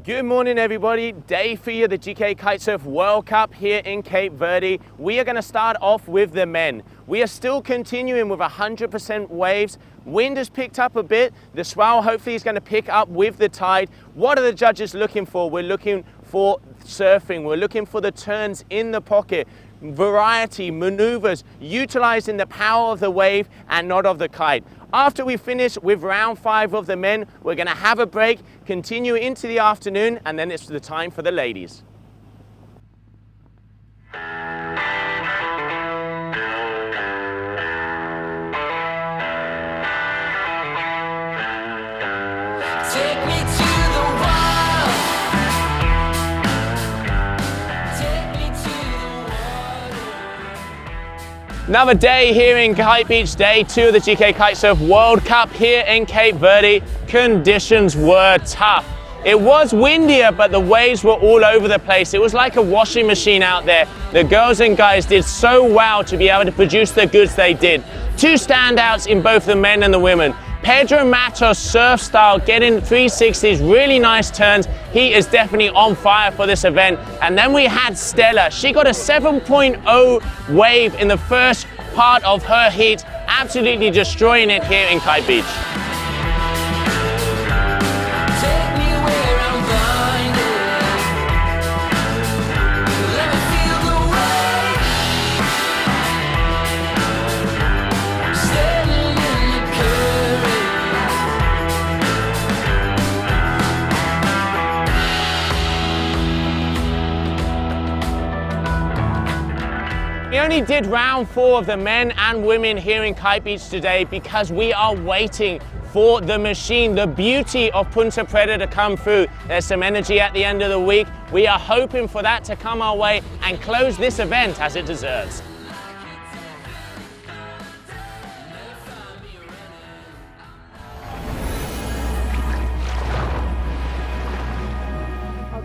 Good morning everybody, day 3 of the GKA Kite-Surf World Cup here in Cape Verde. We are going to start off with the men. We are still continuing with 100% waves. Wind has picked up a bit. The swell hopefully is going to pick up with the tide. What are the judges looking for? We're looking for surfing. We're looking for the turns in the pocket, variety, maneuvers, utilizing the power of the wave and not of the kite. After we finish with round 5 of the men, we're going to have a break, continue into the afternoon, and then it's the time for the ladies. Another day here in Kite Beach, day 2 of the GKA Kite-Surf World Cup here in Cape Verde. Conditions were tough. It was windier, but the waves were all over the place. It was like a washing machine out there. The girls and guys did so well to be able to produce the goods they did. 2 standouts in both the men and the women. Pedro Matos surf style, getting 360s, really nice turns. He is definitely on fire for this event. And then we had Stella. She got a 7.0 wave in the first part of her heat, absolutely destroying it here in Kite Beach. We only did round 4 of the men and women here in Kite Beach today because we are waiting for the machine, the beauty of Punta Preta to come through. There's some energy at the end of the week. We are hoping for that to come our way and close this event as it deserves.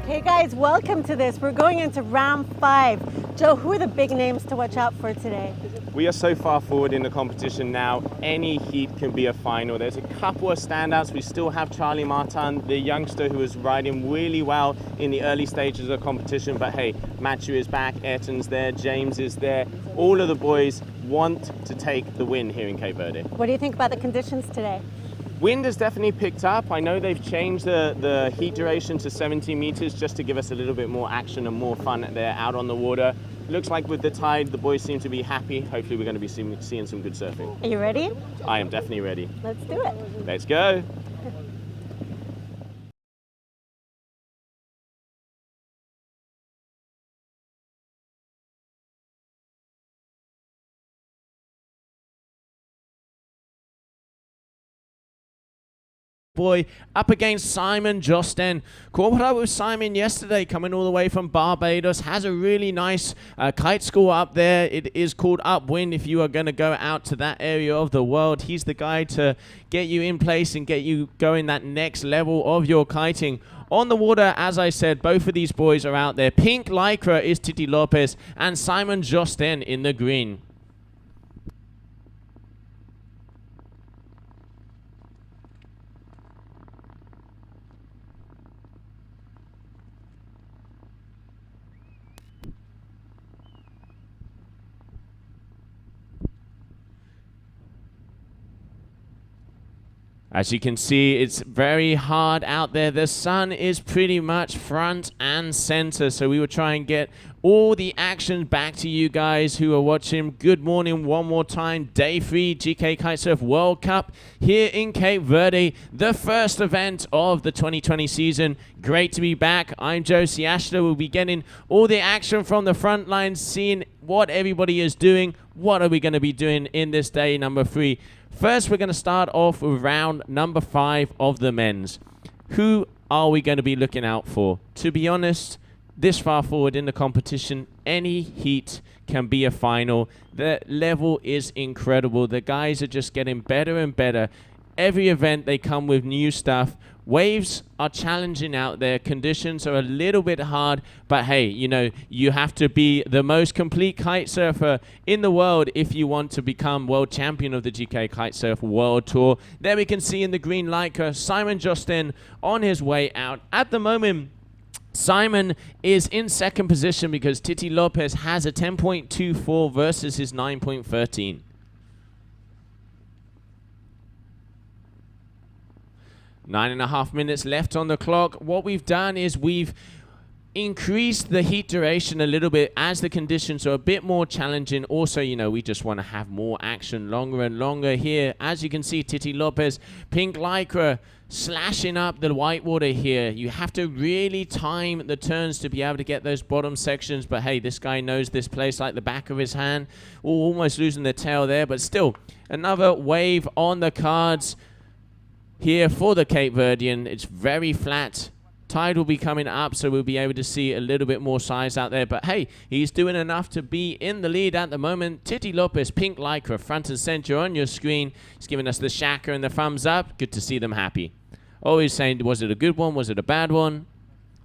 Okay guys, welcome to this. We're going into round 5. Joe, who are the big names to watch out for today? We are so far forward in the competition now, any heat can be a final. There's a couple of standouts. We still have Charlie Martin, the youngster who was riding really well in the early stages of the competition, but hey, Matthew is back, Ayrton's there, James is there. All of the boys want to take the win here in Cape Verde. What do you think about the conditions today? Wind has definitely picked up. I know they've changed the heat duration to 70 meters just to give us a little bit more action and more fun there out on the water. Looks like with the tide, the boys seem to be happy. Hopefully we're going to be seeing some good surfing. Are you ready? I am definitely ready. Let's do it. Let's go. Boy up against Simon Josten. Caught up with Simon yesterday, coming all the way from Barbados. Has a really nice kite school up there. It is called Upwind if you are going to go out to that area of the world. He's the guy to get you in place and get you going that next level of your kiting. On the water, as I said, both of these boys are out there. Pink Lycra is Titi Lopez and Simon Josten in the green. As you can see, it's very hard out there. The sun is pretty much front and center. So we will try and get all the action back to you guys who are watching. Good morning one more time. Day 3 GKA Kite-Surf World Cup here in Cape Verde. The first event of the 2020 season. Great to be back. I'm Josie Ashler. We'll be getting all the action from the front lines, seeing what everybody is doing. What are we going to be doing in this day number 3? First, we're going to start off with round number 5 of the men's. Who are we going to be looking out for? To be honest, this far forward in the competition, any heat can be a final. The level is incredible. The guys are just getting better and better. Every event, they come with new stuff. Waves are challenging out there. Conditions are a little bit hard, but hey, you know, you have to be the most complete kite surfer in the world if you want to become world champion of the GKA Kite-Surf World Tour. There we can see in the green Leica, Simon Josten on his way out. At the moment, Simon is in second position because Titi Lopez has a 10.24 versus his 9.13. 9.5 minutes left on the clock. What we've done is we've increased the heat duration a little bit as the conditions are a bit more challenging. Also, you know, we just want to have more action longer and longer here. As you can see, Titi Lopez, pink lycra, slashing up the whitewater here. You have to really time the turns to be able to get those bottom sections. But hey, this guy knows this place like the back of his hand. Ooh, almost losing the tail there, but still another wave on the cards here for the Cape Verdean. It's very flat. Tide will be coming up, so we'll be able to see a little bit more size out there. But hey, he's doing enough to be in the lead at the moment. Titi Lopez, pink lycra, front and center on your screen. He's giving us the shaka and the thumbs up. Good to see them happy. Always saying, was it a good one? Was it a bad one?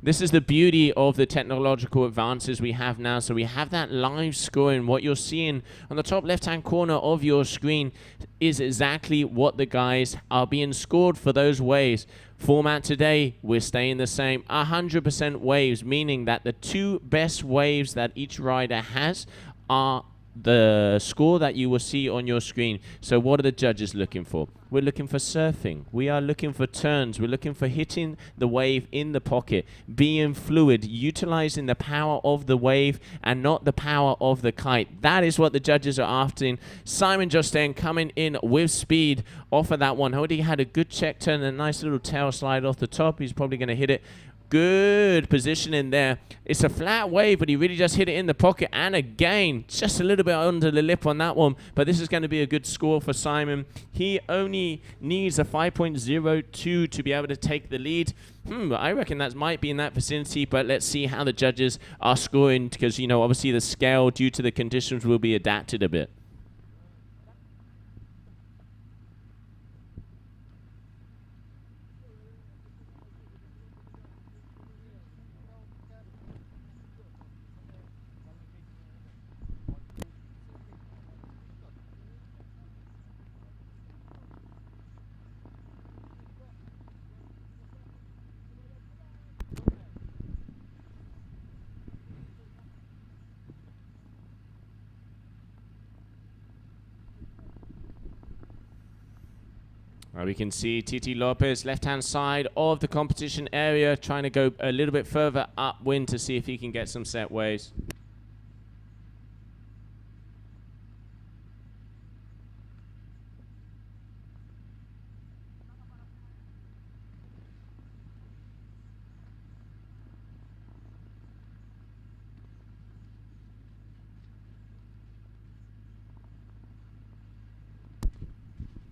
This is the beauty of the technological advances we have now. So we have that live scoring. What you're seeing on the top left-hand corner of your screen is exactly what the guys are being scored for those waves. Format today, we're staying the same. 100% waves, meaning that the two best waves that each rider has are the score that you will see on your screen. So what are the judges looking for? We're looking for surfing. We are looking for turns. We're looking for hitting the wave in the pocket, being fluid, utilizing the power of the wave and not the power of the kite. That is what the judges are after. Simon Josten coming in with speed off of that one. Already had a good check turn, a nice little tail slide off the top. He's probably going to hit it. Good positioning there. It's a flat wave, but he really just hit it in the pocket. And again, just a little bit under the lip on that one. But this is going to be a good score for Simon. He only needs a 5.02 to be able to take the lead. I reckon that might be in that vicinity, but let's see how the judges are scoring because, you know, obviously the scale due to the conditions will be adapted a bit. We can see Titi Lopez, left-hand side of the competition area, trying to go a little bit further upwind to see if he can get some set waves.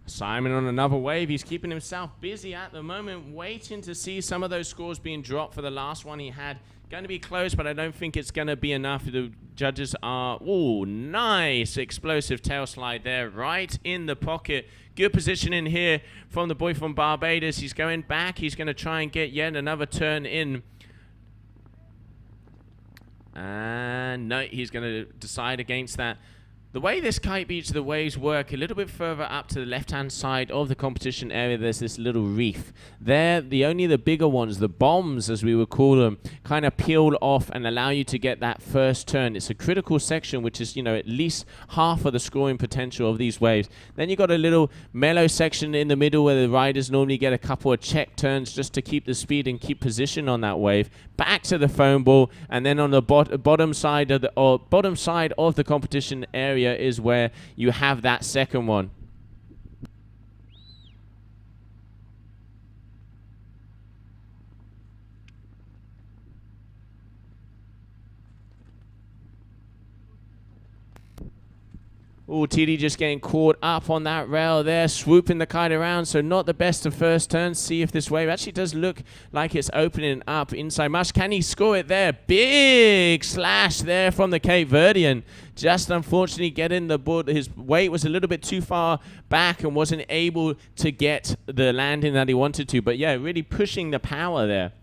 Simon on another wave. He's keeping himself busy at the moment, waiting to see some of those scores being dropped for the last one he had. Going to be close, but I don't think it's going to be enough. The judges are... Oh, nice explosive tail slide there, right in the pocket. Good positioning here from the boy from Barbados. He's going back. He's going to try and get yet another turn in. And no, he's going to decide against that. The way this kite beach, the waves work, a little bit further up to the left-hand side of the competition area, there's this little reef. There, only the bigger ones, the bombs, as we would call them, kind of peel off and allow you to get that first turn. It's a critical section, which is, you know, at least half of the scoring potential of these waves. Then you've got a little mellow section in the middle where the riders normally get a couple of check turns just to keep the speed and keep position on that wave. Back to the foam ball, and then on the bottom side of the competition area is where you have that second one. Oh, TD just getting caught up on that rail there, swooping the kite around, so not the best of first turns. See if this wave actually does look like it's opening up inside mush. Can he score it there? Big slash there from the Cape Verdean. Just unfortunately getting the board. His weight was a little bit too far back and wasn't able to get the landing that he wanted to. But yeah, really pushing the power there.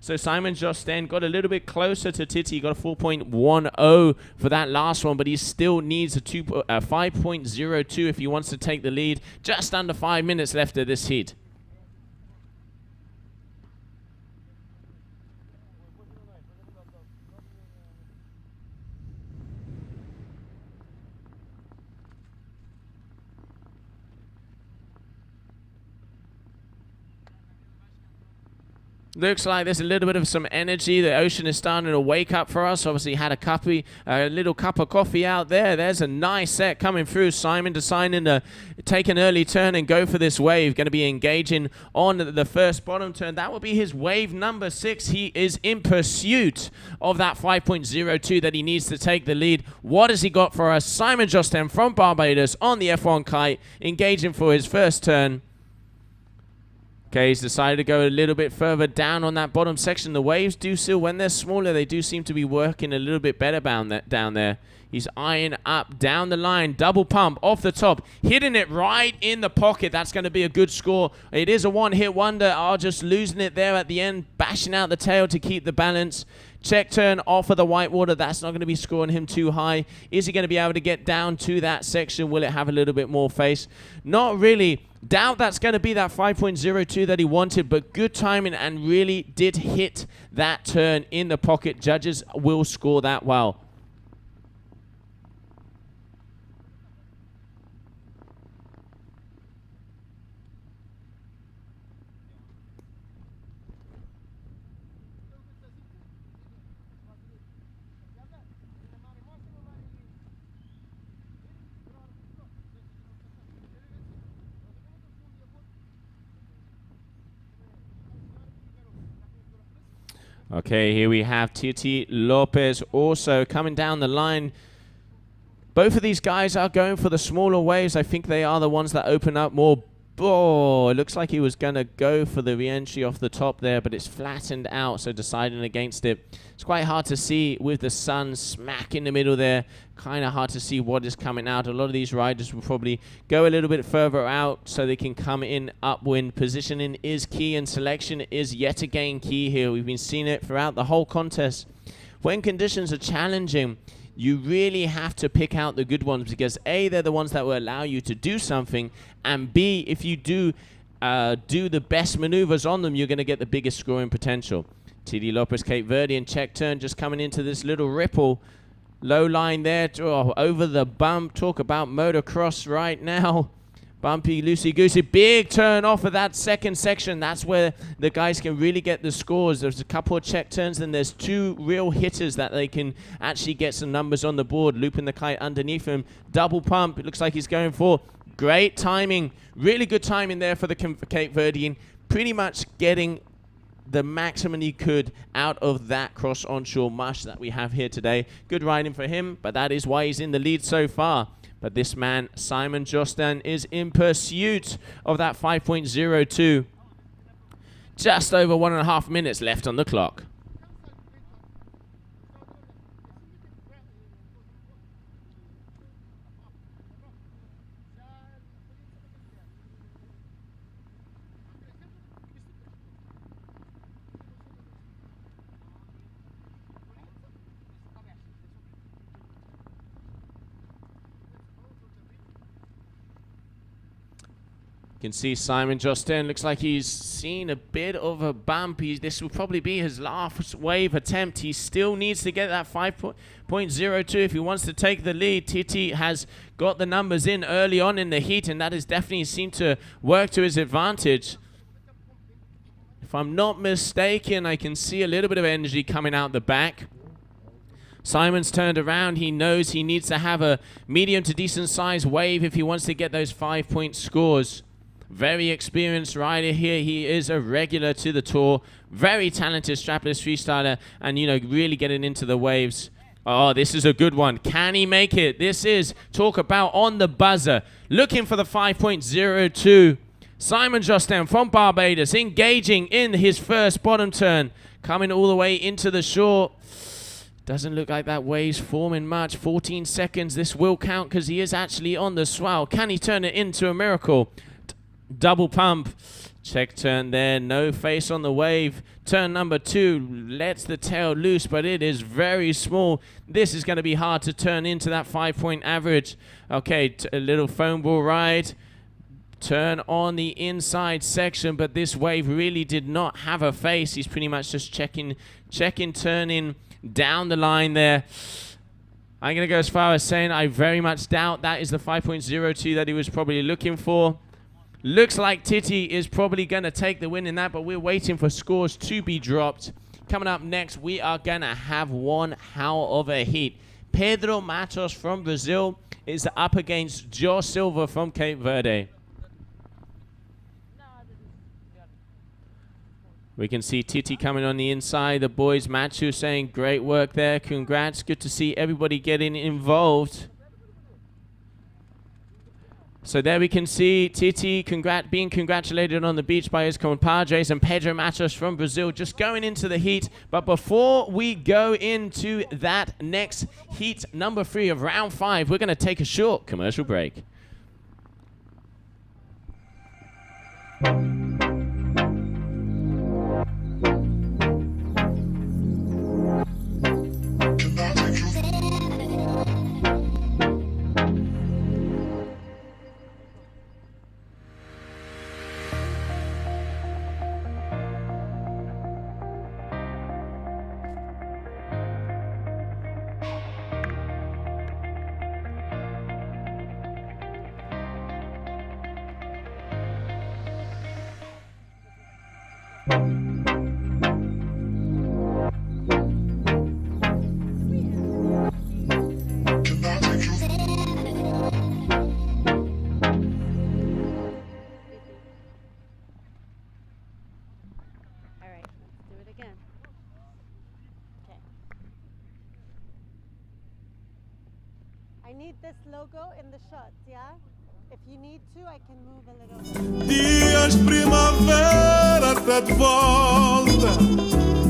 So Simon Josten got a little bit closer to Titi. He got a 4.10 for that last one, but he still needs a 5.02 if he wants to take the lead. Just under 5 minutes left of this heat. Looks like there's a little bit of some energy. The ocean is starting to wake up for us. Obviously had a little cup of coffee out there. There's a nice set coming through. Simon deciding to take an early turn and go for this wave. Going to be engaging on the first bottom turn. That will be his wave number 6. He is in pursuit of that 5.02 that he needs to take the lead. What has he got for us? Simon Josten from Barbados on the F1 kite, engaging for his first turn. Okay, he's decided to go a little bit further down on that bottom section. The waves do still, when they're smaller, they do seem to be working a little bit better down there. He's eyeing up down the line. Double pump off the top. Hitting it right in the pocket. That's going to be a good score. It is a one-hit wonder. Just losing it there at the end. Bashing out the tail to keep the balance. Check turn off of the whitewater. That's not going to be scoring him too high. Is he going to be able to get down to that section? Will it have a little bit more face? Not really. Doubt that's going to be that 5.02 that he wanted, but good timing and really did hit that turn in the pocket. Judges will score that well. Okay, here we have Titi Lopez also coming down the line. Both of these guys are going for the smaller waves. I think they are the ones that open up more. Oh, it looks like he was going to go for the re-entry off the top there, but it's flattened out, so deciding against it. It's quite hard to see with the sun smack in the middle there. Kind of hard to see what is coming out. A lot of these riders will probably go a little bit further out so they can come in upwind. Positioning is key, and selection is yet again key here. We've been seeing it throughout the whole contest. When conditions are challenging, you really have to pick out the good ones, because A, they're the ones that will allow you to do something, and B, if you do the best maneuvers on them, you're going to get the biggest scoring potential. TD Lopez, Cape Verde, and check turn just coming into this little ripple. Low line there, over the bump. Talk about motocross right now. Bumpy, loosey-goosey, big turn off of that second section. That's where the guys can really get the scores. There's a couple of check turns, and there's two real hitters that they can actually get some numbers on the board. Looping the kite underneath him. Double pump. It looks like he's going for. Great timing. Really good timing there for the Cape Verdean. Pretty much getting the maximum he could out of that cross onshore mush that we have here today. Good riding for him, but that is why he's in the lead so far. But this man, Simon Josten, is in pursuit of that 5.02. Just over 1.5 minutes left on the clock. You can see Simon Josten looks like he's seen a bit of a bump. This will probably be his last wave attempt. He still needs to get that 5.02 if he wants to take the lead. Titi has got the numbers in early on in the heat, and that has definitely seemed to work to his advantage. If I'm not mistaken, I can see a little bit of energy coming out the back. Simon's turned around. He knows he needs to have a medium to decent size wave if he wants to get those 5-point scores. Very experienced rider here. He is a regular to the tour. Very talented strapless freestyler, and, you know, really getting into the waves. Oh, this is a good one. Can he make it? This is talk about on the buzzer. Looking for the 5.02. Simon Jostin from Barbados engaging in his first bottom turn. Coming all the way into the shore. Doesn't look like that wave's forming much. 14 seconds. This will count because he is actually on the swell. Can he turn it into a miracle? Double pump. Check turn there. No face on the wave. Turn number 2 lets the tail loose, but it is very small. This is going to be hard to turn into that 5-point average. Okay, a little foam ball ride. Turn on the inside section, but this wave really did not have a face. He's pretty much just checking, turning down the line there. I'm going to go as far as saying I very much doubt that is the 5.02 that he was probably looking for. Looks like Titi is probably going to take the win in that, but we're waiting for scores to be dropped. Coming up next, we are going to have one hell of a heat. Pedro Matos from Brazil is up against Joe Silva from Cape Verde. We can see Titi coming on the inside. The boys, Machu, saying great work there. Congrats. Good to see everybody getting involved. So there we can see Titi being congratulated on the beach by his compadres, and Pedro Matos from Brazil just going into the heat. But before we go into that next heat, number 3 of round 5, we're going to take a short commercial break. I need this logo in the shots, yeah? If you need to, I can move a little bit. Dias primavera tá de volta.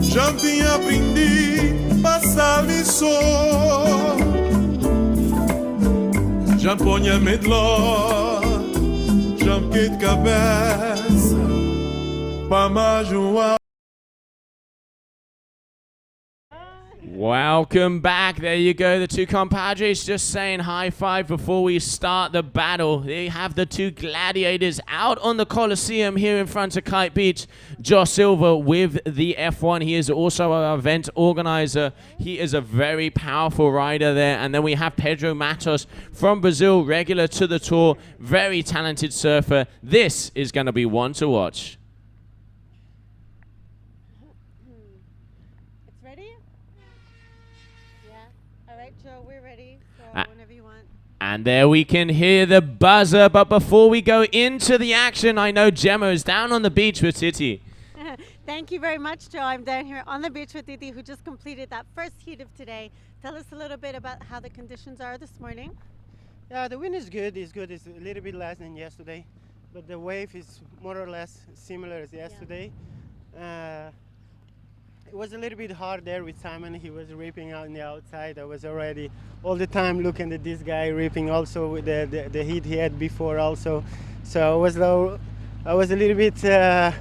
Já tinha aprendido passar lição. Já ponha medló. Já fiquei de cabeça. Pra mais ano. Welcome back. There you go. The two compadres just saying high five before we start the battle. They have the two gladiators out on the Coliseum here in front of Kite Beach. Joe Silva with the F1. He is also our event organizer. He is a very powerful rider there. And then we have Pedro Matos from Brazil, regular to the tour. Very talented surfer. This is going to be one to watch. And there we can hear the buzzer. But before we go into the action, I know Gemma is down on the beach with Titi. Thank you very much, Joe. I'm down here on the beach with Titi, who just completed that first heat of today. Tell us a little bit about how the conditions are this morning. Yeah, the wind is good. It's good. It's a little bit less than yesterday, but the wave is more or less similar as yesterday. Yeah. It was a little bit hard there with Simon. He was ripping out on the outside. I was already all the time looking at this guy ripping also with the heat he had before also. So I was a little bit, I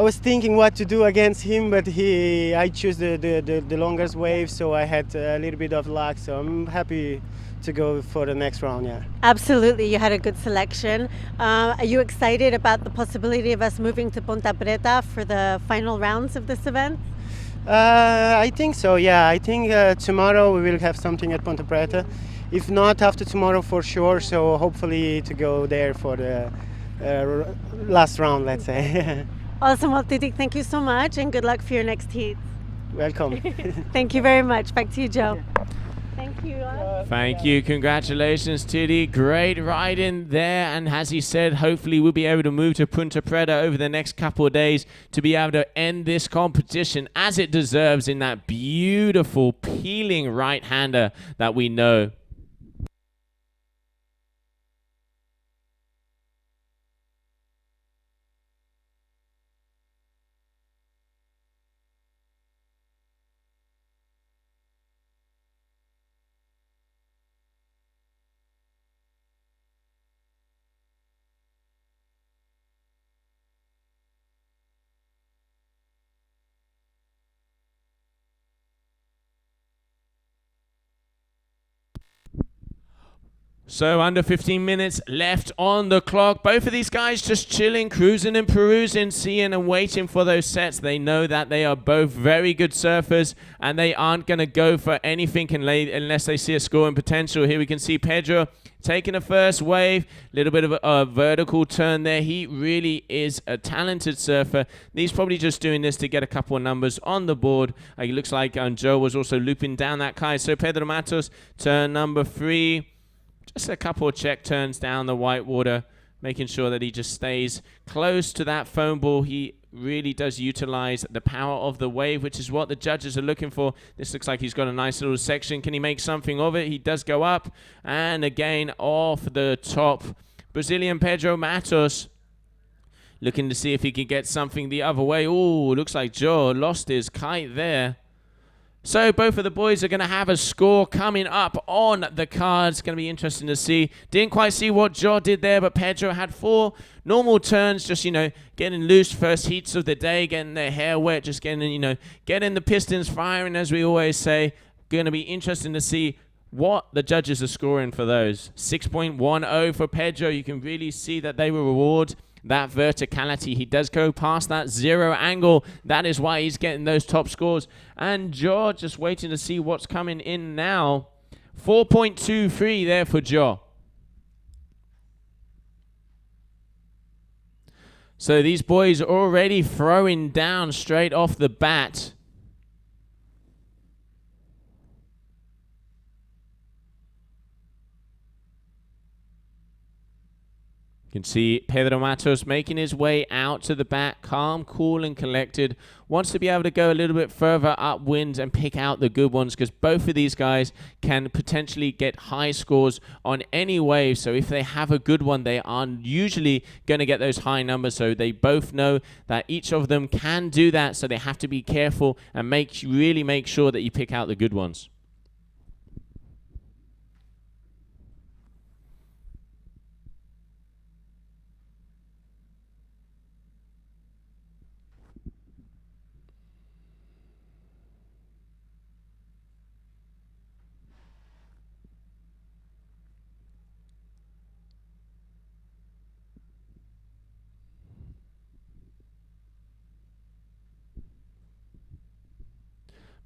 was thinking what to do against him, but I chose the longest wave, so I had a little bit of luck. So I'm happy to go for the next round, yeah. Absolutely, you had a good selection. Are you excited about the possibility of us moving to Ponta Preta for the final rounds of this event? I think so, yeah. I think tomorrow we will have something at Ponta Preta. If not, after tomorrow for sure, so hopefully to go there for the last round, let's say. Awesome, well, Titi, thank you so much and good luck for your next heat. Welcome. Thank you very much. Back to you, Joe. Thank you. you. Thank you. Congratulations, Tiddy. Great ride in there. And as he said, hopefully we'll be able to move to Punta Preta over the next couple of days to be able to end this competition as it deserves in that beautiful peeling right-hander that we know. So under 15 minutes left on the clock. Both of these guys just chilling, cruising and perusing, seeing and waiting for those sets. They know that they are both very good surfers and they aren't going to go for anything unless they see a scoring potential. Here we can see Pedro taking the first wave. A little bit of a vertical turn there. He really is a talented surfer. He's probably just doing this to get a couple of numbers on the board. It looks like Joe was also looping down that kite. So Pedro Matos, turn number 3. Just a couple of check turns down the white water, making sure that he just stays close to that foam ball. He really does utilize the power of the wave, which is what the judges are looking for. This looks like he's got a nice little section. Can he make something of it? He does go up, and again off the top. Brazilian Pedro Matos looking to see if he can get something the other way. Oh, looks like Joe lost his kite there. So both of the boys are going to have a score coming up on the cards. Going to be interesting to see. Didn't quite see what Joe did there, but Pedro had 4 normal turns, just, getting loose first heats of the day, getting their hair wet, just getting, getting the pistons firing, as we always say. Going to be interesting to see what the judges are scoring for those. 6.10 for Pedro. You can really see that they will reward that verticality. He does go past that 0 angle. That is why he's getting those top scores. And Joe just waiting to see what's coming in now. 4.23 there for Joe. So these boys are already throwing down straight off the bat. You can see Pedro Matos making his way out to the bat, calm, cool, and collected. Wants to be able to go a little bit further upwind and pick out the good ones, because both of these guys can potentially get high scores on any wave. So if they have a good one, they are usually going to get those high numbers. So they both know that each of them can do that. So they have to be careful and really make sure that you pick out the good ones.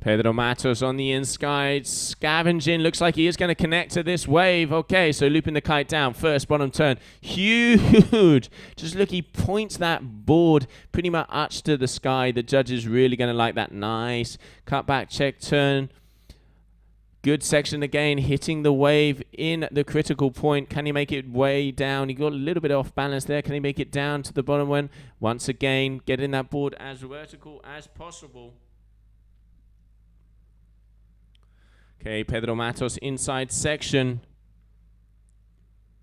Pedro Matos on the inside, scavenging. Looks like he is going to connect to this wave. Okay, so looping the kite down. First bottom turn. Huge. Just look, he points that board pretty much to the sky. The judge is really going to like that. Nice. Cut back, check turn. Good section again, hitting the wave in the critical point. Can he make it way down? He got a little bit off balance there. Can he make it down to the bottom one? Once again, getting that board as vertical as possible. Okay, Pedro Matos inside section.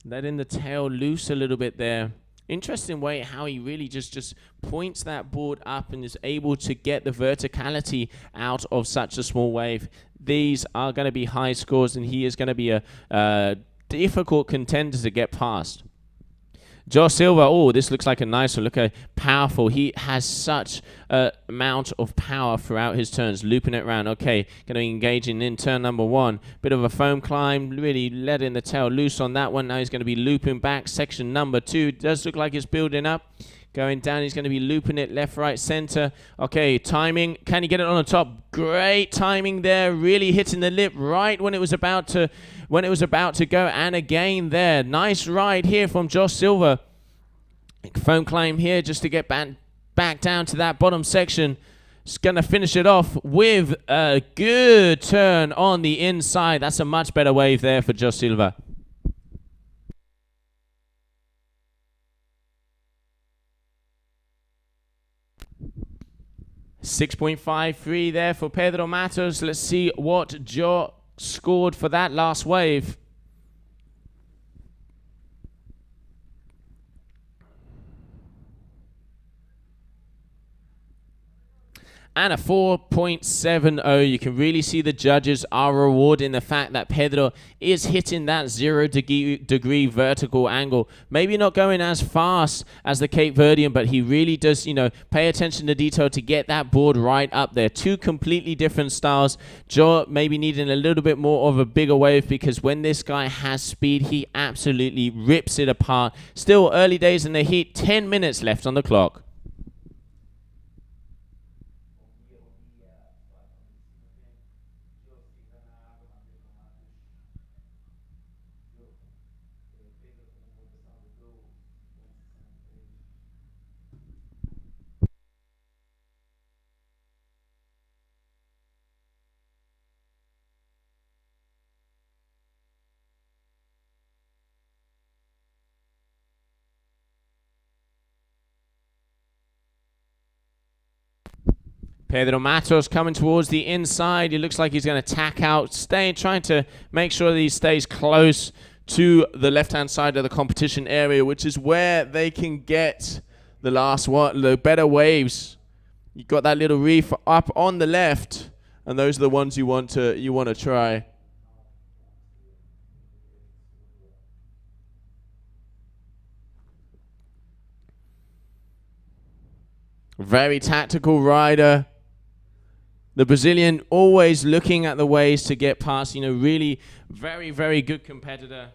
Letting the tail loose a little bit there. Interesting way how he really just points that board up and is able to get the verticality out of such a small wave. These are going to be high scores, and he is going to be a difficult contender to get past. Joe Silva, oh, this looks like a nice one. Look how powerful. He has such an amount of power throughout his turns, looping it around. Okay, going to be engaging in turn number 1. Bit of a foam climb, really letting the tail loose on that one. Now he's going to be looping back. Section number 2 does look like it's building up. Going down, he's going to be looping it left, right, center. Okay, timing. Can he get it on the top? Great timing there. Really hitting the lip right when it was about to go. And again there. Nice ride here from Josh Silva. Foam climb here just to get back down to that bottom section. is going to finish it off with a good turn on the inside. That's a much better wave there for Joe Silva. 6.53 there for Pedro Matos. Let's see what Joe scored for that last wave. And a 4.70. You can really see the judges are rewarding the fact that Pedro is hitting that 0-degree vertical angle. Maybe not going as fast as the Cape Verdean, but he really does, pay attention to detail to get that board right up there. Two completely different styles. Joe maybe needing a little bit more of a bigger wave, because when this guy has speed, he absolutely rips it apart. Still early days in the heat. 10 minutes left on the clock. Pedro Matos coming towards the inside. He looks like he's going to tack out, trying to make sure that he stays close to the left-hand side of the competition area, which is where they can get the last one, the better waves. You've got that little reef up on the left, and those are the ones you want to try. Very tactical rider. The Brazilian always looking at the ways to get past, really very, very good competitor.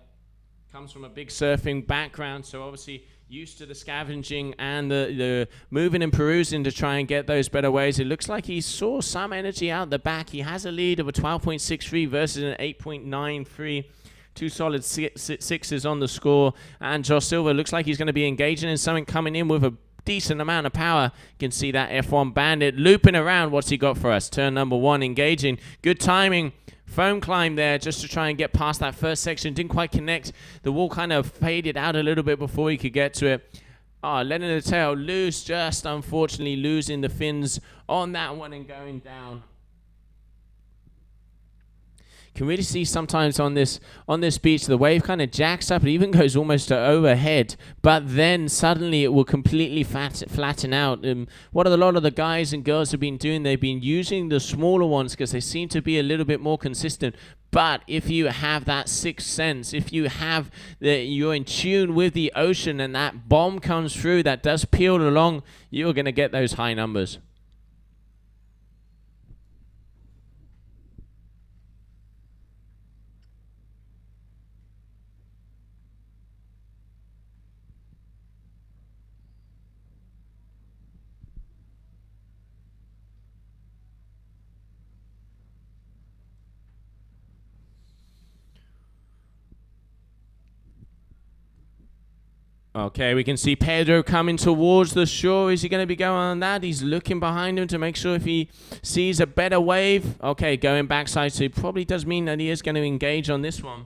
Comes from a big surfing background, so obviously used to the scavenging and the moving and perusing to try and get those better waves. It looks like he saw some energy out the back. He has a lead of a 12.63 versus an 8.93. Two solid sixes on the score. And Joe Silva looks like he's going to be engaging in something, coming in with a decent amount of power. You can see that F1 Bandit looping around. What's he got for us? Turn number one, engaging. Good timing. Foam climb there just to try and get past that first section. Didn't quite connect. The wall kind of faded out a little bit before he could get to it. Letting the tail loose, just unfortunately losing the fins on that one and going down. Can really see sometimes on this beach, the wave kind of jacks up. It even goes almost to overhead, but then suddenly it will completely flatten out. What a lot of the guys and girls have been doing, they've been using the smaller ones because they seem to be a little bit more consistent. But if you have that sixth sense, if you have you're in tune with the ocean and that bomb comes through that does peel along, you're going to get those high numbers. Okay, we can see Pedro coming towards the shore. Is he going to be going on that? He's looking behind him to make sure if he sees a better wave. Okay, going backside, so it probably does mean that he is going to engage on this one.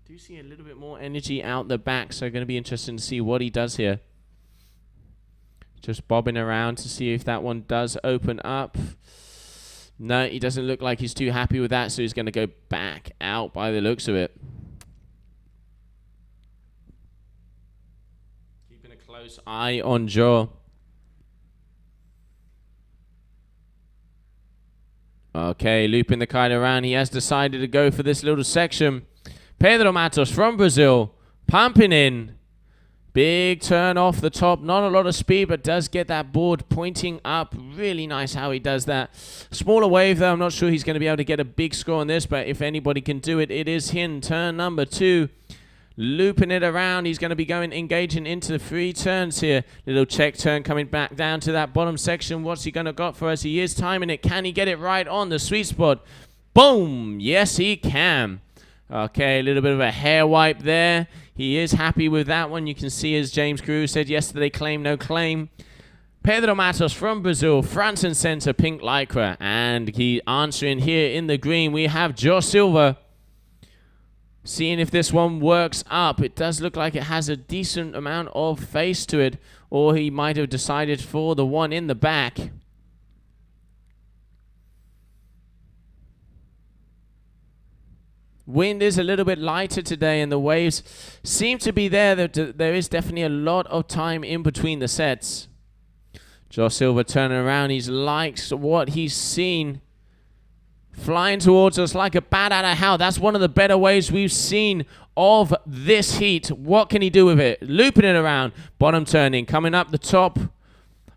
Do see a little bit more energy out the back, so going to be interesting to see what he does here. Just bobbing around to see if that one does open up. No, he doesn't look like he's too happy with that, so he's going to go back out by the looks of it. Close eye on Joe. Okay, looping the kite around. He has decided to go for this little section. Pedro Matos from Brazil, pumping in. Big turn off the top. Not a lot of speed, but does get that board pointing up. Really nice how he does that. Smaller wave, though. I'm not sure he's going to be able to get a big score on this, but if anybody can do it, it is him. Turn number two. Looping it around. He's going to be engaging into the three turns here. Little check turn coming back down to that bottom section. What's he going to got for us? He is timing it. Can he get it right on the sweet spot? Boom! Yes, he can. Okay, a little bit of a hair wipe there. He is happy with that one. You can see, as James Crew said yesterday, claim no claim. Pedro Matos from Brazil, front and center, pink lycra. And he answering here in the green. We have Joe Silva. Seeing if this one works up. It does look like it has a decent amount of face to it. Or he might have decided for the one in the back. Wind is a little bit lighter today and the waves seem to be there. There is definitely a lot of time in between the sets. Joe Silva turning around. He likes what he's seen. Flying towards us like a bat out of hell. That's one of the better waves we've seen of this heat. What can he do with it? Looping it around. Bottom turning. Coming up the top.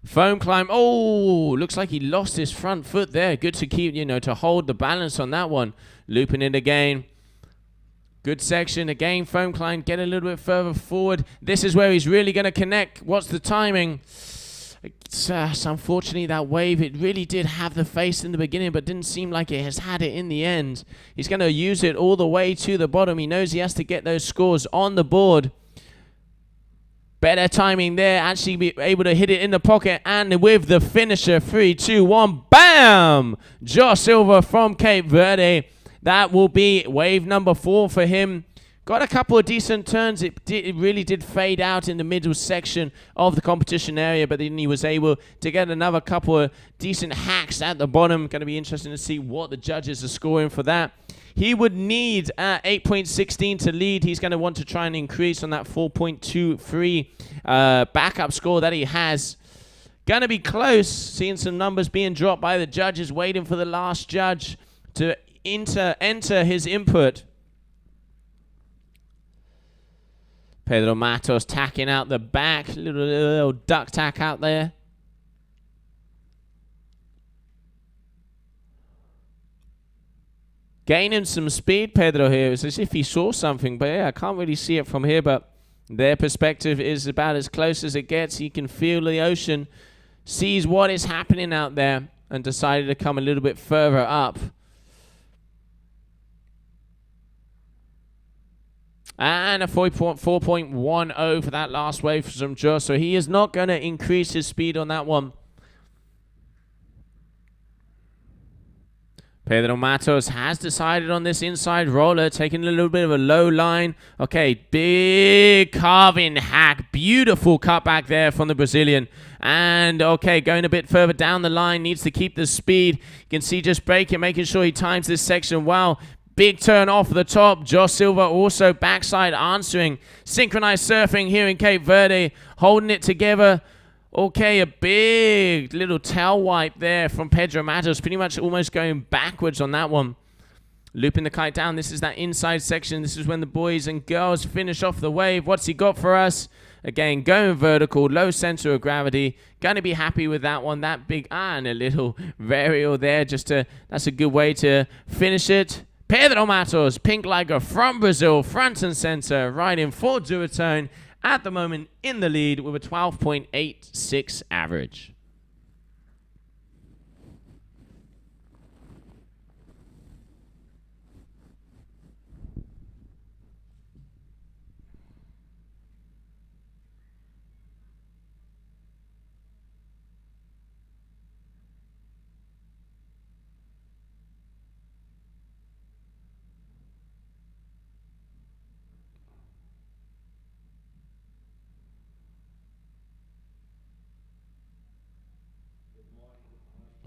Foam climb. Oh, looks like he lost his front foot there. Good to keep, to hold the balance on that one. Looping it again. Good section. Again, foam climb. Get a little bit further forward. This is where he's really going to connect. What's the timing? Unfortunately, that wave, it really did have the face in the beginning, but didn't seem like it has had it in the end. He's going to use it all the way to the bottom. He knows he has to get those scores on the board. Better timing there. Actually be able to hit it in the pocket. And with the finisher, 3, 2, 1, bam! Joe Silva from Cape Verde. That will be wave number 4 for him. Got a couple of decent turns. It really did fade out in the middle section of the competition area, but then he was able to get another couple of decent hacks at the bottom. Going to be interesting to see what the judges are scoring for that. He would need 8.16 to lead. He's going to want to try and increase on that 4.23 backup score that he has. Going to be close. Seeing some numbers being dropped by the judges, waiting for the last judge to enter his input. Pedro Matos tacking out the back. Little duck tack out there. Gaining some speed, Pedro here. It's as if he saw something. But yeah, I can't really see it from here. But their perspective is about as close as it gets. He can feel the ocean. Sees what is happening out there. And decided to come a little bit further up. And a 4.10 for that last wave from Joe. So he is not going to increase his speed on that one. Pedro Matos has decided on this inside roller, taking a little bit of a low line. Okay, big carving hack. Beautiful cutback there from the Brazilian. And, okay, going a bit further down the line, needs to keep the speed. You can see just braking, making sure he times this section well. Big turn off the top. Joe Silva also backside answering. Synchronized surfing here in Cape Verde. Holding it together. Okay, a big little tail wipe there from Pedro Matos. Pretty much almost going backwards on that one. Looping the kite down. This is that inside section. This is when the boys and girls finish off the wave. What's he got for us? Again, going vertical. Low center of gravity. Going to be happy with that one. That big, and a little varial there. That's a good way to finish it. Pedro Matos, pink liger from Brazil, front and center, riding for Duotone at the moment in the lead with a 12.86 average.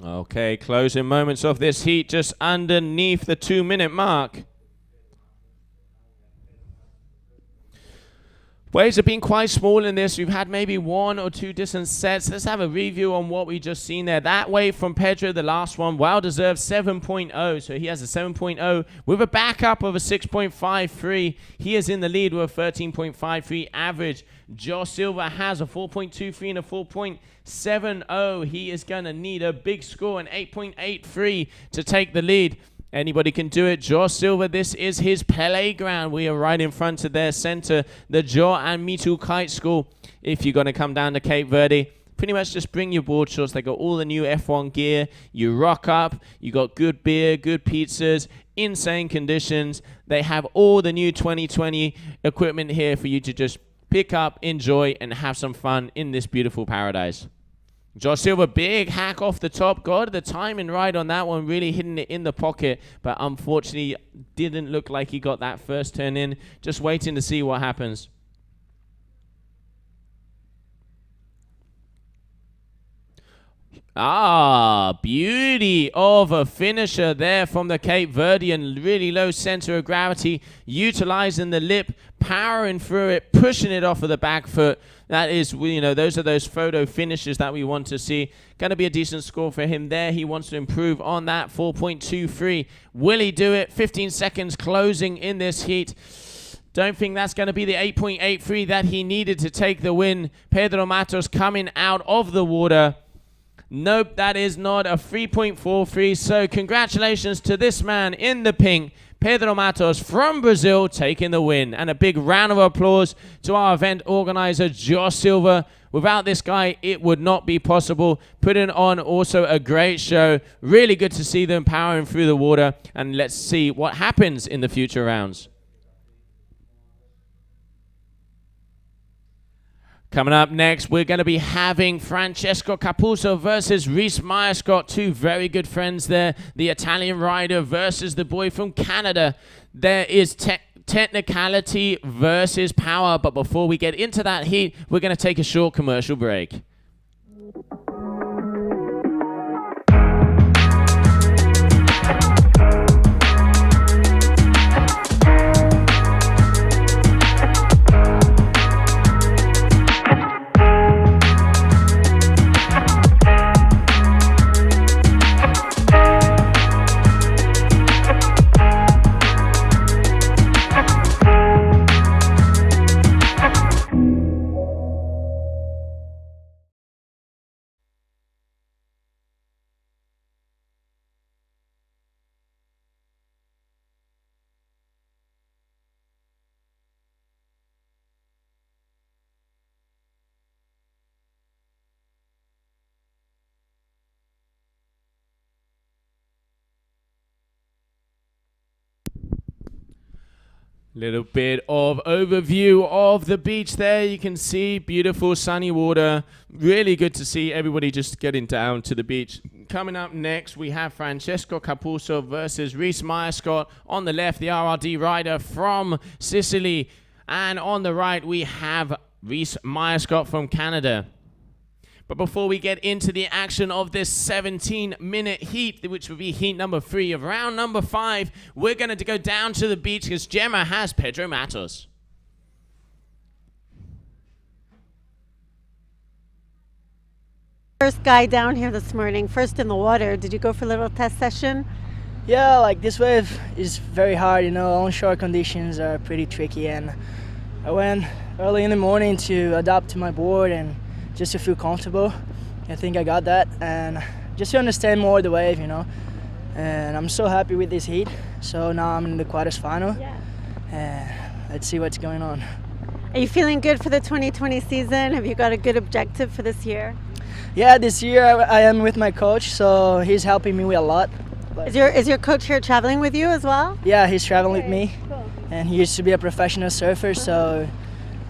Okay, closing moments of this heat just underneath the 2-minute mark. Waves have been quite small in this. We've had maybe 1 or 2 distant sets. Let's have a review on what we just seen there. That wave from Pedro, the last one, well-deserved 7.0. So he has a 7.0 with a backup of a 6.53. He is in the lead with a 13.53 average. Joe Silva has a 4.23 and a 4.70. He is going to need a big score, an 8.83 to take the lead. Anybody can do it. Joe Silva, this is his playground. We are right in front of their center, the Joe and Mitu Kite School. If you're going to come down to Cape Verde, pretty much just bring your board shorts. They got all the new F1 gear. You rock up. You got good beer, good pizzas, insane conditions. They have all the new 2020 equipment here for you to just pick up, enjoy, and have some fun in this beautiful paradise. Josh Silva, big hack off the top. Got the timing right on that one, really hitting it in the pocket. But unfortunately, didn't look like he got that first turn in. Just waiting to see what happens. Beauty of a finisher there from the Cape Verdean. Really low center of gravity, utilizing the lip, powering through it, pushing it off of the back foot. That is, those are those photo finishes that we want to see. Going to be a decent score for him there. He wants to improve on that, 4.23. Will he do it? 15 seconds closing in this heat. Don't think that's going to be the 8.83 that he needed to take the win. Pedro Matos coming out of the water. Nope, that is not a 3.43. So congratulations to this man in the pink, Pedro Matos from Brazil, taking the win. And a big round of applause to our event organizer, Josh Silva. Without this guy, it would not be possible. Putting on also a great show. Really good to see them powering through the water. And let's see what happens in the future rounds. Coming up next, we're going to be having Francesco Capuzzo versus Reese Myerscott, two very good friends there. The Italian rider versus the boy from Canada. There is technicality versus power, but before we get into that heat, we're going to take a short commercial break. Little bit of overview of the beach there. You can see beautiful sunny water. Really good to see everybody just getting down to the beach. Coming up next, we have Francesco Capuzzo versus Reese Myerscott. On the left, the RRD rider from Sicily. And on the right, we have Reese Myerscott from Canada. But before we get into the action of this 17-minute heat, which will be heat number 3 of round number 5, we're going to go down to the beach because Gemma has Pedro Matos. First guy down here this morning, first in the water. Did you go for a little test session? Yeah, like this wave is very hard, onshore conditions are pretty tricky, and I went early in the morning to adapt to my board and just to feel comfortable. I think I got that, and just to understand more the wave, and I'm so happy with this heat. So now I'm in the quarters final. Let's see what's going on. Are you feeling good for the 2020 season? Have you got a good objective for this year? Yeah, this year I am with my coach, so he's helping me with a lot. Is your coach here traveling with you as well? Yeah, he's traveling with me, cool. And he used to be a professional surfer, so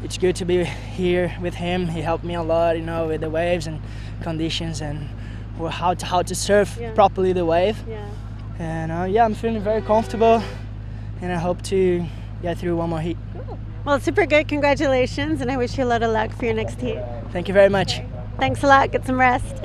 it's good to be here with him. He helped me a lot, with the waves and conditions and how to surf properly the wave. And I'm feeling very comfortable, and I hope to get through one more heat. Cool. Well, super good. Congratulations, and I wish you a lot of luck for your next heat. Thank you very much. Thanks a lot. Get some rest.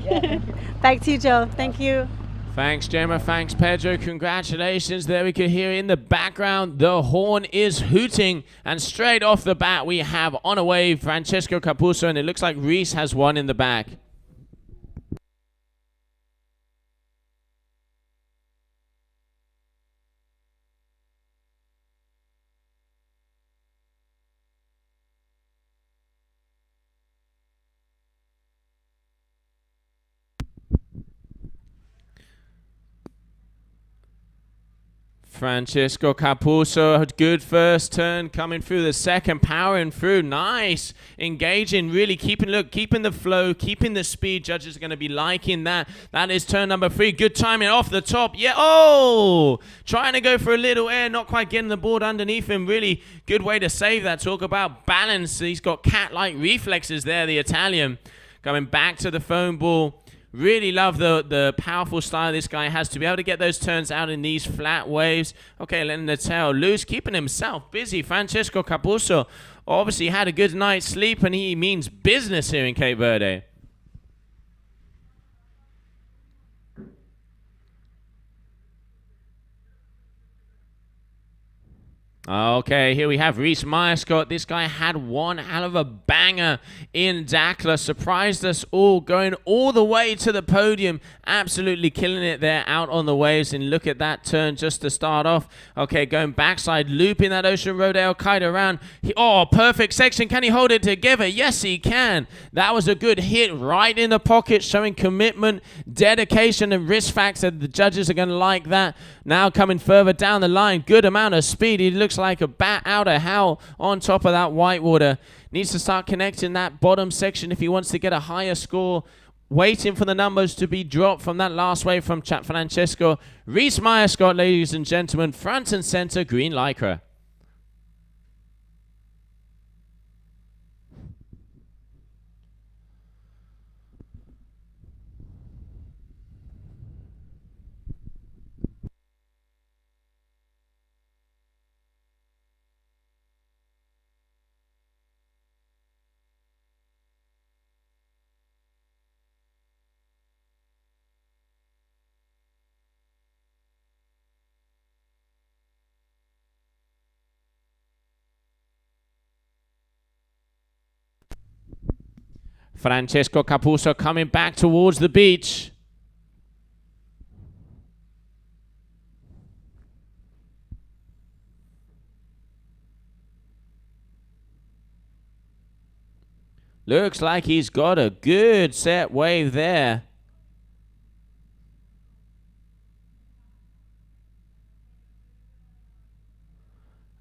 Back to you, Joe. Thank you. Thanks, Gemma. Thanks, Pedro. Congratulations. There we could hear in the background, the horn is hooting. And straight off the bat, we have on a wave Francesco Capuzzo, and it looks like Reese has one in the back. Francesco Capuzzo, a good first turn coming through the second, powering through, nice, engaging, really keeping the flow, keeping the speed. Judges are going to be liking that. That is turn number 3, good timing off the top, trying to go for a little air, not quite getting the board underneath him. Really good way to save that. Talk about balance, he's got cat-like reflexes there, the Italian. Going back to the foam ball. Really love the powerful style this guy has to be able to get those turns out in these flat waves. Okay, letting the tail loose, keeping himself busy. Francesco Capuzzo obviously had a good night's sleep, and he means business here in Cape Verde. Okay, here we have Reese Myerscott. This guy had one hell of a banger in Dakla. Surprised us all, going all the way to the podium. Absolutely killing it there out on the waves. And look at that turn just to start off. Okay, going backside, looping that Ocean Rodeo kite around. Oh, perfect section. Can he hold it together? Yes, he can. That was a good hit right in the pocket, showing commitment, dedication, and risk factor. The judges are going to like that. Now coming further down the line, good amount of speed. He looks like a bat out of hell on top of that whitewater. Needs to start connecting that bottom section if he wants to get a higher score. Waiting for the numbers to be dropped from that last wave from Francesco. Reese Myerscott, ladies and gentlemen, front and center, green lycra. Francesco Capuzzo coming back towards the beach. Looks like he's got a good set wave there.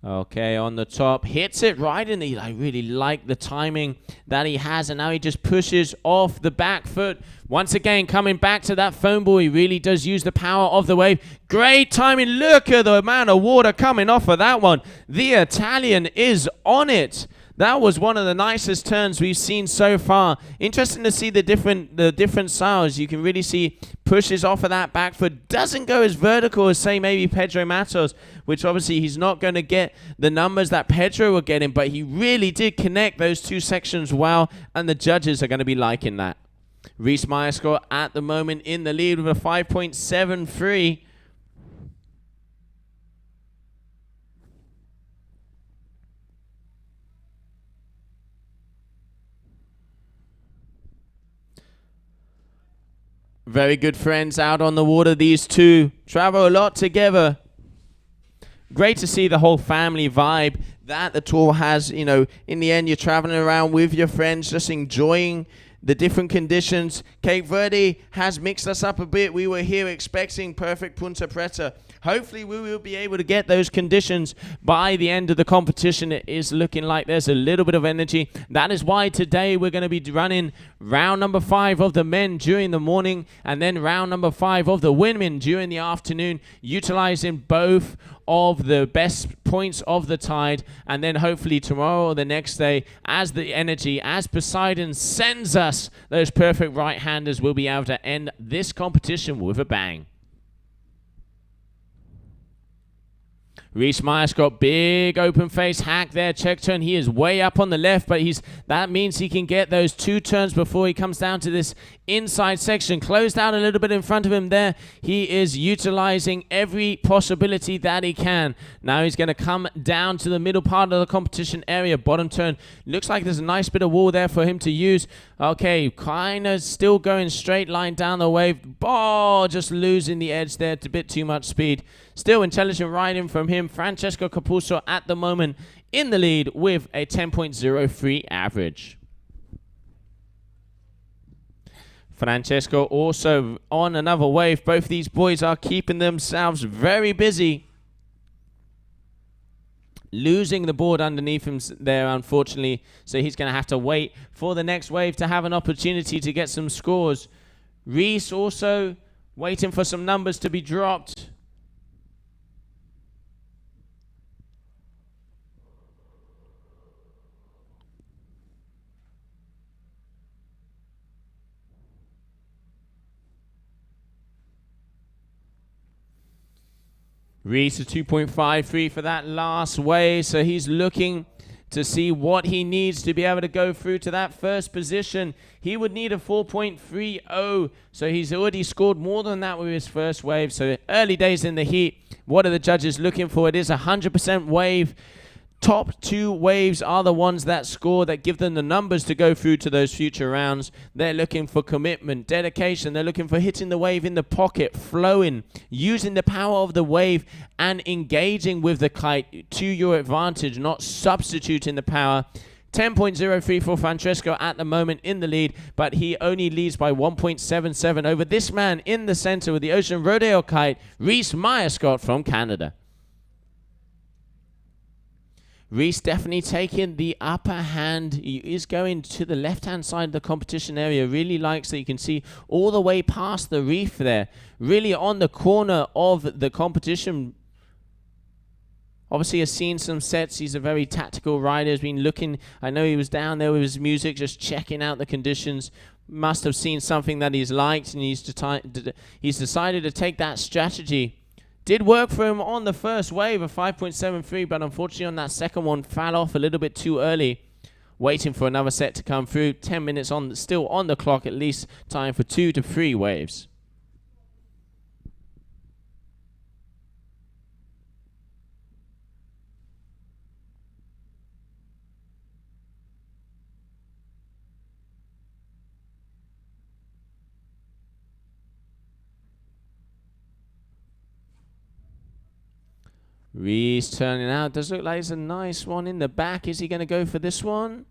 Okay, on the top, hits it right in the... I really like the timing that he has, and now he just pushes off the back foot. Once again, coming back to that foam ball, he really does use the power of the wave. Great timing. Look at the amount of water coming off of that one. The Italian is on it. That was one of the nicest turns we've seen so far. Interesting to see the different styles. You can really see pushes off of that back foot. Doesn't go as vertical as, say, maybe Pedro Matos, which obviously he's not going to get the numbers that Pedro were getting, but he really did connect those two sections well, and the judges are going to be liking that. Reese Myerscott at the moment in the lead with a 5.73. Very good friends out on the water. These two travel a lot together. Great to see the whole family vibe that the tour has. You know, in the end, you're traveling around with your friends, just enjoying the different conditions. Cape Verde has mixed us up a bit. We were here expecting perfect Punta Preta. Hopefully we will be able to get those conditions by the end of the competition. It is looking like there's a little bit of energy. That is why today we're going to be running round number 5 of the men during the morning, and then round number 5 of the women during the afternoon, utilizing both of the best points of the tide. And then hopefully tomorrow or the next day, as the energy, as Poseidon sends us those perfect right-handers, we'll be able to end this competition with a bang. Reese Myerscott, big open face hack there, check turn. He is way up on the left, but that means he can get those 2 turns before he comes down to this inside section. Closed out a little bit in front of him there. He is utilizing every possibility that he can. Now he's going to come down to the middle part of the competition area. Bottom turn. Looks like there's a nice bit of wall there for him to use. Okay, kind of still going straight line down the wave. Oh, just losing the edge there. It's a bit too much speed. Still intelligent riding from him. Francesco Capuzzo at the moment in the lead with a 10.03 average. Francesco also on another wave. Both these boys are keeping themselves very busy. Losing the board underneath him there, unfortunately. So he's going to have to wait for the next wave to have an opportunity to get some scores. Reese also waiting for some numbers to be dropped. Reese a 2.53 for that last wave, so he's looking to see what he needs to be able to go through to that first position. He would need a 4.30, so he's already scored more than that with his first wave. So early days in the heat, what are the judges looking for? It is a 100% wave. Top 2 waves are the ones that score, that give them the numbers to go through to those future rounds. They're looking for commitment, dedication. They're looking for hitting the wave in the pocket, flowing, using the power of the wave and engaging with the kite to your advantage, not substituting the power. 10.03 for Francesco at the moment in the lead, but he only leads by 1.77 over this man in the center with the Ocean Rodeo kite, Reese Myerscott from Canada. Reese definitely taking the upper hand. He is going to the left-hand side of the competition area. Really likes that you can see all the way past the reef there. Really on the corner of the competition. Obviously has seen some sets. He's a very tactical rider. Has been looking. I know he was down there with his music, just checking out the conditions. Must have seen something that he's liked, and he's decided to take that strategy. Did work for him on the first wave of 5.73, but unfortunately on that second one fell off a little bit too early. Waiting for another set to come through. 10 minutes on, still on the clock, at least time for 2 to 3 waves. Reese turning out. Does look like it's a nice one in the back. Is he going to go for this one?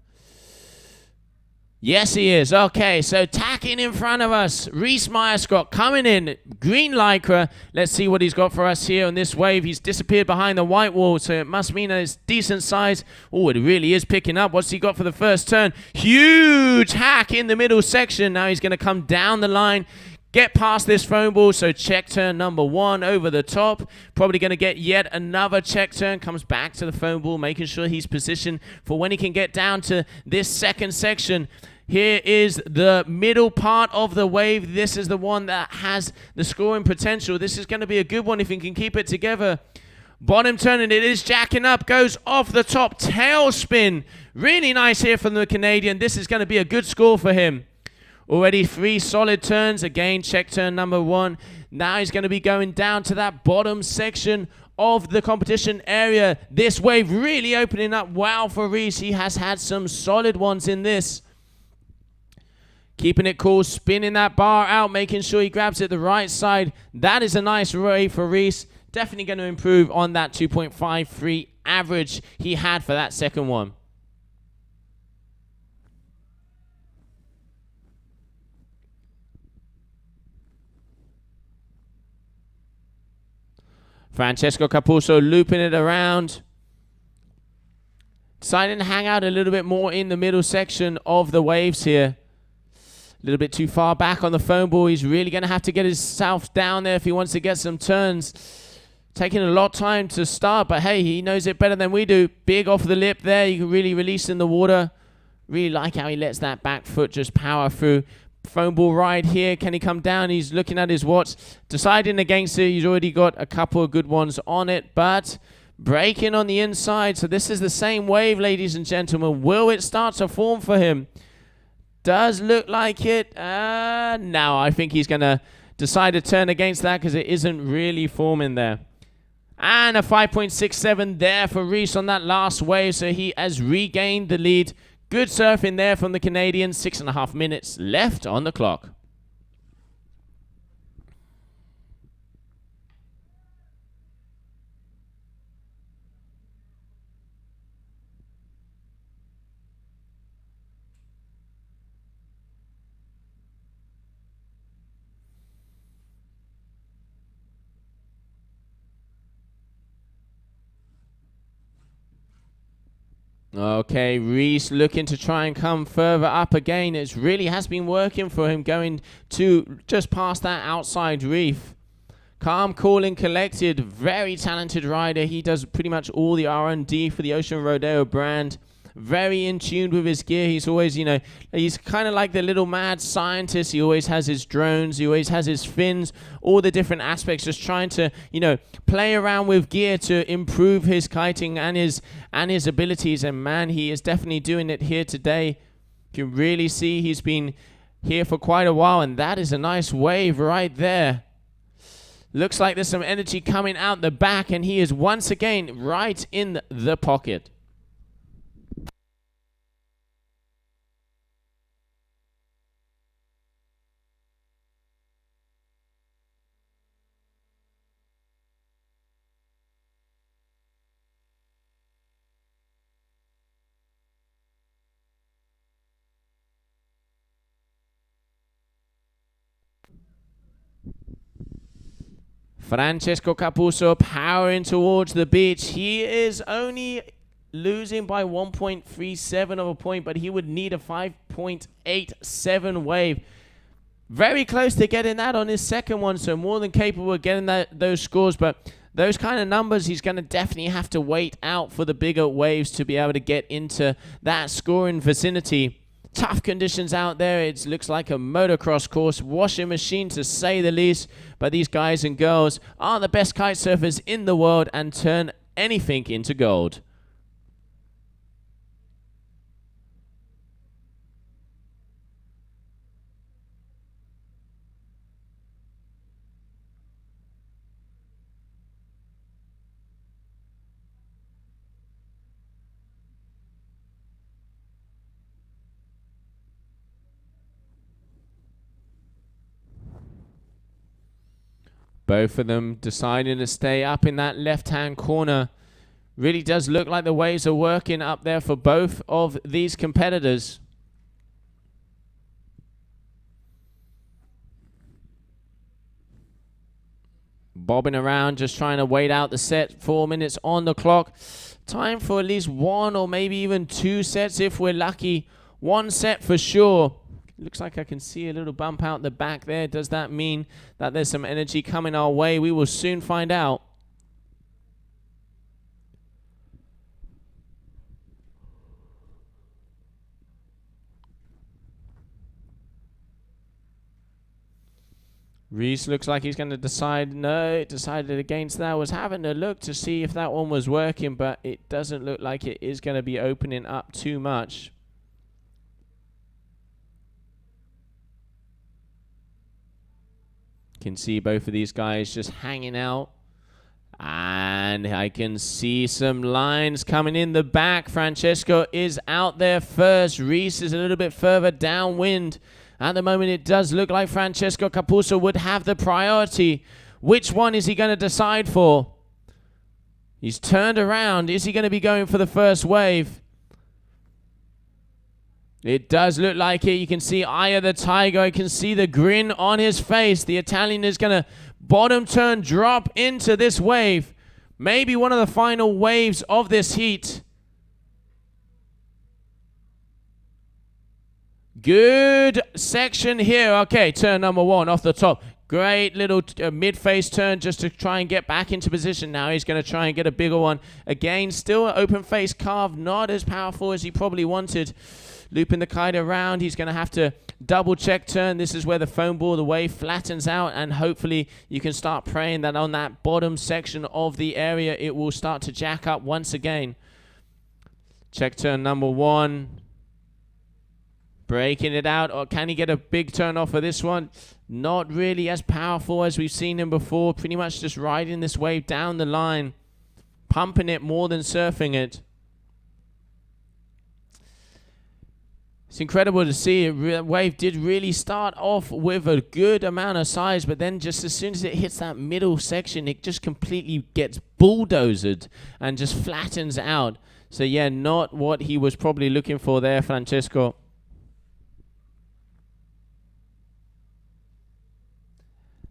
Yes, he is. Okay, so tacking in front of us. Reese Myerscott coming in. Green Lycra. Let's see what he's got for us here on this wave. He's disappeared behind the white wall, so it must mean that it's decent size. Oh, it really is picking up. What's he got for the first turn? Huge hack in the middle section. Now he's going to come down the line. Get past this foam ball, so check turn number 1 over the top. Probably going to get yet another check turn. Comes back to the foam ball, making sure he's positioned for when he can get down to this second section. Here is the middle part of the wave. This is the one that has the scoring potential. This is going to be a good one if he can keep it together. Bottom turn, and it is jacking up. Goes off the top. Tail spin. Really nice here from the Canadian. This is going to be a good score for him. Already 3 solid turns. Again, check turn number 1. Now he's going to be going down to that bottom section of the competition area. This wave really opening up well for Reese. He has had some solid ones in this. Keeping it cool, spinning that bar out, making sure he grabs it the right side. That is a nice wave for Reese. Definitely going to improve on that 2.53 average he had for that second one. Francesco Capuzzo looping it around. Deciding to hang out a little bit more in the middle section of the waves here. A little bit too far back on the foam ball. He's really going to have to get himself down there if he wants to get some turns. Taking a lot of time to start, but hey, he knows it better than we do. Big off the lip there. You can really release in the water. Really like how he lets that back foot just power through. Foam ball ride here. Can he come down? He's looking at his watch. Deciding against it. He's already got a couple of good ones on it, but breaking on the inside. So this is the same wave, ladies and gentlemen. Will it start to form for him? Does look like it. No, I think he's going to decide to turn against that because it isn't really forming there. And a 5.67 there for Reese on that last wave. So he has regained the lead. Good surfing there from the Canadian. 6.5 minutes left on the clock. Okay, Reese looking to try and come further up again. It really has been working for him, going to just past that outside reef. Calm, cool, and collected. Very talented rider. He does pretty much all the R&D for the Ocean Rodeo brand. very in tune with his gear. He's always, you know, he's kind of like the little mad scientist. He always has his drones. He always has his fins, all the different aspects, just trying to, you know, play around with gear to improve his kiting and his abilities. And man, he is definitely doing it here today. You can really see he's been here for quite a while, and that is a nice wave right there. Looks like there's some energy coming out the back, and he is once again right in the pocket. Francesco Capuzzo powering towards the beach. He is only losing by 1.37 of a point, but he would need a 5.87 wave. Very close to getting that on his second one, so more than capable of getting those scores, but those kind of numbers, he's going to definitely have to wait out for the bigger waves to be able to get into that scoring vicinity. Tough conditions out there. It looks like a motocross course, washing machine to say the least. But these guys and girls are the best kite surfers in the world and turn anything into gold. Both of them deciding to stay up in that left-hand corner. Really does look like the waves are working up there for both of these competitors. Bobbing around, just trying to wait out the set. 4 minutes on the clock. Time for at least one or maybe even two sets if we're lucky. One set for sure. Looks like I can see a little bump out the back there. Does that mean that there's some energy coming our way? We will soon find out. Reese looks like he's going to decide. No, it decided against that. I was having a look to see if that one was working, but it doesn't look like it is going to be opening up too much. Can see both of these guys just hanging out, and I can see some lines coming in the back. Francesco is out there first. Reese is a little bit further downwind. At the moment, it does look like Francesco Capuzzo would have the priority. Which one is he going to decide for? He's turned around. Is he going to be going for the first wave? It does look like it. You can see Eye of the Tiger. You can see the grin on his face. The Italian is going to bottom turn, drop into this wave. Maybe one of the final waves of this heat. Good section here. Okay, turn number one off the top. Great little mid-face turn just to try and get back into position. Now he's going to try and get a bigger one. Again, still an open face carve. Not as powerful as he probably wanted. Looping the kite around. He's going to have to double check turn. This is where the foam ball, the wave flattens out, and hopefully you can start praying that on that bottom section of the area it will start to jack up once again. Check turn number one. Breaking it out. Or can he get a big turn off of this one? Not really as powerful as we've seen him before. Pretty much just riding this wave down the line. Pumping it more than surfing it. It's incredible to see. The wave did really start off with a good amount of size, but then just as soon as it hits that middle section, it just completely gets bulldozed and just flattens out. So yeah, not what he was probably looking for there, Francesco.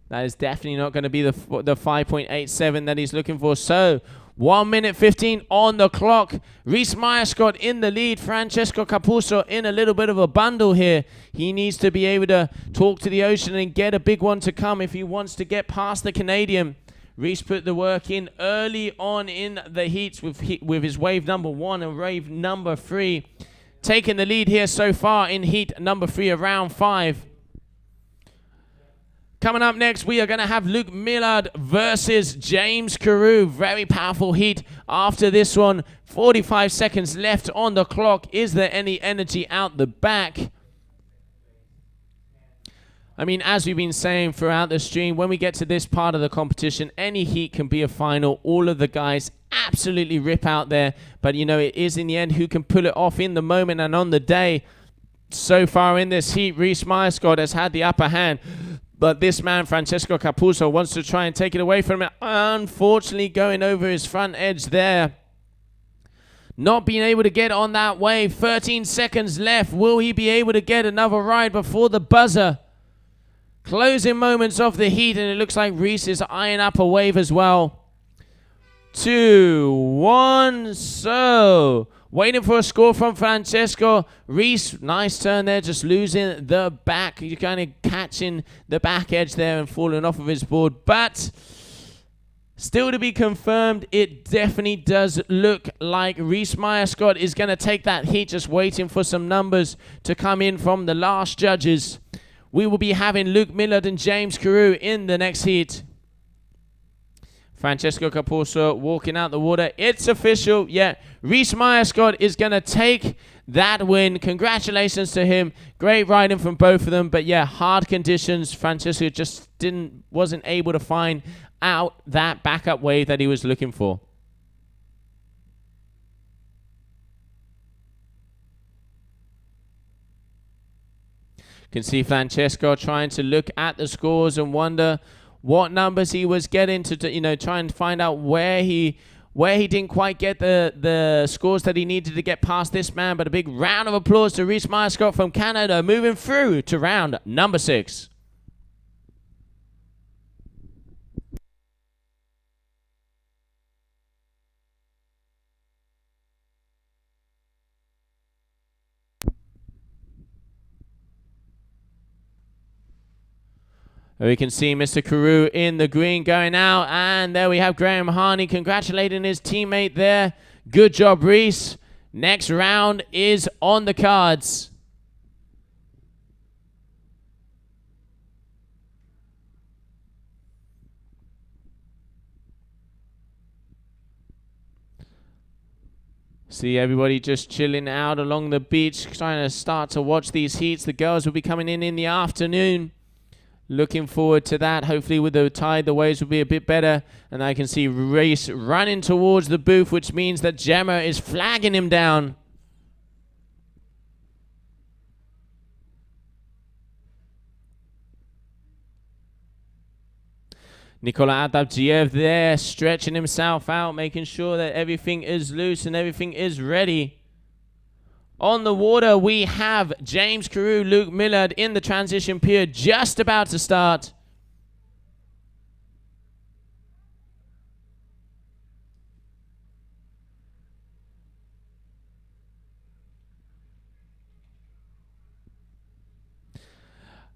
That is definitely not going to be the 5.87 that he's looking for. So 1 minute 15 on the clock. Reese Myerscott in the lead. Francesco Capuzzo in a little bit of a bundle here. He needs to be able to talk to the ocean and get a big one to come if he wants to get past the Canadian. Reese put the work in early on in the heats with his wave number 1 and wave number 3. Taking the lead here so far in heat number 3 of round 5. Coming up next, we are going to have Luke Millard versus James Carew. Very powerful heat after this one. 45 seconds left on the clock. Is there any energy out the back? I mean, as we've been saying throughout the stream, when we get to this part of the competition, any heat can be a final. All of the guys absolutely rip out there. But, you know, it is in the end who can pull it off in the moment and on the day. So far in this heat, Reese Myerscott has had the upper hand. But this man, Francesco Capuzzo, wants to try and take it away from him. Unfortunately, going over his front edge there. Not being able to get on that wave. 13 seconds left. Will he be able to get another ride before the buzzer? Closing moments of the heat, and it looks like Reese is eyeing up a wave as well. 2, 1, so... Waiting for a score from Francesco. Reese, nice turn there, just losing the back. You're kind of catching the back edge there and falling off of his board. But still to be confirmed, it definitely does look like Reese Myerscott is going to take that heat, just waiting for some numbers to come in from the last judges. We will be having Luke Millard and James Carew in the next heat. Francesco Capuzzo walking out the water. It's official. Yeah, Reese Myerscott is going to take that win. Congratulations to him. Great riding from both of them. But yeah, hard conditions. Francesco just wasn't able to find out that backup wave that he was looking for. Can see Francesco trying to look at the scores and wonder what numbers he was getting to, you know, try and find out where he didn't quite get the scores that he needed to get past this man. But a big round of applause to Reese Myerscott from Canada, moving through to round number 6. We can see Mr. Carew in the green going out. And there we have Graham Harney congratulating his teammate there. Good job, Reese. Next round is on the cards. See everybody just chilling out along the beach, trying to start to watch these heats. The girls will be coming in the afternoon. Looking forward to that. Hopefully with the tide, the waves will be a bit better. And I can see Reese running towards the booth, which means that Gemma is flagging him down. Nikola Adabjiev there, stretching himself out, making sure that everything is loose and everything is ready. On the water, we have James Carew, Luke Millard in the transition period, just about to start.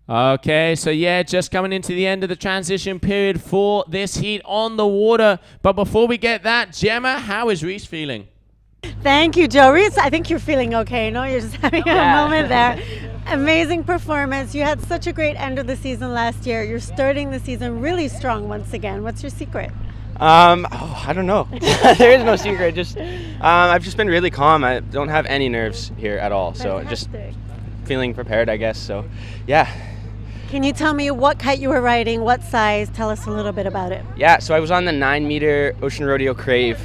Okay, so yeah, just coming into the end of the transition period for this heat on the water. But before we get that, Gemma, how is Reese feeling? Thank you, Joe. Reese, I think you're feeling okay. No, you're just having a moment there. Amazing performance. You had such a great end of the season last year. You're starting the season really strong once again. What's your secret? I don't know. There is no secret. Just I've just been really calm. I don't have any nerves here at all. So just feeling prepared, I guess. So yeah. Can you tell me what kite you were riding, what size? Tell us a little bit about it. Yeah, so I was on the 9-meter Ocean Rodeo Crave.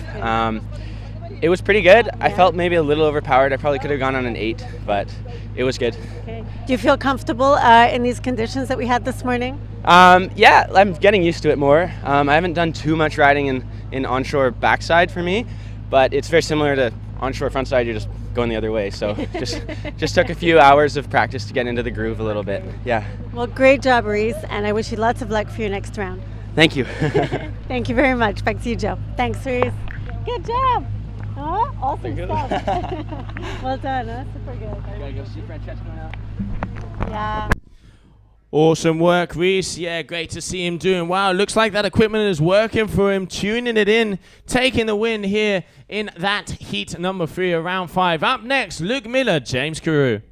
It was pretty good. Yeah. I felt maybe a little overpowered. I probably could have gone on an 8, but it was good. Okay. Do you feel comfortable in these conditions that we had this morning? Yeah, I'm getting used to it more. I haven't done too much riding in onshore backside for me, but it's very similar to onshore frontside. You're just going the other way. So just took a few hours of practice to get into the groove a little bit. Yeah. Well, great job, Reese, and I wish you lots of luck for your next round. Thank you. Thank you very much. Back to you, Joe. Thanks, Reese. Good job. Oh, awesome stuff. Well done, huh? Super good. I gotta go see Francesco now. Yeah. Awesome work, Reese. Yeah, great to see him doing well. Looks like that equipment is working for him, tuning it in, taking the win here in that heat number 3 of round 5. Up next, Luke Miller, James Carew.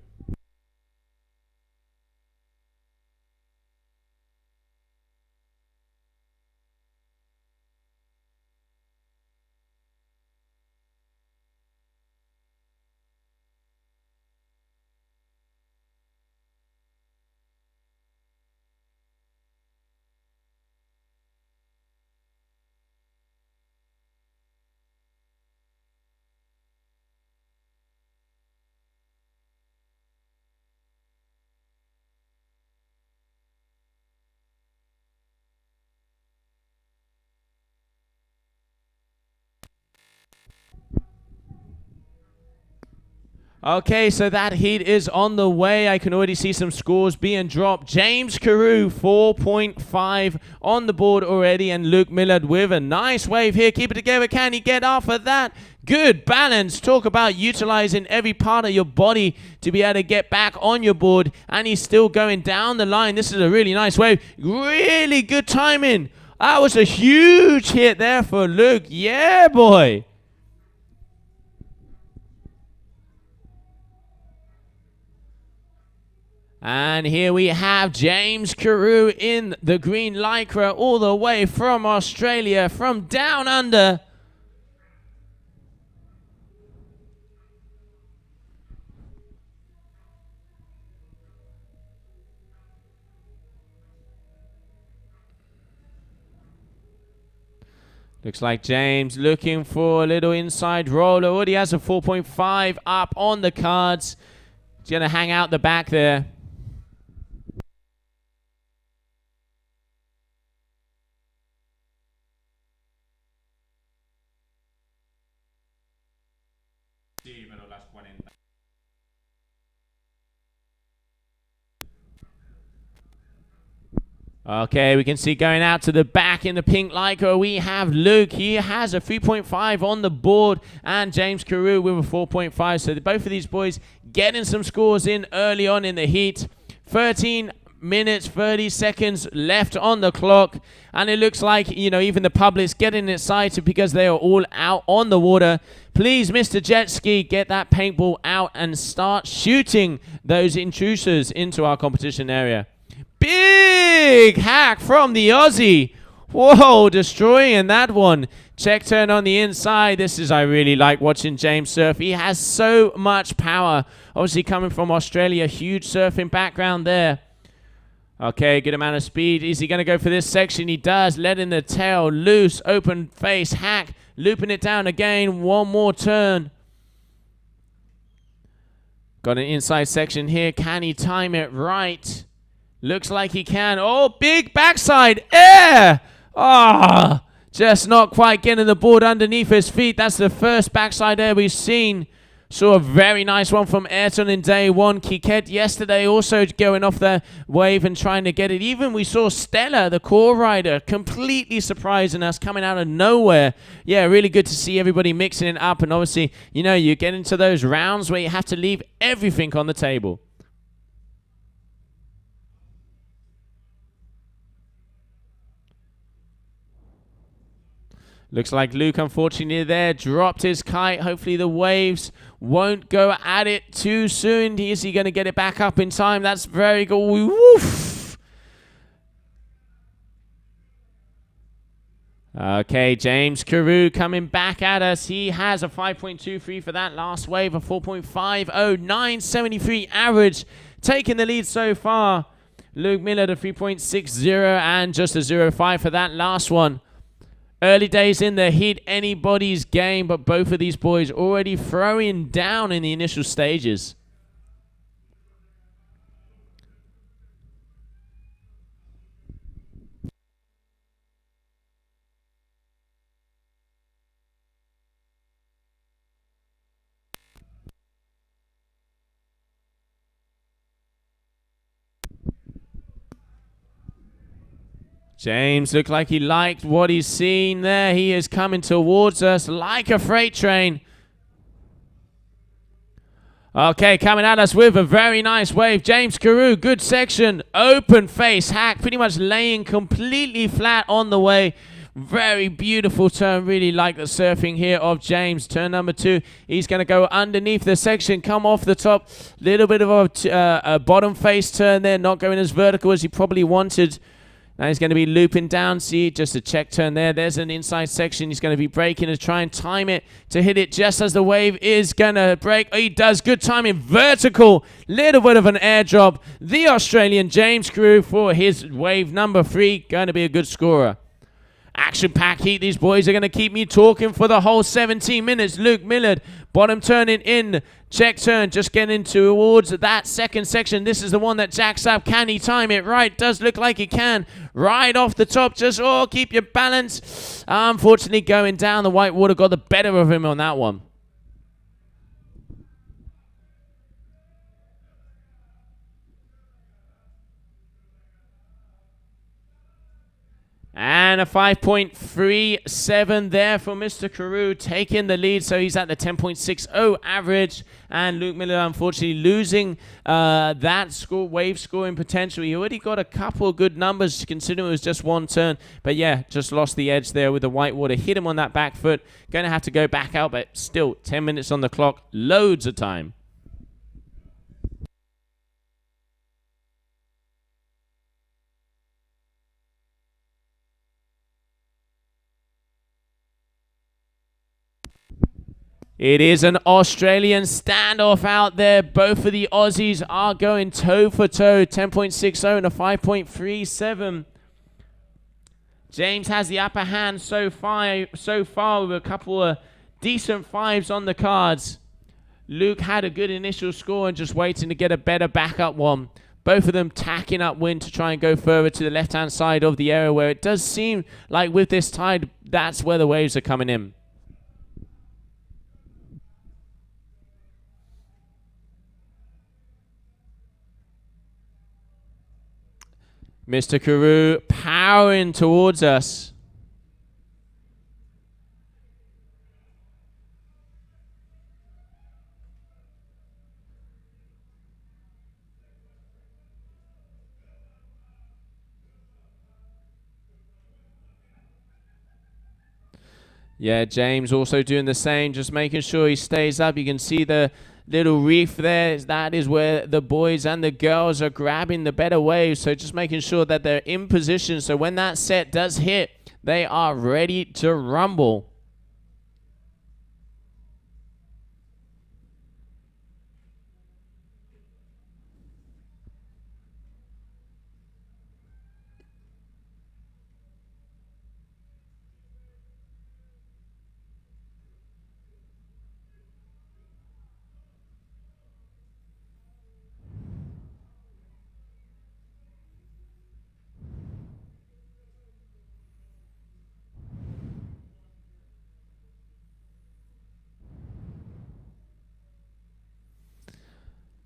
Okay, so that heat is on the way. I can already see some scores being dropped. James Carew, 4.5 on the board already, and Luke Millard with a nice wave here. Keep it together. Can he get off of that? Good balance. Talk about utilizing every part of your body to be able to get back on your board, and he's still going down the line. This is a really nice wave. Really good timing. That was a huge hit there for Luke. Yeah, boy. And here we have James Carew in the green lycra all the way from Australia, from down under. Looks like James looking for a little inside roller. Already has a 4.5 up on the cards. He's going to hang out the back there. Okay, we can see going out to the back in the pink lycra, we have Luke. He has a 3.5 on the board, and James Carew with a 4.5. So both of these boys getting some scores in early on in the heat. 13 minutes, 30 seconds left on the clock. And it looks like, you know, even the public's getting excited because they are all out on the water. Please, Mr. Jet Ski, get that paintball out and start shooting those intruders into our competition area. Big hack from the Aussie. Whoa, destroying that one. Check turn on the inside. This is, I really like watching James surf. He has so much power. Obviously coming from Australia, huge surfing background there. Okay, good amount of speed. Is he going to go for this section? He does. Letting the tail loose. Open face hack. Looping it down again. One more turn. Got an inside section here. Can he time it right? Looks like he can. Oh, big backside air. Ah, just not quite getting the board underneath his feet. That's the first backside air we've seen. Saw a very nice one from Ayrton in day one. Kiket yesterday also going off the wave and trying to get it. Even we saw Stella, the core rider, completely surprising us, coming out of nowhere. Yeah, really good to see everybody mixing it up. And obviously, you know, you get into those rounds where you have to leave everything on the table. Looks like Luke, unfortunately, there dropped his kite. Hopefully the waves won't go at it too soon. Is he going to get it back up in time? That's very good. Woof. Okay, James Carew coming back at us. He has a 5.23 for that last wave, a 4.50, 973 average. Taking the lead so far. Luke Miller, the 3.60 and just a 0.5 for that last one. Early days in the heat, anybody's game, but both of these boys already throwing down in the initial stages. James looked like he liked what he's seen there. He is coming towards us like a freight train. Okay, coming at us with a very nice wave. James Carew, good section. Open face hack, pretty much laying completely flat on the way. Very beautiful turn. Really like the surfing here of James. Turn number 2. He's going to go underneath the section, come off the top. Little bit of a bottom face turn there, not going as vertical as he probably wanted. Now he's going to be looping down. See, just a check turn there. There's an inside section. He's going to be braking to try and time it to hit it just as the wave is going to break. Oh, he does. Good timing. Vertical. Little bit of an airdrop. The Australian James Carew for his wave number 3. Going to be a good scorer. Action-packed heat. These boys are going to keep me talking for the whole 17 minutes. Luke Millard, bottom turning in. Check turn, just getting towards that second section. This is the one that jacks up. Can he time it right? Does look like he can. Right off the top, just, keep your balance. Unfortunately, going down, the white water got the better of him on that one. And a 5.37 there for Mr. Carew, taking the lead. So he's at the 10.60 average. And Luke Miller, unfortunately, losing that wave scoring potential. He already got a couple of good numbers, considering it was just one turn. But yeah, just lost the edge there with the whitewater. Hit him on that back foot. Going to have to go back out, but still 10 minutes on the clock. Loads of time. It is an Australian standoff out there. Both of the Aussies are going toe for toe. 10.60 and a 5.37. James has the upper hand so far with a couple of decent 5s on the cards. Luke had a good initial score and just waiting to get a better backup one. Both of them tacking up wind to try and go further to the left-hand side of the area, where it does seem like with this tide, that's where the waves are coming in. Mr. Carew powering towards us. Yeah, James also doing the same, just making sure he stays up. You can see the little reef there. That is where the boys and the girls are grabbing the better waves. So just making sure that they're in position. So when that set does hit, they are ready to rumble.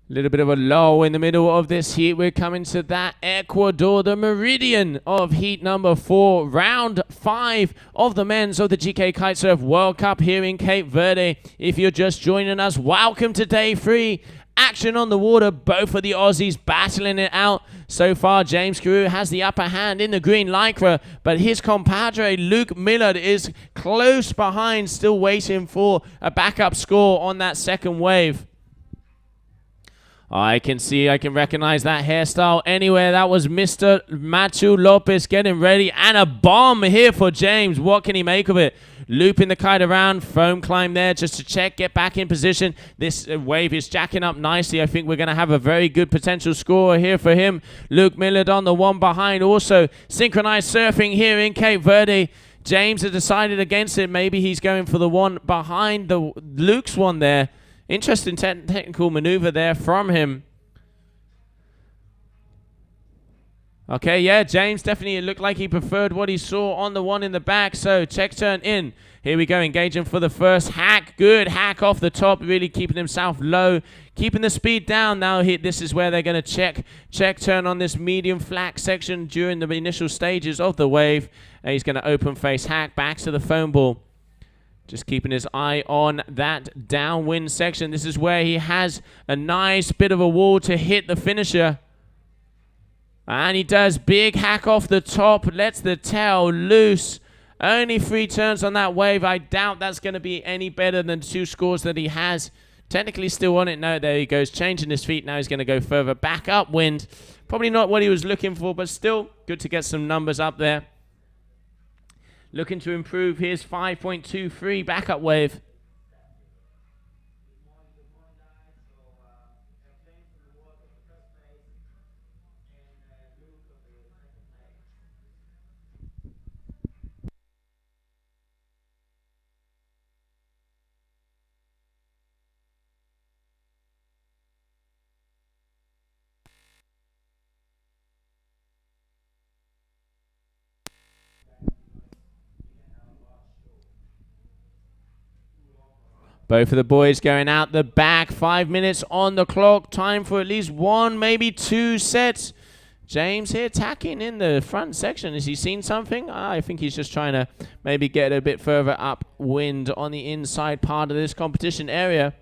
Little bit of a lull in the middle of this heat. We're coming to that Ecuador, the meridian of heat number 4, round 5 of the men's of the GKA Kite-Surf World Cup here in Cape Verde. If you're just joining us, welcome to day 3. Action on the water, both of the Aussies battling it out. So far, James Carew has the upper hand in the green lycra, but his compadre, Luke Millard, is close behind, still waiting for a backup score on that second wave. I can recognize that hairstyle anywhere. That was Mr. Machu Lopez getting ready. And a bomb here for James. What can he make of it? Looping the kite around. Foam climb there just to check. Get back in position. This wave is jacking up nicely. I think we're going to have a very good potential score here for him. Luke Millard on the one behind. Also synchronized surfing here in Cape Verde. James has decided against it. Maybe he's going for the one behind the Luke's one there. Interesting technical maneuver there from him. Okay, yeah, James definitely looked like he preferred what he saw on the one in the back. So check turn in. Here we go, engaging for the first hack. Good hack off the top, really keeping himself low, keeping the speed down. Now this is where they're going to check turn on this medium flat section during the initial stages of the wave. And he's going to open face hack back to the foam ball. Just keeping his eye on that downwind section. This is where he has a nice bit of a wall to hit the finisher. And he does big hack off the top, lets the tail loose. Only 3 turns on that wave. I doubt that's going to be any better than the 2 scores that he has. Technically still on it. No, there he goes, changing his feet. Now he's going to go further back upwind. Probably not what he was looking for, but still good to get some numbers up there. Looking to improve his 5.23 backup wave. Both of the boys going out the back. 5 minutes on the clock. Time for at least 1, maybe 2 sets. James here tacking in the front section. Has he seen something? I think he's just trying to maybe get a bit further upwind on the inside part of this competition area.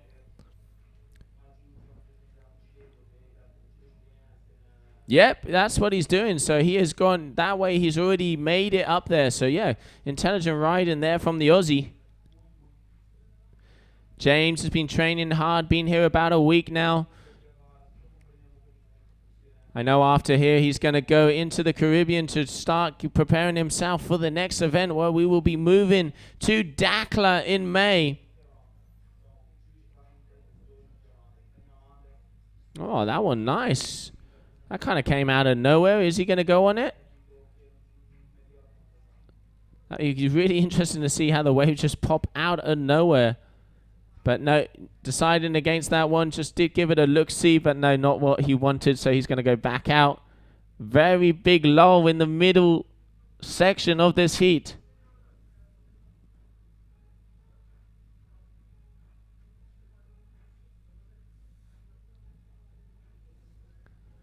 Yep, that's what he's doing. So he has gone that way. He's already made it up there. So yeah, intelligent riding there from the Aussie. James has been training hard, been here about a week now. I know after here he's going to go into the Caribbean to start preparing himself for the next event where we will be moving to Dakar in May. Oh, that one nice. That kind of came out of nowhere. Is he going to go on it? It's really interesting to see how the waves just pop out of nowhere. But no, deciding against that one, just did give it a look-see, but no, not what he wanted, so he's going to go back out. Very big lull in the middle section of this heat.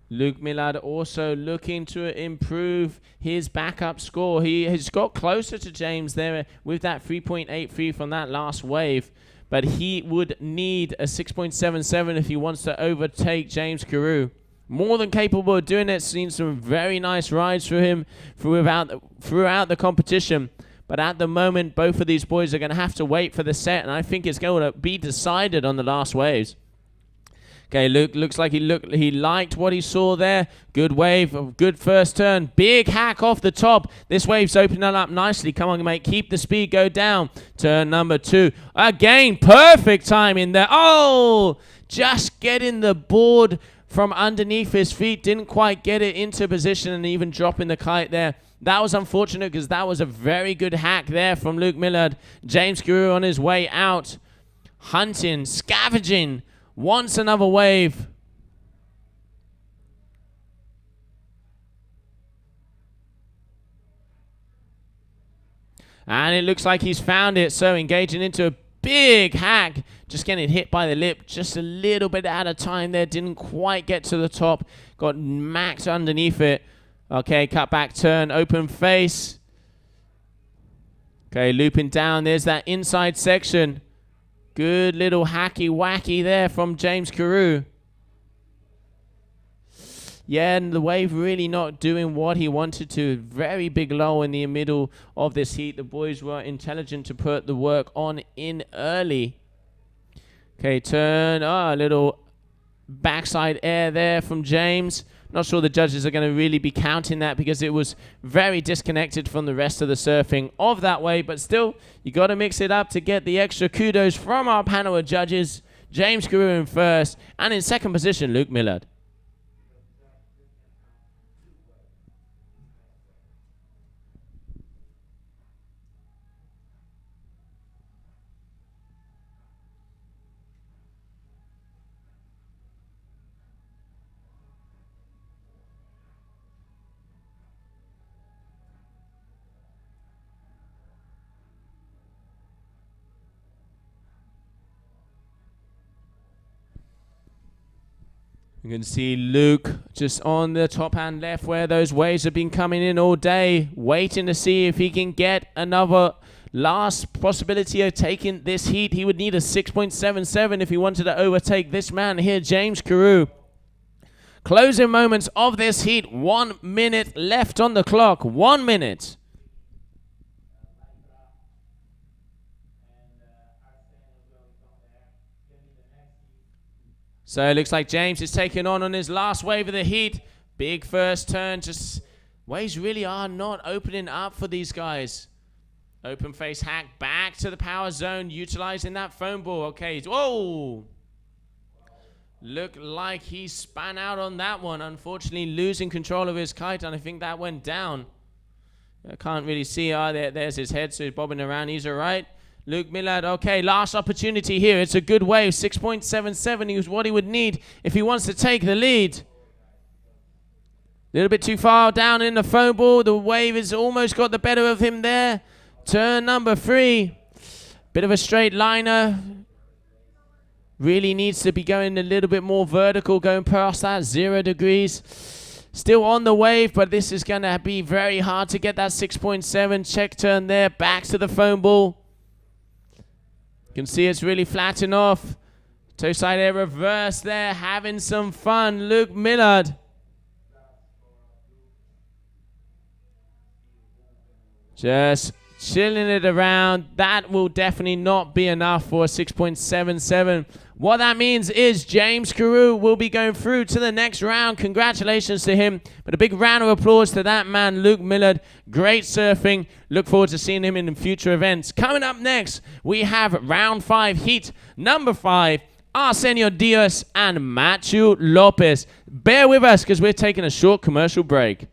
Luke Millard also looking to improve his backup score. He has got closer to James there with that 3.83 from that last wave. But he would need a 6.77 if he wants to overtake James Carew. More than capable of doing it. Seen some very nice rides for him throughout the competition. But at the moment, both of these boys are going to have to wait for the set. And I think it's going to be decided on the last waves. Okay, Luke looks like he liked what he saw there. Good wave, good first turn. Big hack off the top. This wave's opening up nicely. Come on, mate. Keep the speed, go down. Turn number 2. Again, perfect timing there. Oh, just getting the board from underneath his feet. Didn't quite get it into position and even dropping the kite there. That was unfortunate because that was a very good hack there from Luke Millard. James Carew on his way out. Hunting, scavenging. Wants another wave. And it looks like he's found it. So engaging into a big hack. Just getting hit by the lip. Just a little bit out of time there. Didn't quite get to the top. Got maxed underneath it. Okay, cut back turn. Open face. Okay, looping down. There's that inside section. Good little hacky-wacky there from James Carew. Yeah, and the wave really not doing what he wanted to. Very big lull in the middle of this heat. The boys were intelligent to put the work on in early. Okay, turn. A little backside air there from James. Not sure the judges are going to really be counting that because it was very disconnected from the rest of the surfing of that wave. But still, you got to mix it up to get the extra kudos from our panel of judges. James Carew in first, and in second position, Luke Millard. You can see Luke just on the top hand left where those waves have been coming in all day, waiting to see if he can get another last possibility of taking this heat. He would need a 6.77 if he wanted to overtake this man here, James Carew. Closing moments of this heat. 1 minute left on the clock. 1 minute. So it looks like James is taking on his last wave of the heat. Big first turn. Just waves really are not opening up for these guys. Open face hack back to the power zone, utilizing that foam ball. Okay, whoa! Looked like he span out on that one. Unfortunately, losing control of his kite, and I think that went down. I can't really see. There's his head, so he's bobbing around. He's all right. Luke Millard, okay, last opportunity here. It's a good wave. 6.77 is what he would need if he wants to take the lead. A little bit too far down in the foam ball. The wave has almost got the better of him there. Turn number 3. Bit of a straight liner. Really needs to be going a little bit more vertical, going past that 0 degrees. Still on the wave, but this is going to be very hard to get that 6.7. Check turn there. Back to the foam ball. You can see it's really flattening off. Toe side air reverse there. Having some fun. Luke Millard. Just chilling it around. That will definitely not be enough for a 6.77. What that means is James Carew will be going through to the next round. Congratulations to him. But a big round of applause to that man, Luke Millard. Great surfing. Look forward to seeing him in future events. Coming up next, we have round 5 heat number 5. Arsenio Diaz and Matthew Lopez. Bear with us because we're taking a short commercial break.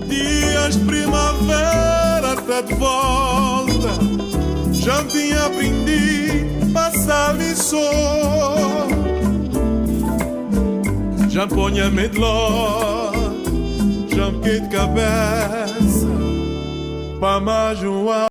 Dias primavera tá de volta. Já tinha aprendido passar lição. Já ponha medló, já fiquei de cabeça pra majuar.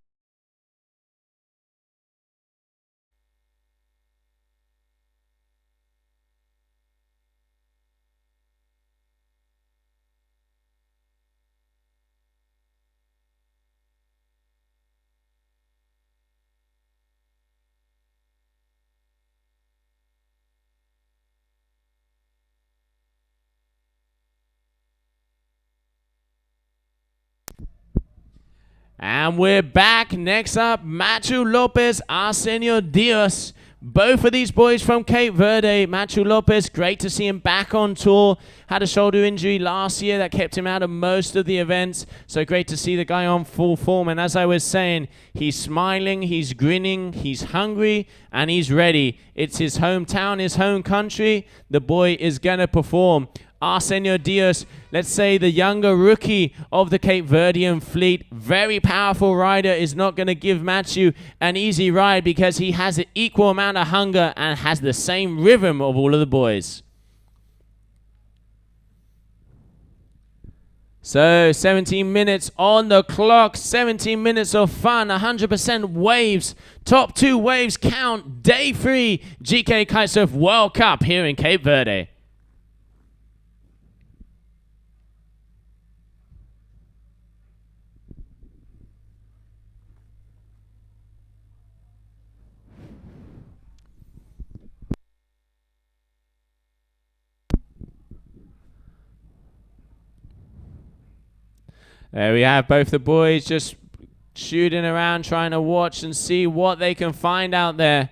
And we're back. Next up, Matthew Lopez, Arsenio Diaz. Both of these boys from Cape Verde. Matthew Lopez, great to see him back on tour. Had a shoulder injury last year that kept him out of most of the events. So great to see the guy on full form. And as I was saying, he's smiling, he's grinning, he's hungry, and he's ready. It's his hometown, his home country. The boy is going to perform. Arsenio Diaz, let's say the younger rookie of the Cape Verdean fleet, very powerful rider, is not going to give Matthew an easy ride because he has an equal amount of hunger and has the same rhythm of all of the boys. So 17 minutes on the clock, 17 minutes of fun, 100% waves. Top 2 waves count. Day 3 GKA Kite-Surf World Cup here in Cape Verde. There we have both the boys just shooting around, trying to watch and see what they can find out there.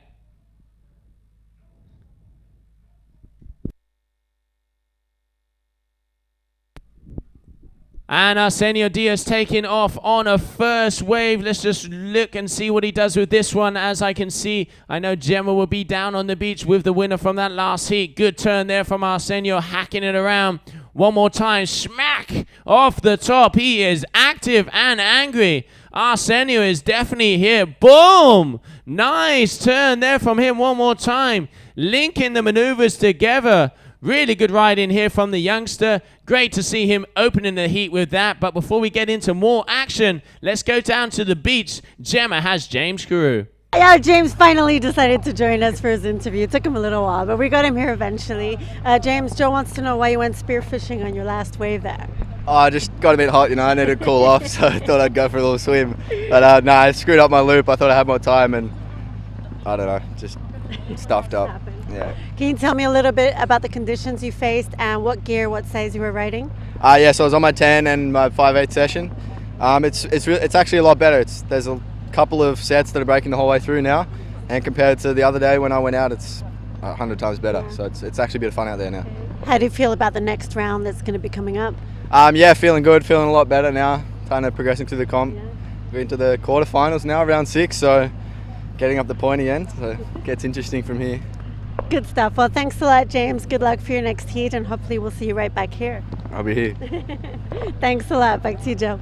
And Arsenio Diaz taking off on a first wave. Let's just look and see what he does with this one. As I can see, I know Gemma will be down on the beach with the winner from that last heat. Good turn there from Arsenio, hacking it around. One more time, smack off the top. He is active and angry. Arsenio is definitely here. Boom! Nice turn there from him one more time. Linking the maneuvers together. Really good ride in here from the youngster. Great to see him opening the heat with that. But before we get into more action, let's go down to the beach. Gemma has James Carew. Yeah, James finally decided to join us for his interview. It took him a little while, but we got him here eventually. James, Joe wants to know why you went spearfishing on your last wave there. Oh, I just got a bit hot, I needed to cool off, so I thought I'd go for a little swim. But no, I screwed up my loop. I thought I had more time, and I don't know, just stuffed up. Yeah. Can you tell me a little bit about the conditions you faced and what gear, what size you were riding? Yeah, so I was on my 10 and my 5/8 session. It's actually a lot better. There's a couple of sets that are breaking the whole way through now, and compared to the other day when I went out, it's 100 times better. Yeah. So it's actually a bit of fun out there now. How do you feel about the next round that's going to be coming up? Yeah, feeling good, feeling a lot better now. Kind of progressing through the comp. We're into the quarterfinals now, round 6, so getting up the pointy end, so it gets interesting from here. Good stuff. Well, thanks a lot, James. Good luck for your next heat, and hopefully we'll see you right back here. I'll be here. Thanks a lot. Back to you, Joe.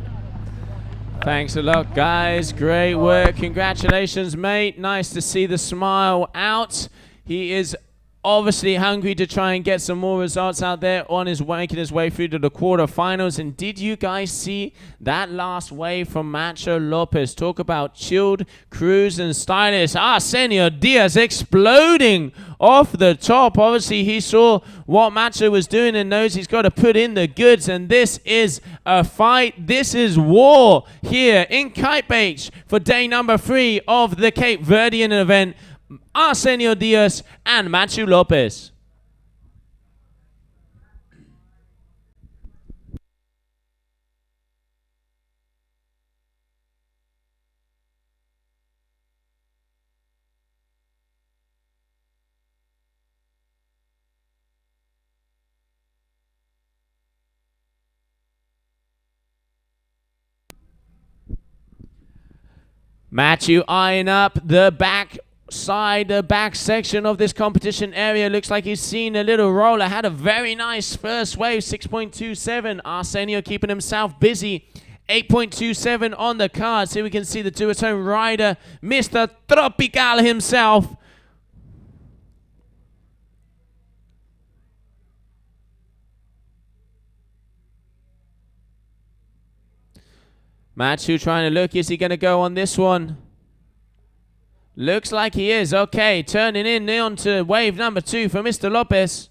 Thanks a lot, guys. Great work. Congratulations, mate. Nice to see the smile out. He is obviously hungry to try and get some more results out there on his way, making his way through to the quarterfinals. And did you guys see that last wave from Macho Lopez? Talk about chilled, cruise, and stylish. Arsenio Diaz exploding off the top. Obviously, he saw what Macho was doing and knows he's got to put in the goods. And this is a fight. This is war here in Kite Beach for day number 3 of the Cape Verdean event. Arsenio Diaz and Machu Lopez. Machu eyeing up the back side, the back section of this competition area. Looks like he's seen a little roller. Had a very nice first wave, 6.27. Arsenio keeping himself busy. 8.27 on the cards. Here we can see the duotone rider, Mr. Tropical himself. Machu trying to look. Is he going to go on this one? Looks like he is. Okay, turning in on to wave number 2 for Mr. Lopez.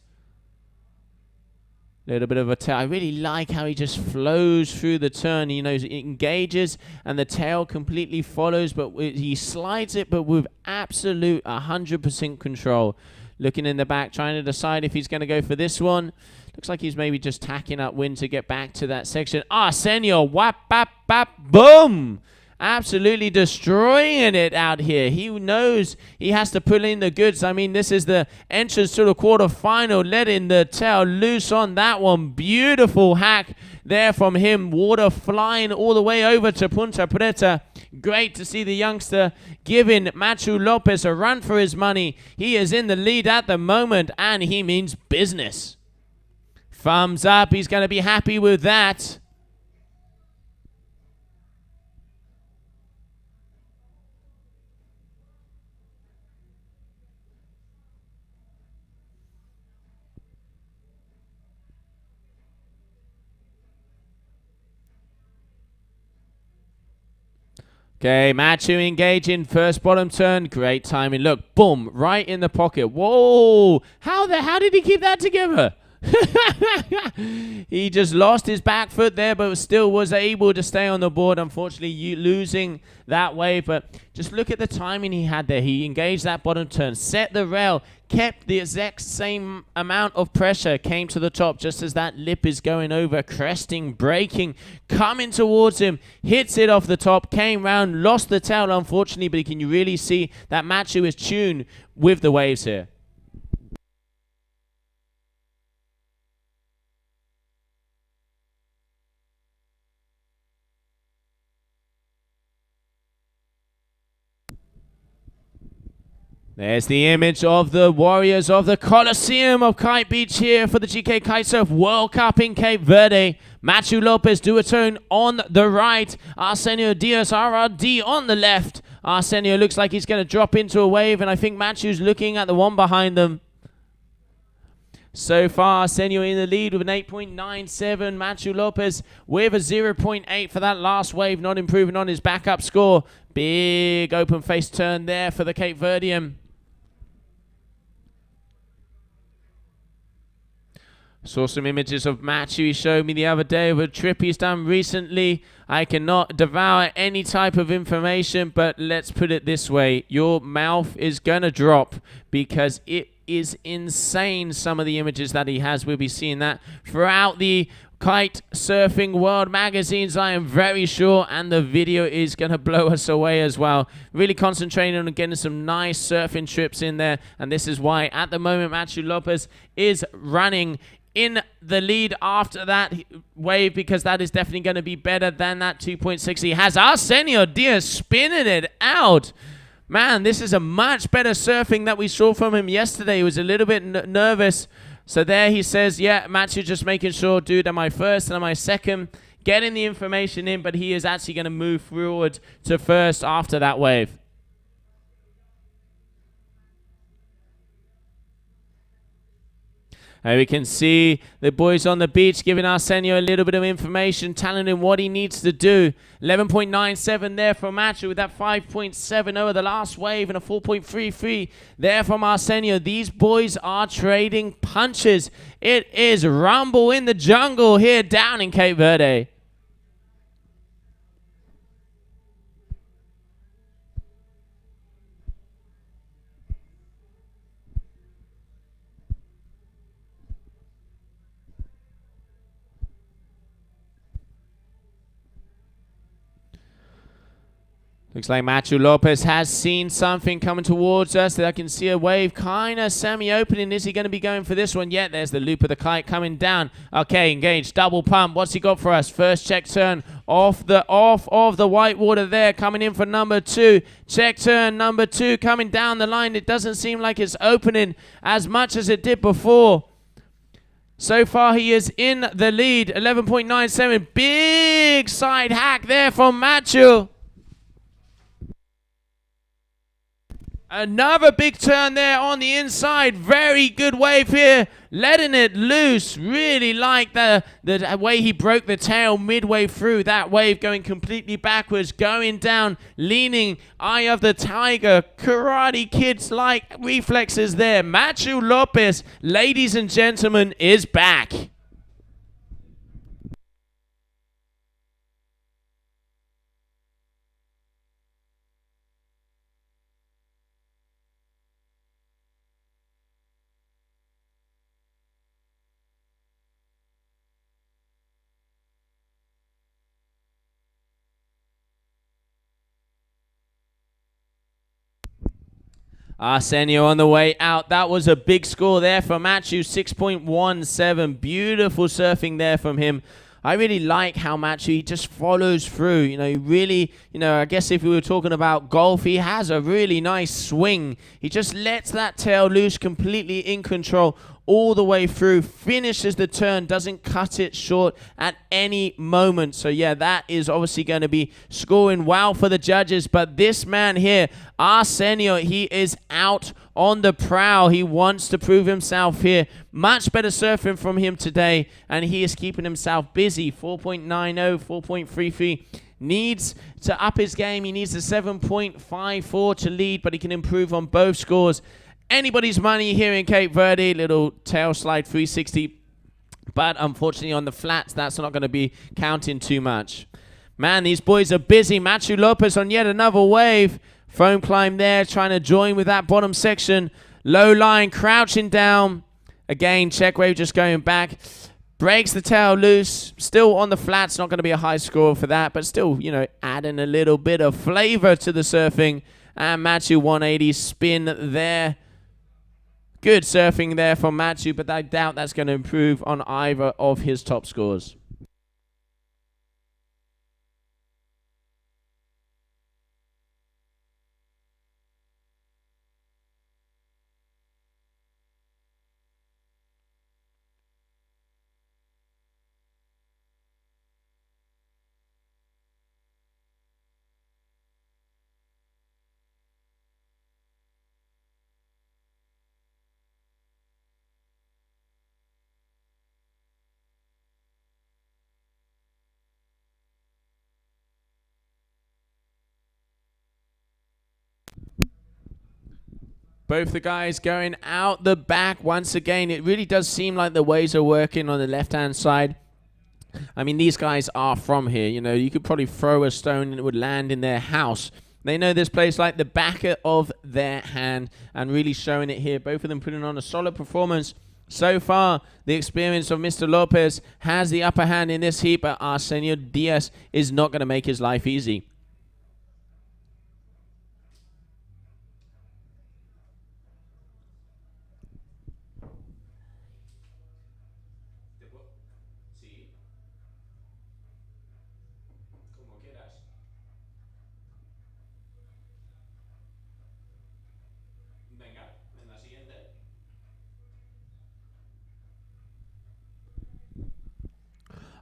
Little bit of a tail. I really like how he just flows through the turn. You know, he engages and the tail completely follows, but he slides it, but with absolute 100% control. Looking in the back, trying to decide if he's going to go for this one. Looks like he's maybe just tacking up wind to get back to that section. Arsenio, whap, bap, bap, boom! Absolutely destroying it out here. He knows he has to pull in the goods. I mean, this is the entrance to the quarterfinal. Letting the tail loose on that one. Beautiful hack there from him. Water flying all the way over to Punta Preta. Great to see the youngster giving Machu Lopez a run for his money. He is in the lead at the moment, and he means business. Thumbs up. He's going to be happy with that. Okay, Machu engaging, first bottom turn, great timing. Look, boom, right in the pocket. Whoa, how did he keep that together? He just lost his back foot there, but still was able to stay on the board. Unfortunately, losing that wave. But just look at the timing he had there. He engaged that bottom turn, set the rail, kept the exact same amount of pressure, came to the top just as that lip is going over, cresting, braking, coming towards him, hits it off the top, came round, lost the tail, unfortunately, but can you really see that Matthew is tuned with the waves here. There's the image of the warriors of the Coliseum of Kite Beach here for the GK Kite-Surf World Cup in Cape Verde. Matthew Lopez duotone on the right. Arsenio Diaz RRD on the left. Arsenio looks like he's going to drop into a wave, and I think Matthew's looking at the one behind them. So far, Arsenio in the lead with an 8.97. Matthew Lopez with a 0.8 for that last wave, not improving on his backup score. Big open face turn there for the Cape Verdean. Saw some images of Matthew he showed me the other day of a trip he's done recently. I cannot devour any type of information, but let's put it this way. Your mouth is going to drop because it is insane, some of the images that he has. We'll be seeing that throughout the Kite Surfing World magazines, I am very sure, and the video is going to blow us away as well. Really concentrating on getting some nice surfing trips in there, and this is why at the moment Matthew Lopez is running in the lead after that wave, because that is definitely going to be better than that 2.6 he has. Arsenio Diaz spinning it out. Man, this is a much better surfing that we saw from him yesterday. He was a little bit nervous. So there he says, yeah, Matthew just making sure, dude, am I first and am I second? Getting the information in, but he is actually going to move forward to first after that wave. And we can see the boys on the beach giving Arsenio a little bit of information, telling him what he needs to do. 11.97 there from Matthew with that 5.7 over the last wave and a 4.33 there from Arsenio. These boys are trading punches. It is rumble in the jungle here down in Cape Verde. Looks like Matthew Lopez has seen something coming towards us. I can see a wave kind of semi-opening. Is he going to be going for this one? Yeah, there's the loop of the kite coming down. Okay, engaged, double pump. What's he got for us? First check turn off of the white water there, coming in for number 2. Check turn number 2 coming down the line. It doesn't seem like it's opening as much as it did before. So far, he is in the lead. 11.97. Big side hack there from Matthew. Another big turn there on the inside. Very good wave here. Letting it loose. Really like the way he broke the tail midway through. That wave going completely backwards. Going down. Leaning. Eye of the tiger. Karate Kids-like reflexes there. Matthew Lopez, ladies and gentlemen, is back. Arsenio on the way out. That was a big score there for Matthew, 6.17. Beautiful surfing there from him. I really like how Matthew, he just follows through. You know, he really, I guess if we were talking about golf, he has a really nice swing. He just lets that tail loose, completely in control all the way through, finishes the turn, doesn't cut it short at any moment. So yeah, that is obviously going to be scoring well for the judges. But this man here, Arsenio, he is out on the prowl. He wants to prove himself here. Much better surfing from him today, and he is keeping himself busy. 4.90, 4.33. Needs to up his game. He needs a 7.54 to lead, but he can improve on both scores. Anybody's money here in Cape Verde. Little tail slide 360 But unfortunately on the flats, that's not going to be counting too much. Man, these boys are busy. Matthew Lopez on yet another wave. Foam climb there, trying to join with that bottom section. Low line, crouching down. Again, check wave just going back. Breaks the tail loose. Still on the flats, not going to be a high score for that, but still, you know, adding a little bit of flavor to the surfing. And Matthew 180 spin there. Good surfing there from Matthew, but I doubt that's going to improve on either of his top scores. Both the guys going out the back once again. It really does seem like the waves are working on the left-hand side. I mean, these guys are from here. You know, you could probably throw a stone and it would land in their house. They know this place like the back of their hand and really showing it here. Both of them putting on a solid performance. So far, the experience of Mr. Lopez has the upper hand in this heat, but Arsenio Diaz is not going to make his life easy.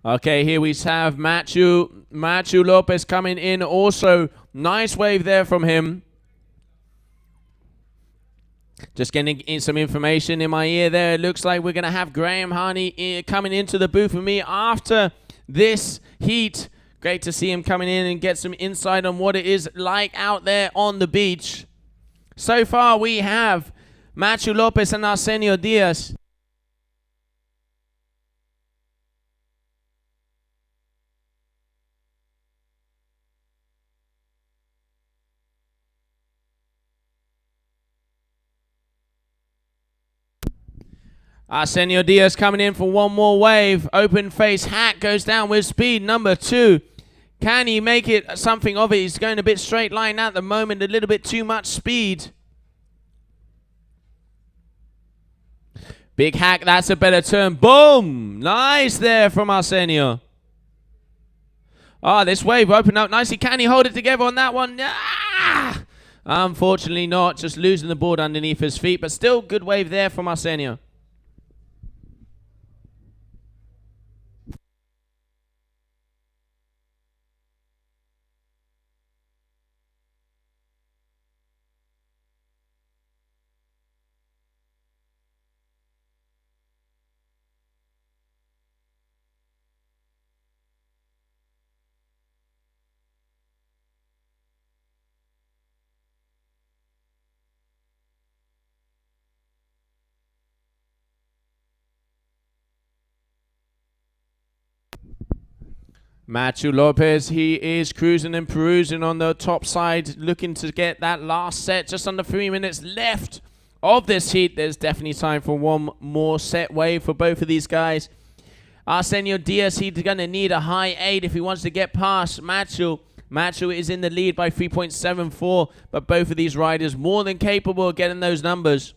Okay, here we have Matthew Lopez coming in also. Nice wave there from him. Just getting in some information in my ear there. It looks like we're going to have Graham Harney coming into the booth with me after this heat. Great to see him coming in and get some insight on what it is like out there on the beach. So far, we have Matthew Lopez and Arsenio Diaz. Arsenio Diaz coming in for one more wave. Open face hack goes down with speed. Number 2. Can he make it something of it? He's going a bit straight line at the moment. A little bit too much speed. Big hack. That's a better turn. Boom. Nice there from Arsenio. This wave opened up nicely. Can he hold it together on that one? Ah! Unfortunately not. Just losing the board underneath his feet. But still good wave there from Arsenio. Matthew Lopez, he is cruising and perusing on the top side, looking to get that last set. Just under 3 minutes left of this heat. There's definitely time for one more set wave for both of these guys. Arsenio Diaz, he's going to need a high 8 if he wants to get past Matthew. Matthew is in the lead by 3.74, but both of these riders more than capable of getting those numbers.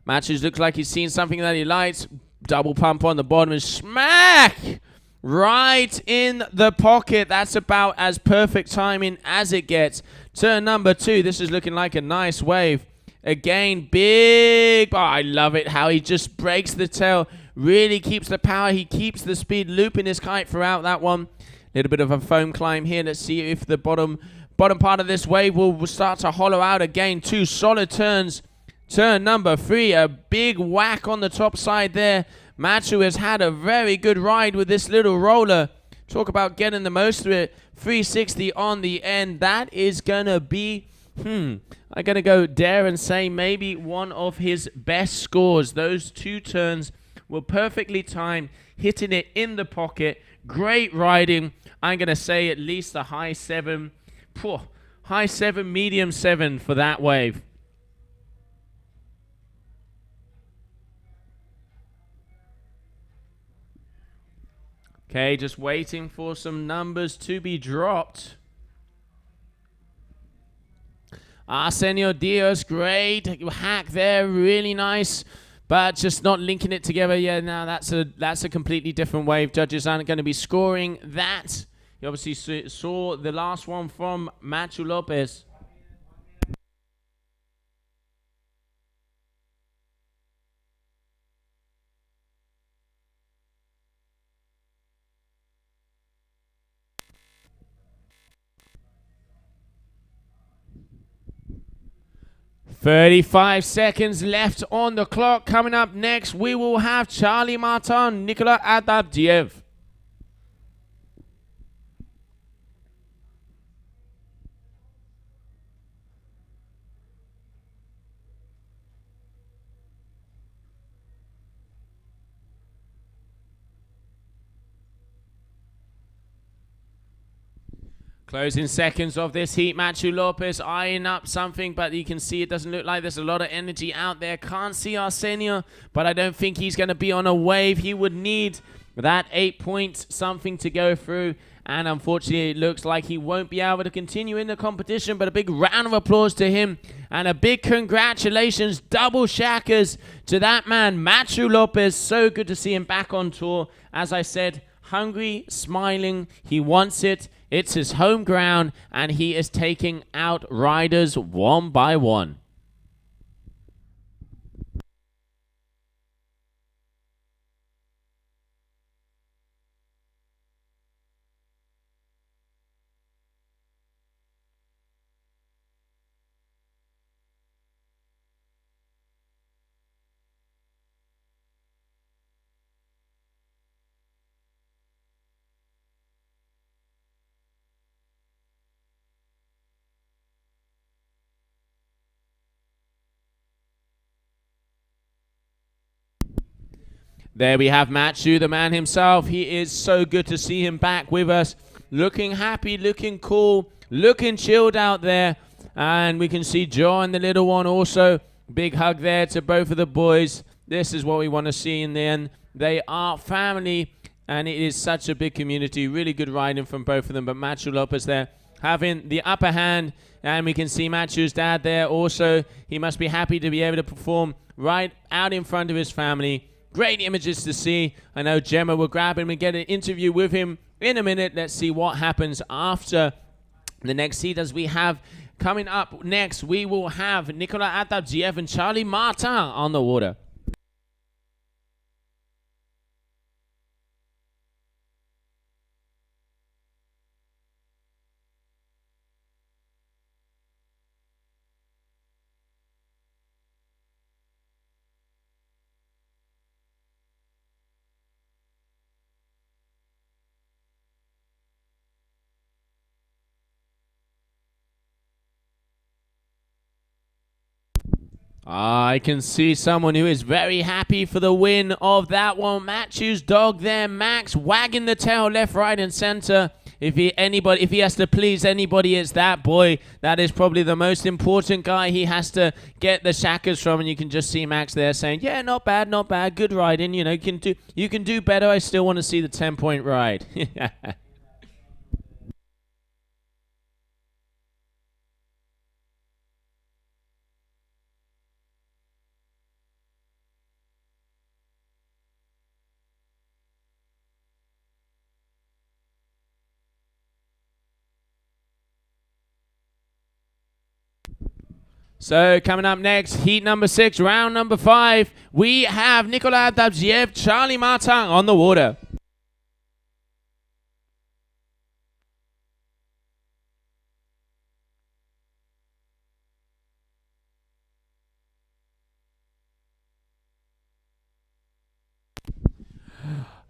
Matthew looks like he's seen something that he likes. Double pump on the bottom and smack! Right in the pocket. That's about as perfect timing as it gets. Turn number 2. This is looking like a nice wave. Again, big. Oh, I love it how he just breaks the tail. Really keeps the power. He keeps the speed. Looping his kite throughout that one. Little bit of a foam climb here. Let's see if the bottom part of this wave will start to hollow out again. 2 solid turns. Turn number 3. A big whack on the top side there. Matthew has had a very good ride with this little roller. Talk about getting the most of it. 360 on the end. That is going to be, I'm going to dare and say maybe one of his best scores. Those 2 turns were perfectly timed, hitting it in the pocket. Great riding. I'm going to say at least a high 7. High 7, medium 7 for that wave. Okay, just waiting for some numbers to be dropped. Arsenio Diaz, great hack there, really nice, but just not linking it together. Yeah, now that's a completely different wave. Judges aren't going to be scoring that. You obviously saw the last one from Machu Lopez. "35 seconds left on the clock. Coming up next, we will have Charlie Martin, Nicolas Adabdiev. Closing seconds of this heat. Machu Lopez eyeing up something, but you can see it doesn't look like there's a lot of energy out there. Can't see Arsenio, but I don't think he's going to be on a wave. He would need that 8 point something to go through, and unfortunately it looks like he won't be able to continue in the competition. But a big round of applause to him, and a big congratulations, double shackers to that man, Machu Lopez. So good to see him back on tour. As I said, hungry, smiling, he wants it. It's his home ground, and he is taking out riders one by one. There we have Machu, the man himself. He is so good to see him back with us. Looking happy, looking cool, looking chilled out there. And we can see John, the little one, also. Big hug there to both of the boys. This is what we want to see in the end. They are family, and it is such a big community. Really good riding from both of them. But Machu Lopez there having the upper hand. And we can see Machu's dad there also. He must be happy to be able to perform right out in front of his family. Great images to see. I know Gemma will grab him and get an interview with him in a minute. Let's see what happens after the next heat. As we have coming up next, we will have Nicolas Adabdiev and Charlie Martin on the water. I can see someone who is very happy for the win of that one. Machu's dog there, Max, wagging the tail left, right, and center. If he has to please anybody, it's that boy. That is probably the most important guy he has to get the shackers from. And you can just see Max there saying, "Yeah, not bad, not bad. Good riding. You know, you can do better. I still want to see the 10-point ride." So coming up next, heat number 6, round number 5, we have Nicolas Adabdiev, Charlie Martin on the water.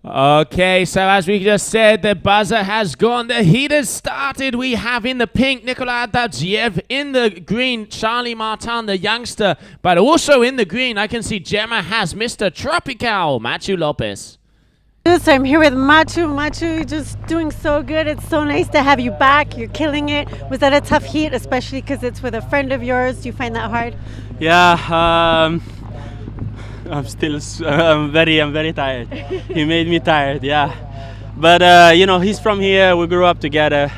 Okay, so as we just said, the buzzer has gone. The heat has started. We have in the pink Nikolai Adavjiev, in the green Charlie Martin, the youngster, but also in the green I can see Gemma has Mr. Tropical, Machu Lopez. So I'm here with Machu. Machu, you're just doing so good. It's so nice to have you back. You're killing it. Was that a tough heat, especially because it's with a friend of yours? Do you find that hard? Yeah, I'm very tired. He made me tired, yeah. But he's from here. We grew up together.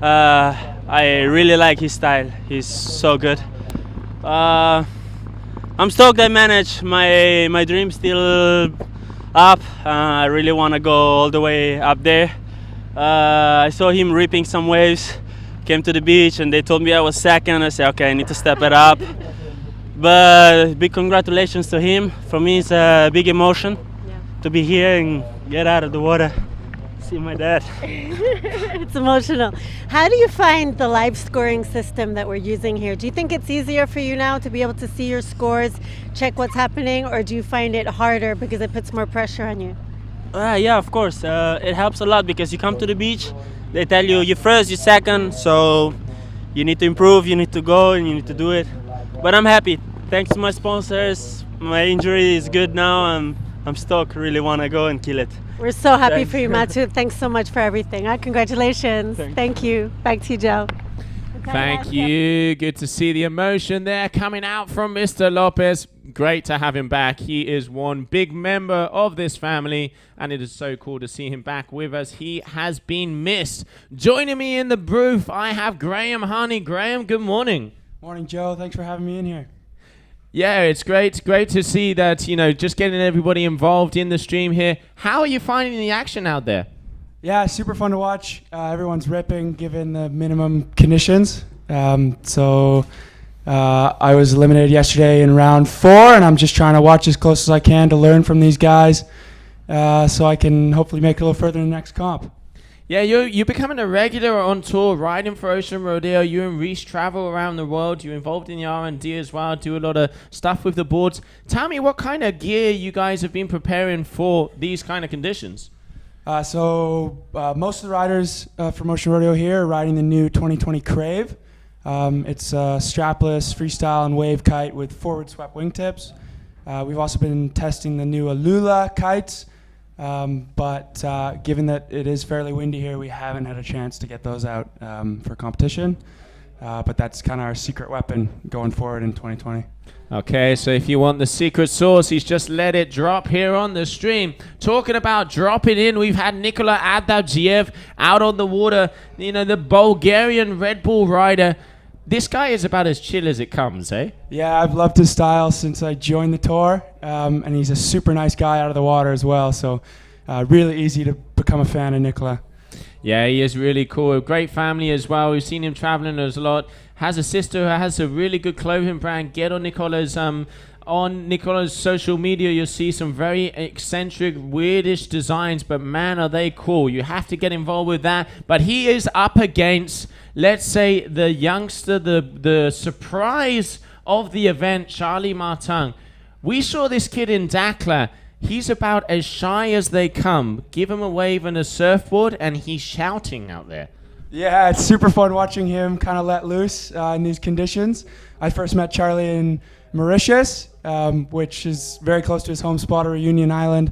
I really like his style. He's so good. I'm stoked I managed. My dream's still up. I really want to go all the way up there. I saw him ripping some waves. Came to the beach and they told me I was second. I said, okay, I need to step it up. But big congratulations to him. For me, it's a big emotion to be here and get out of the water, see my dad. It's emotional. How do you find the live scoring system that we're using here? Do you think it's easier for you now to be able to see your scores, check what's happening, or do you find it harder because it puts more pressure on you? Yeah, of course. It helps a lot because you come to the beach, they tell you you're first, you're second, so you need to improve, you need to go, and you need to do it. But I'm happy. Thanks to my sponsors. My injury is good now. I'm stoked. Really want to go and kill it. We're so happy for you, Matsu. Thanks so much for everything. Congratulations. Thanks. Thank you. Back to you, Joe. Thank you. Good to see the emotion there coming out from Mr. Lopez. Great to have him back. He is one big member of this family, and it is so cool to see him back with us. He has been missed. Joining me in the booth, I have Graham Honey. Graham, good morning. Morning, Joe. Thanks for having me in here. Yeah, it's great. It's great to see that, just getting everybody involved in the stream here. How are you finding the action out there? Yeah, super fun to watch. Everyone's ripping given the minimum conditions. I was eliminated yesterday in round 4, and I'm just trying to watch as close as I can to learn from these guys so I can hopefully make it a little further in the next comp. Yeah, you're becoming a regular on tour, riding for Ocean Rodeo. You and Reese travel around the world. You're involved in the R&D as well, do a lot of stuff with the boards. Tell me what kind of gear you guys have been preparing for these kind of conditions. Most of the riders from Ocean Rodeo here are riding the new 2020 Crave. It's a strapless freestyle and wave kite with forward swept wingtips. We've also been testing the new Alula kites. But given that it is fairly windy here, we haven't had a chance to get those out for competition. But that's kind of our secret weapon going forward in 2020. Okay, so if you want the secret sauce, he's just let it drop here on the stream. Talking about dropping in, we've had Nikola Adavjiev out on the water, the Bulgarian Red Bull rider. This guy is about as chill as it comes, eh? Yeah, I've loved his style since I joined the tour, and he's a super nice guy out of the water as well, so really easy to become a fan of Nikola. Yeah, he is really cool. A great family as well. We've seen him traveling a lot. Has a sister who has a really good clothing brand. Get on Nikola's social media, you'll see some very eccentric, weirdish designs, but man, are they cool. You have to get involved with that. But he is up against, let's say, the youngster, the surprise of the event, Charlie Martin. We saw this kid in Dakar. He's about as shy as they come. Give him a wave and a surfboard, and he's shouting out there. Yeah, it's super fun watching him kind of let loose in these conditions. I first met Charlie in Mauritius, which is very close to his home spot, Reunion Island.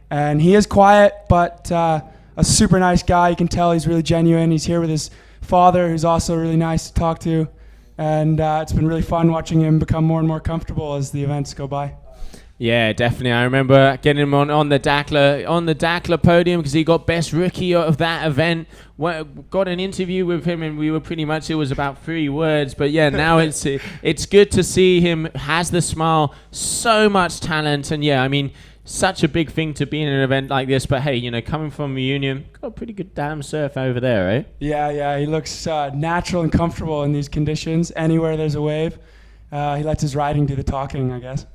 And he is quiet, but a super nice guy. You can tell he's really genuine. He's here with his father, who's also really nice to talk to. And it's been really fun watching him become more and more comfortable as the events go by. Yeah, definitely. I remember getting him on the Dakar podium because he got best rookie of that event. Got an interview with him, and we were pretty much, it was about 3 words. But yeah, now it's good to see him, has the smile, so much talent, and yeah, I mean, such a big thing to be in an event like this. But hey, coming from Reunion, got a pretty good damn surf over there, right? Yeah, he looks natural and comfortable in these conditions. Anywhere there's a wave, he lets his riding do the talking, I guess.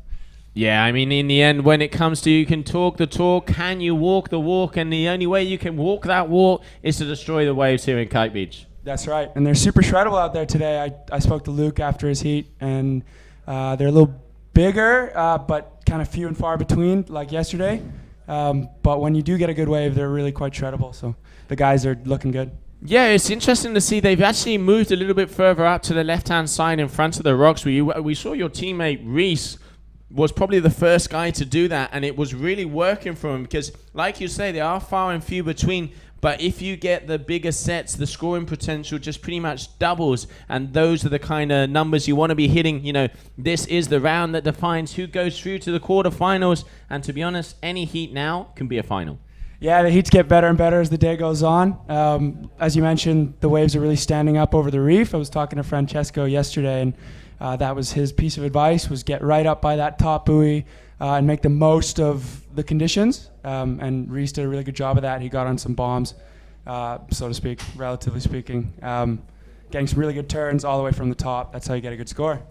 Yeah, I mean, in the end, when it comes to you can talk the talk, can you walk the walk? And the only way you can walk that walk is to destroy the waves here in Kite Beach. That's right. And they're super shreddable out there today. I spoke to Luke after his heat, and they're a little bigger, but kind of few and far between, like yesterday. But when you do get a good wave, they're really quite shreddable. So the guys are looking good. Yeah, it's interesting to see they've actually moved a little bit further up to the left-hand side in front of the rocks. We saw your teammate Reese was probably the first guy to do that, and it was really working for him because, like you say, they are far and few between. But if you get the bigger sets, the scoring potential just pretty much doubles, and those are the kind of numbers you want to be hitting. You know, this is the round that defines who goes through to the quarterfinals, and to be honest, any heat now can be a final. Yeah, the heats get better and better as the day goes on. As you mentioned, the waves are really standing up over the reef. I was talking to Francesco yesterday, and that was his piece of advice, was get right up by that top buoy and make the most of the conditions. And Reese did a really good job of that. He got on some bombs, so to speak, relatively speaking, getting some really good turns all the way from the top. That's how you get a good score.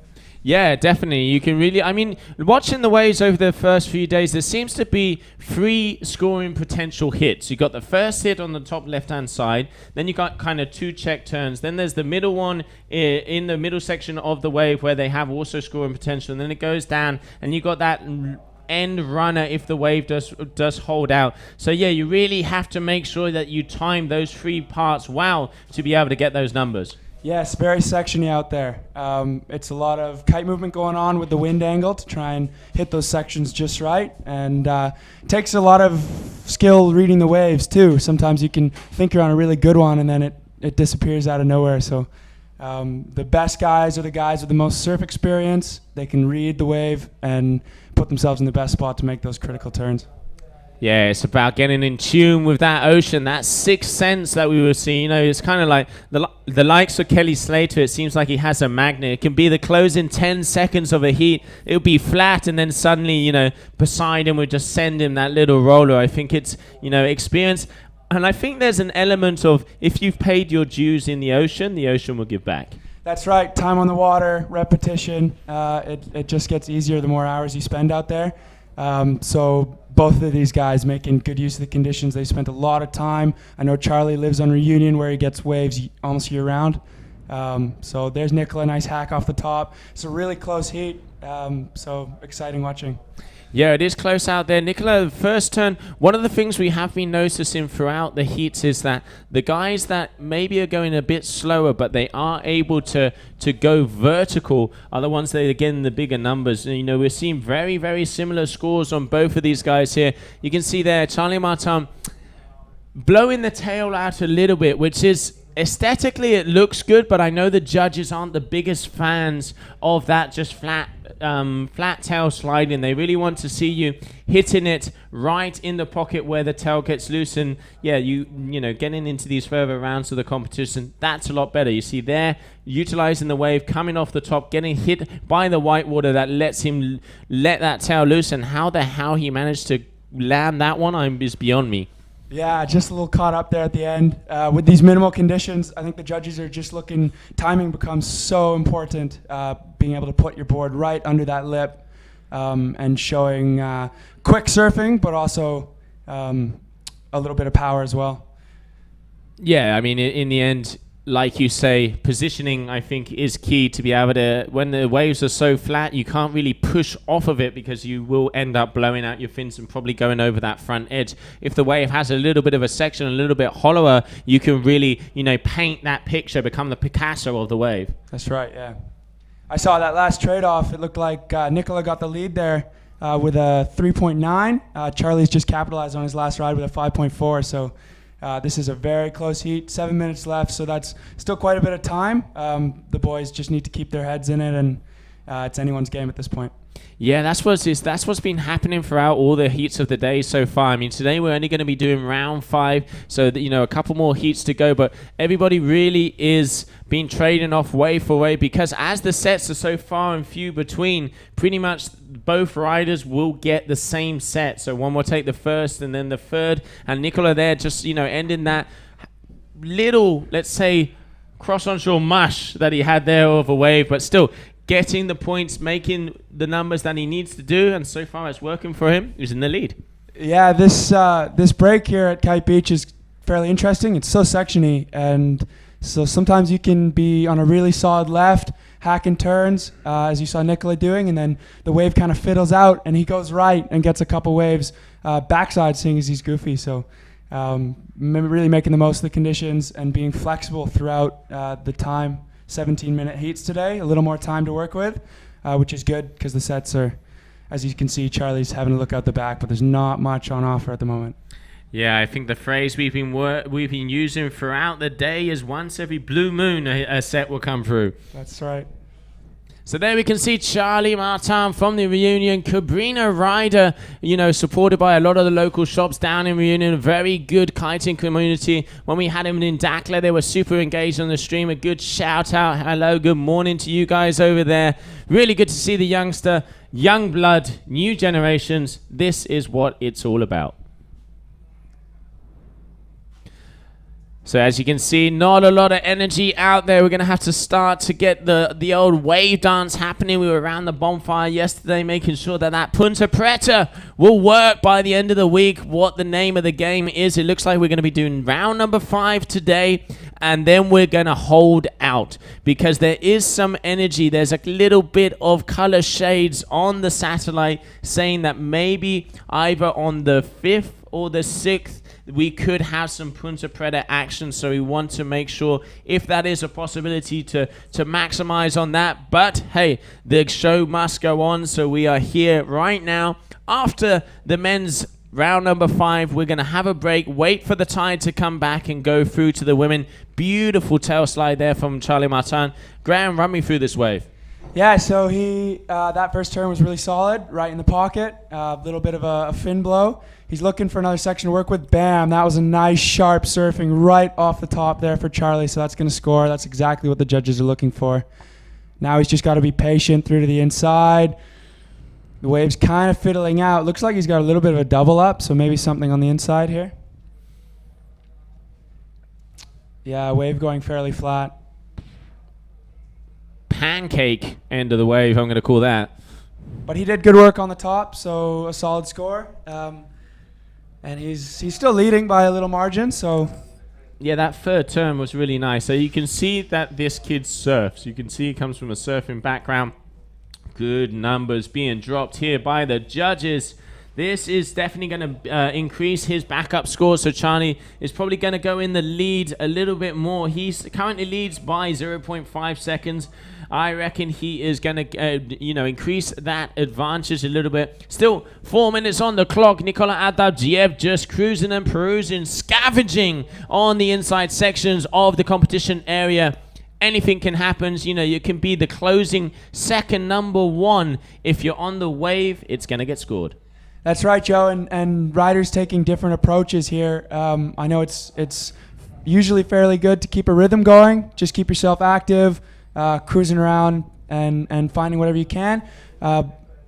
Yeah, definitely. You can really, I mean, watching the waves over the first few days, there seems to be 3 scoring potential hits. You got the first hit on the top left-hand side, then you got kind of 2 check turns, then there's the middle one in the middle section of the wave where they have also scoring potential, and then it goes down, and you got that end runner if the wave does hold out. So yeah, you really have to make sure that you time those 3 parts well to be able to get those numbers. Yes, very sectiony out there. It's a lot of kite movement going on with the wind angle to try and hit those sections just right. And it takes a lot of skill reading the waves too. Sometimes you can think you're on a really good one and then it disappears out of nowhere. So the best guys are the guys with the most surf experience. They can read the wave and put themselves in the best spot to make those critical turns. Yeah, it's about getting in tune with that ocean, that sixth sense that we were seeing. You know, it's kind of like the likes of Kelly Slater. It seems like he has a magnet. It can be the closing 10 seconds of a heat. It'll be flat, and then suddenly, you know, Poseidon would just send him that little roller. I think it's, you know, experience. And I think there's an element of if you've paid your dues in the ocean will give back. That's right. Time on the water, repetition. It just gets easier the more hours you spend out there. So both of these guys making good use of the conditions. They spent a lot of time. I know Charlie lives on Reunion where he gets waves almost year round. So there's Nicola, nice hack off the top. It's a really close heat. So exciting watching. Yeah, it is close out there. Nicola, first turn, one of the things we have been noticing throughout the heats is that the guys that maybe are going a bit slower, but they are able to go vertical, are the ones that are getting the bigger numbers. You know, we're seeing very, very similar scores on both of these guys here. You can see there, Charlie Martin blowing the tail out a little bit, which is aesthetically it looks good, but I know the judges aren't the biggest fans of that just flat tail sliding. They really want to see you hitting it right in the pocket where the tail gets loose, and yeah, you know, getting into these further rounds of the competition, that's a lot better. You see there, utilizing the wave, coming off the top, getting hit by the white water that lets him let that tail loose, and how he managed to land that one is beyond me. Yeah, just a little caught up there at the end. With these minimal conditions, I think the judges are just looking, timing becomes so important, being able to put your board right under that lip and showing quick surfing, but also a little bit of power as well. Yeah, I mean, in the end, like you say, positioning, I think, is key to be able to, when the waves are so flat, you can't really push off of it because you will end up blowing out your fins and probably going over that front edge. If the wave has a little bit of a section, a little bit hollower, you can really, you know, paint that picture, become the Picasso of the wave. That's right, yeah. I saw that last trade-off. It looked like Nicola got the lead there with a 3.9. Charlie's just capitalized on his last ride with a 5.4, so this is a very close heat, 7 minutes left, so that's still quite a bit of time. The boys just need to keep their heads in it, and it's anyone's game at this point. Yeah, that's what's been happening throughout all the heats of the day so far. I mean, today we're only going to be doing round 5, so that, you know, a couple more heats to go, but everybody really is being trading off wave for wave because as the sets are so far and few between, pretty much both riders will get the same set. So one will take the first and then the third, and Nicola there just, you know, ending that little, let's say, cross-onshore mush that he had there of a wave, but still getting the points, making the numbers that he needs to do, and so far it's working for him. He's in the lead. Yeah, this break here at Kite Beach is fairly interesting. It's so sectiony, and So sometimes you can be on a really solid left, hacking turns, as you saw Nicola doing, and then the wave kind of fiddles out, and he goes right and gets a couple waves backside, seeing as he's goofy. So really making the most of the conditions and being flexible throughout the time. 17-minute heats today, a little more time to work with, which is good because the sets are, as you can see, Charlie's having to look out the back, but there's not much on offer at the moment. Yeah, I think the phrase we've been using throughout the day is once every blue moon a set will come through. That's right. So there we can see Charlie Martin from the Reunion, Cabrina rider, supported by a lot of the local shops down in Reunion, a very good kiting community. When we had him in Dakla, they were super engaged on the stream. A good shout out, hello, good morning to you guys over there. Really good to see the youngster, young blood, new generations. This is what it's all about. So as you can see, not a lot of energy out there. We're going to have to start to get the old wave dance happening. We were around the bonfire yesterday making sure that Punta Preta will work by the end of the week. What the name of the game is, it looks like we're going to be doing round number 5 today. And then we're going to hold out because there is some energy. There's a little bit of color shades on the satellite saying that maybe either on the 5th or the 6th, we could have some Punta Preta action, so we want to make sure if that is a possibility to maximize on that. But hey, the show must go on, so we are here right now. After the men's round number 5, we're going to have a break, wait for the tide to come back and go through to the women. Beautiful tail slide there from Charlie Martin. Graham, run me through this wave. Yeah, so that first turn was really solid, right in the pocket, a little bit of a fin blow. He's looking for another section to work with. Bam, that was a nice sharp surfing right off the top there for Charlie, so that's going to score. That's exactly what the judges are looking for. Now he's just got to be patient through to the inside. The wave's kind of fiddling out. Looks like he's got a little bit of a double up, so maybe something on the inside here. Yeah, wave going fairly flat. Pancake end of the wave, I'm going to call that. But he did good work on the top, so a solid score. And he's still leading by a little margin, so... Yeah, that third turn was really nice. So you can see that this kid surfs. You can see he comes from a surfing background. Good numbers being dropped here by the judges. This is definitely going to increase his backup score. So Charlie is probably going to go in the lead a little bit more. He currently leads by 0.5 seconds. I reckon he is going to, increase that advantage a little bit. Still 4 minutes on the clock. Nikola Adavjiev just cruising and perusing, scavenging on the inside sections of the competition area. Anything can happen. You can be the closing second number 1. If you're on the wave, it's going to get scored. That's right, Joe, and riders taking different approaches here. I know it's usually fairly good to keep a rhythm going. Just keep yourself active, cruising around and finding whatever you can.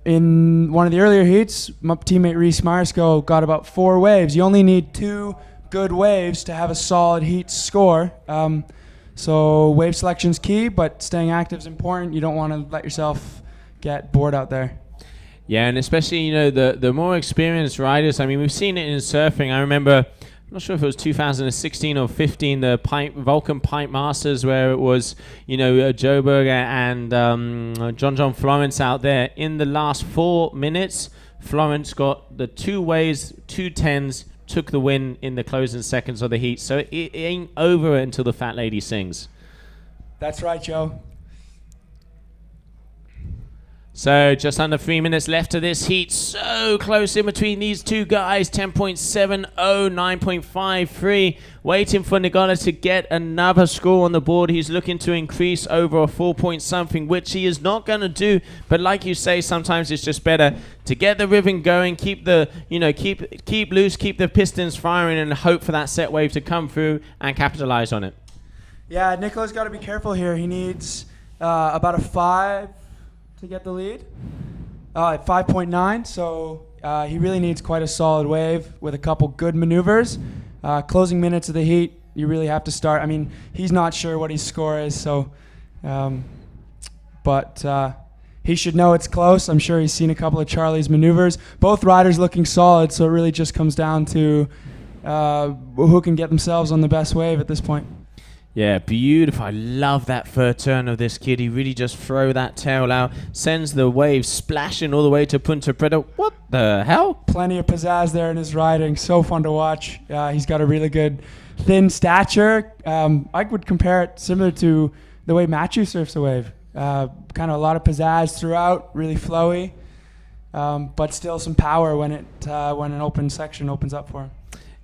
In one of the earlier heats, my teammate Reese Myersko got about 4 waves. You only need 2 good waves to have a solid heat score. So wave selection's key, but staying active is important. You don't want to let yourself get bored out there. Yeah, and especially, the more experienced riders, we've seen it in surfing. I remember, I'm not sure if it was 2016 or 15, the Vulcan Pipe Masters, where it was, Joe Berger and John Florence out there. In the last 4 minutes, Florence got the 2 waves, 2 10s, took the win in the closing seconds of the heat. So it ain't over until the fat lady sings. That's right, Joe. So just under 3 minutes left to this heat. So close in between these two guys. 10.70, 9.53. Waiting for Nagala to get another score on the board. He's looking to increase over a 4 point something, which he is not going to do. But like you say, sometimes it's just better to get the rhythm going, keep the, keep loose, keep the pistons firing, and hope for that set wave to come through and capitalize on it. Yeah, Nicola's got to be careful here. He needs about a 5 to get the lead at 5.9, so he really needs quite a solid wave with a couple good maneuvers. Closing minutes of the heat, you really have to start. He's not sure what his score is, so but he should know it's close. I'm sure he's seen a couple of Charlie's maneuvers. Both riders looking solid, so it really just comes down to who can get themselves on the best wave at this point. Yeah, beautiful. I love that third turn of this kid. He really just throw that tail out, sends the wave splashing all the way to Punta Preta. What the hell? Plenty of pizzazz there in his riding. So fun to watch. He's got a really good thin stature. I would compare it similar to the way Matthew surfs a wave. Kind of a lot of pizzazz throughout, really flowy, but still some power when an open section opens up for him.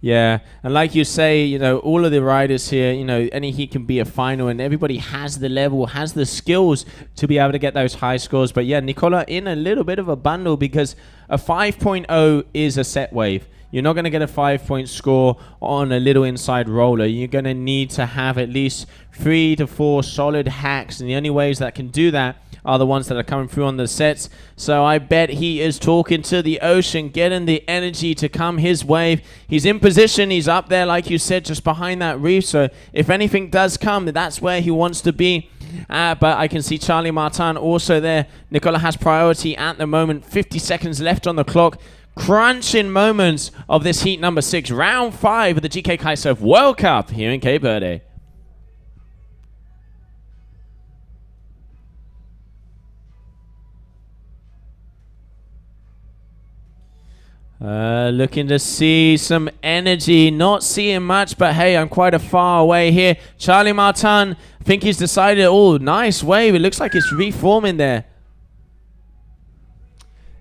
Yeah, and like you say, you know, all of the riders here, you know, any heat can be a final, and everybody has the level, has the skills to be able to get those high scores. But yeah, Nicola in a little bit of a bundle because a 5.0 is a set wave. You're not going to get a 5-point score on a little inside roller. You're going to need to have at least 3 to 4 solid hacks, and the only ways that can do that are the ones that are coming through on the sets. So I bet he is talking to the ocean, getting the energy to come his wave. He's in position. He's up there, like you said, just behind that reef. So if anything does come, that's where he wants to be. But I can see Charlie Martin also there. Nicola has priority at the moment. 50 seconds left on the clock. Crunching moments of this heat number 6, round 5 of the GKA Kite-Surf World Cup here in Cape Verde. Looking to see some energy, not seeing much, but hey, I'm quite a far away here. Charlie Martin, I think he's decided, oh, nice wave. It looks like it's reforming there.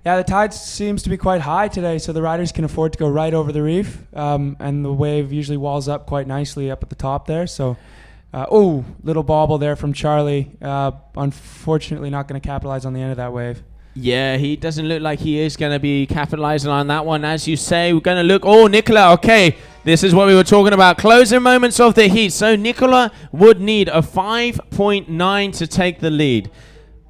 Yeah, the tide seems to be quite high today, so the riders can afford to go right over the reef, and the wave usually walls up quite nicely up at the top there. So, little bobble there from Charlie. Unfortunately, not going to capitalize on the end of that wave. Yeah, he doesn't look like he is going to be capitalizing on that one. As you say, we're going to look. Oh, Nicola, okay. This is what we were talking about. Closing moments of the heat. So Nicola would need a 5.9 to take the lead.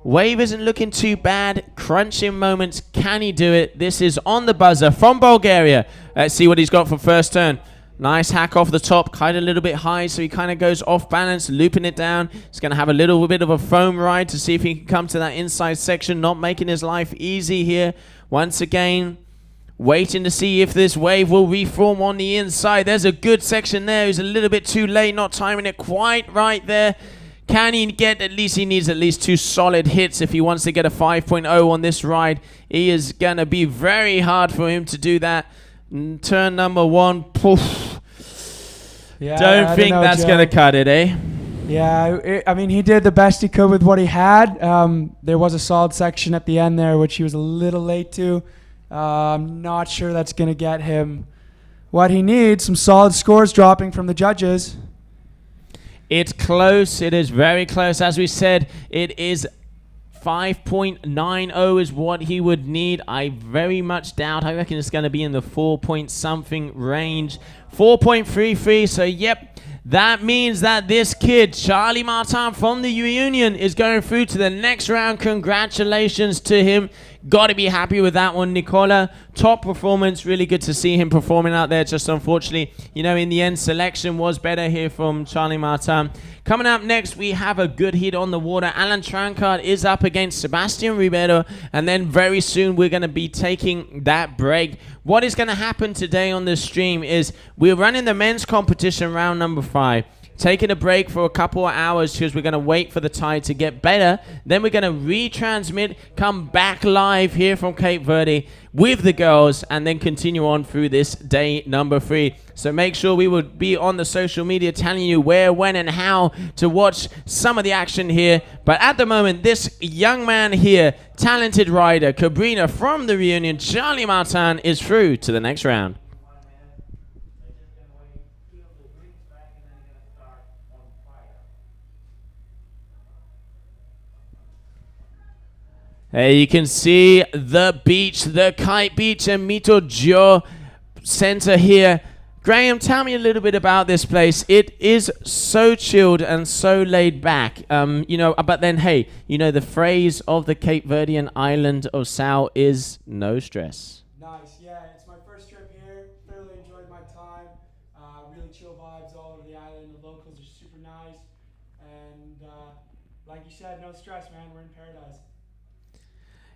Wave isn't looking too bad. Crunching moments. Can he do it? This is on the buzzer from Bulgaria. Let's see what he's got for first turn. Nice hack off the top, kite a little bit high, so he kind of goes off balance, looping it down. He's going to have a little bit of a foam ride to see if he can come to that inside section, not making his life easy here. Once again, waiting to see if this wave will reform on the inside. There's a good section there. He's a little bit too late, not timing it quite right there. Can he get, at least he needs at least 2 solid hits if he wants to get a 5.0 on this ride. It is going to be very hard for him to do that. Turn number 1, poof. Yeah, Don't think that's going to cut it, eh? Yeah, I mean, he did the best he could with what he had. There was a solid section at the end there, which he was a little late to. I'm not sure that's going to get him what he needs. Some solid scores dropping from the judges. It's close. It is very close. As we said, it is 5.90 is what he would need. I very much doubt. I reckon it's going to be in the 4-point-something range. 4.33. So, yep, that means that this kid, Charlie Martin from the Reunion, is going through to the next round. Congratulations to him. Got to be happy with that one, Nicola. Top performance. Really good to see him performing out there. Just unfortunately, you know, in the end, selection was better here from Charlie Martin. Coming up next, we have a good hit on the water. Alan Trancard is up against Sebastian Ribeiro. And then very soon, we're going to be taking that break. What is going to happen today on this stream is we're running the men's competition round number 5. Taking a break for a couple of hours because we're going to wait for the tide to get better. Then we're going to retransmit, come back live here from Cape Verde with the girls, and then continue on through this day number 3. So make sure we will be on the social media telling you where, when, and how to watch some of the action here. But at the moment, this young man here, talented rider, Cabrina from the Reunion, Charlie Martin, is through to the next round. You can see the beach, the Kite Beach and Mito Jo Center here. Graham, tell me a little bit about this place. It is so chilled and so laid back. You know, but then, hey, you know, the phrase of the Cape Verdean island of Sal is no stress. Nice, yeah. It's my first trip here. Thoroughly enjoyed my time. Really chill vibes all over the island. The locals are super nice. And like you said, no stress, man. We're in paradise.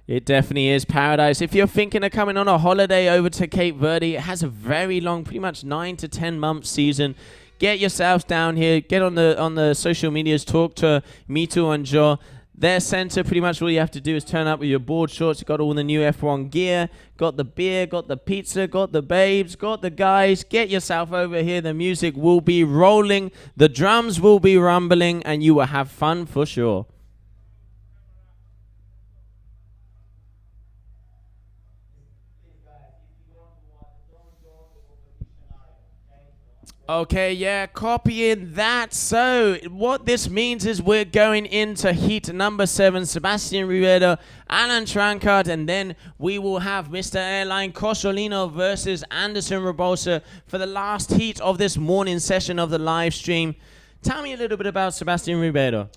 It definitely is paradise. If you're thinking of coming on a holiday over to Cape Verde, it has a very long, pretty much 9 to 10 month season. get yourselves down here. Get on the social medias. Talk to Mito and Joe. Their center, pretty much all you have to do is turn up with your board shorts. You've got all the new F1 gear, got the beer, got the pizza, got the babes, got the guys. Get yourself over here. The music will be rolling. The drums will be rumbling, and you will have fun for sure. Okay, yeah, copying that. So what this means is we're going into heat number 7, Sebastian Rueda, Alan Trancard, and then we will have Mr. Airline Cosolino versus Anderson Rebosa for the last heat of this morning session of the live stream. Tell me a little bit about Sebastian Rueda.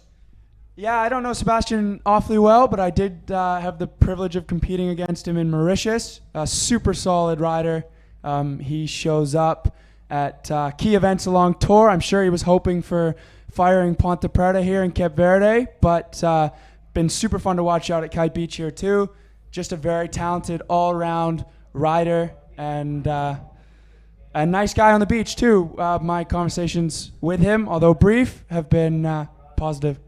Yeah, I don't know Sebastian awfully well, but I did have the privilege of competing against him in Mauritius. A super solid rider. He shows up at key events along tour. I'm sure he was hoping for firing Ponte Preta here in Cape Verde, but been super fun to watch out at Kite Beach here too. Just a very talented all-around rider and a nice guy on the beach too. My conversations with him, although brief, have been positive.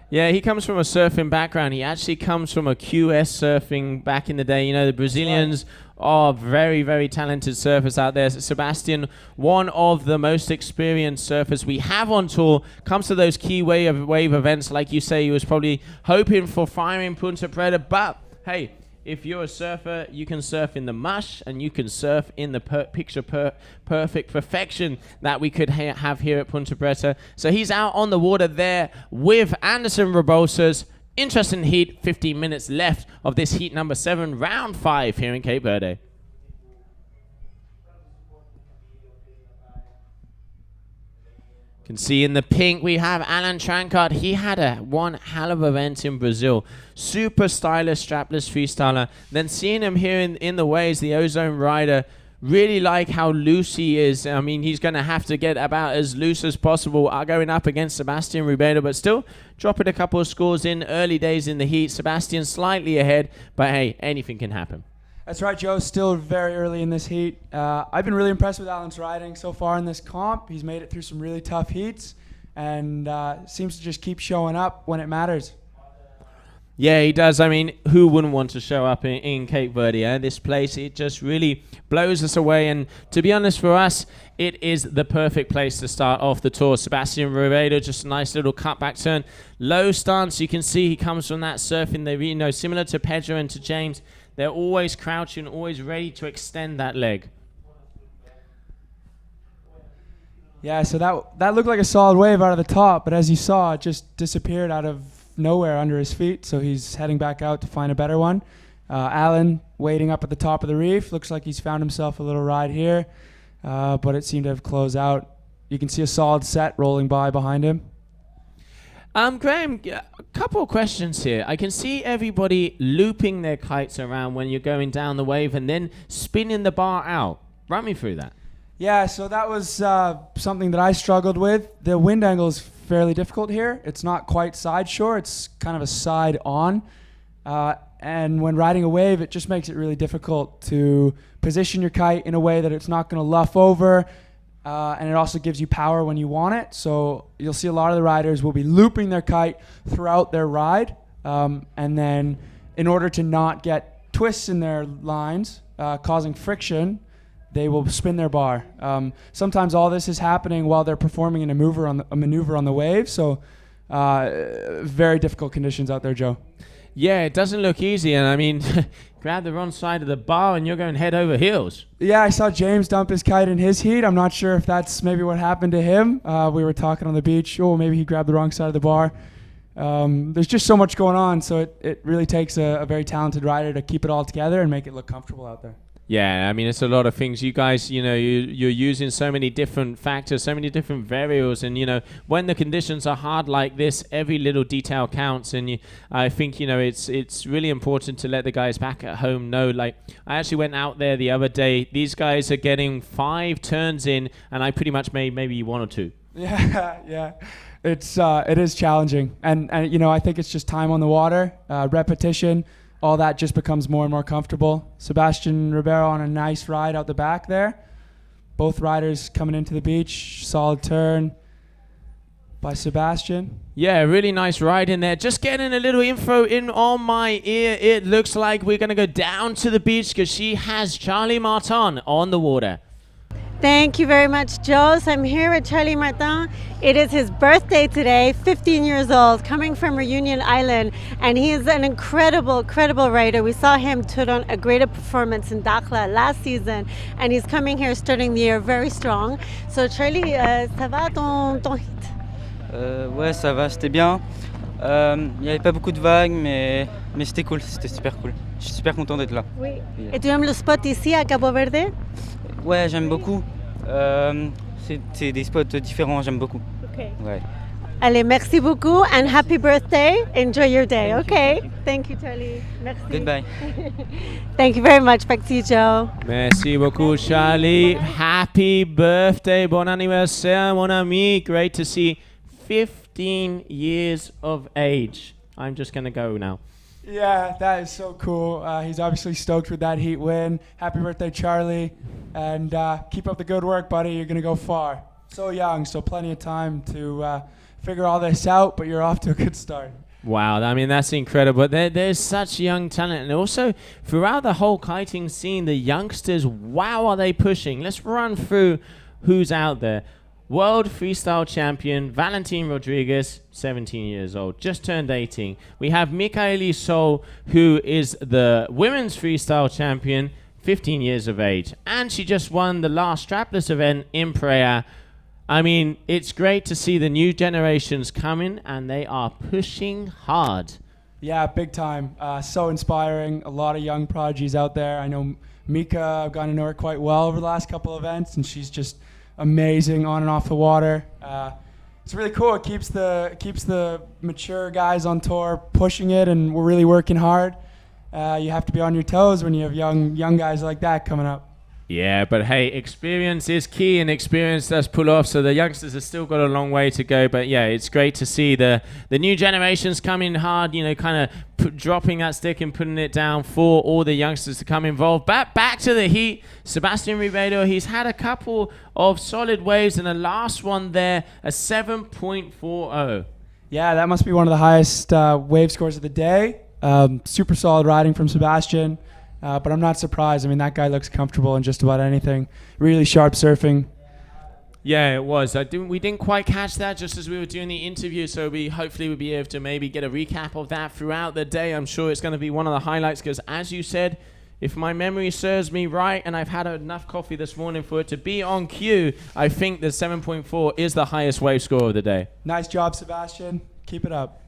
Yeah, he comes from a surfing background. He actually comes from a QS surfing back in the day. You know, the Brazilians are very, very talented surfers out there. Sebastian, one of the most experienced surfers we have on tour, comes to those key wave events. Like you say, he was probably hoping for firing Punta Preta. But, hey, if you're a surfer, you can surf in the mush and you can surf in the perfect perfection that we could have here at Punta Preta. So he's out on the water there with Anderson Rebosa's interesting heat. 15 minutes left of this heat number 7, round 5 here in Cape Verde. Can see in the pink we have Alan Trancard. He had one hell of an event in Brazil. Super stylish, strapless freestyler. Then seeing him here in the waves, the Ozone rider, really like how loose he is. I mean, he's going to have to get about as loose as possible going up against Sebastian Rueda, but still dropping a couple of scores in early days in the heat. Sebastian slightly ahead, but hey, anything can happen. That's right, Joe. Still very early in this heat. I've been really impressed with Alan's riding so far in this comp. He's made it through some really tough heats and seems to just keep showing up when it matters. Yeah, he does. I mean, who wouldn't want to show up in Cape Verde? This place, it just really blows us away. And to be honest, for us, it is the perfect place to start off the tour. Sebastian Rueda, just a nice little cutback turn. Low stance. You can see he comes from that surfing. They, similar to Pedro and to James, they're always crouching, always ready to extend that leg. Yeah, so that looked like a solid wave out of the top, but as you saw, it just disappeared out of nowhere under his feet, so he's heading back out to find a better one. Alan waiting up at the top of the reef. Looks like he's found himself a little ride here, but it seemed to have closed out. You can see a solid set rolling by behind him. Graham, a couple of questions here. I can see everybody looping their kites around when you're going down the wave and then spinning the bar out. Run me through that. Yeah, so that was something that I struggled with. The wind angle is fairly difficult here. It's not quite side shore. It's kind of a side on. And when riding a wave, it just makes it really difficult to position your kite in a way that it's not going to luff over. And it also gives you power when you want it. So you'll see a lot of the riders will be looping their kite throughout their ride. And then in order to not get twists in their lines, causing friction, they will spin their bar. Sometimes all this is happening while they're performing a maneuver on the wave. So very difficult conditions out there, Joe. Yeah, it doesn't look easy. And I mean, grab the wrong side of the bar and you're going head over heels. Yeah, I saw James dump his kite in his heat. I'm not sure if that's maybe what happened to him. We were talking on the beach. Oh, maybe he grabbed the wrong side of the bar. There's just so much going on. So it really takes a very talented rider to keep it all together and make it look comfortable out there. Yeah, I mean, it's a lot of things. You guys, you're using so many different factors, so many different variables. And, when the conditions are hard like this, every little detail counts. And I think, it's really important to let the guys back at home know. Like, I actually went out there the other day. These guys are getting 5 turns in, and I pretty much made maybe 1 or 2. Yeah. It is challenging. And I think it's just time on the water, repetition. All that just becomes more and more comfortable. Sebastian Ribeiro on a nice ride out the back there. Both riders coming into the beach. Solid turn by Sebastian. Yeah, really nice ride in there. Just getting a little info in on my ear. It looks like we're going to go down to the beach because she has Charlie Martin on the water. Thank you very much, Joe. So I'm here with Charlie Martin. It is his birthday today, 15 years old, coming from Reunion Island, and he is an incredible rider. We saw him put on a great performance in Dakhla last season, and he's coming here starting the year very strong. So Charlie, ça va ton hit? Ouais, ça va, c'était bien. Il n'y avait pas beaucoup de vagues, mais c'était cool, c'était super cool. Je suis super content d'être là. Oui. Et tu aimes le spot ici à Cabo Verde? Ouais, j'aime beaucoup. C'est des spots différents, j'aime beaucoup. Okay. Ouais. Allez, merci beaucoup and happy birthday. Enjoy your day. Thank you, Charlie. Merci. Goodbye. Thank you very much. Back to you, Joe. Merci beaucoup, Charlie. Happy birthday. Bon anniversaire, mon ami. Great to see 15 years of age. I'm just going to go now. Yeah, that is so cool. He's obviously stoked with that heat win. Happy birthday, Charlie. And keep up the good work, buddy. You're going to go far. So young, so plenty of time to figure all this out, but you're off to a good start. Wow, I mean, that's incredible. There's such young talent. And also, throughout the whole kiting scene, the youngsters, wow, are they pushing. Let's run through who's out there. World Freestyle Champion Valentin Rodriguez, 17 years old, just turned 18. We have Michaeli Sol, who is the Women's Freestyle Champion, 15 years of age. And she just won the last strapless event in Praia. I mean, it's great to see the new generations coming, and they are pushing hard. Yeah, big time. So inspiring. A lot of young prodigies out there. I know Mika, I've gotten to know her quite well over the last couple of events, and she's just amazing on and off the water. It's really cool. It keeps the mature guys on tour pushing it, and we're really working hard. You have to be on your toes when you have young guys like that coming up. Yeah, but hey, experience is key, and experience does pull off. So the youngsters have still got a long way to go. But yeah, it's great to see the new generations coming hard. You know, kind of dropping that stick and putting it down for all the youngsters to come involved. Back to the heat. Sebastian Ribeiro, he's had a couple of solid waves, and the last one there, a 7.40. Yeah, that must be one of the highest wave scores of the day. Super solid riding from Sebastian. But I'm not surprised. I mean, that guy looks comfortable in just about anything. Really sharp surfing. Yeah, it was. We didn't quite catch that just as we were doing the interview, so hopefully we'll be able to maybe get a recap of that throughout the day. I'm sure it's going to be one of the highlights because, as you said, if my memory serves me right, and I've had enough coffee this morning for it to be on cue, I think the 7.4 is the highest wave score of the day. Nice job, Sebastian. Keep it up.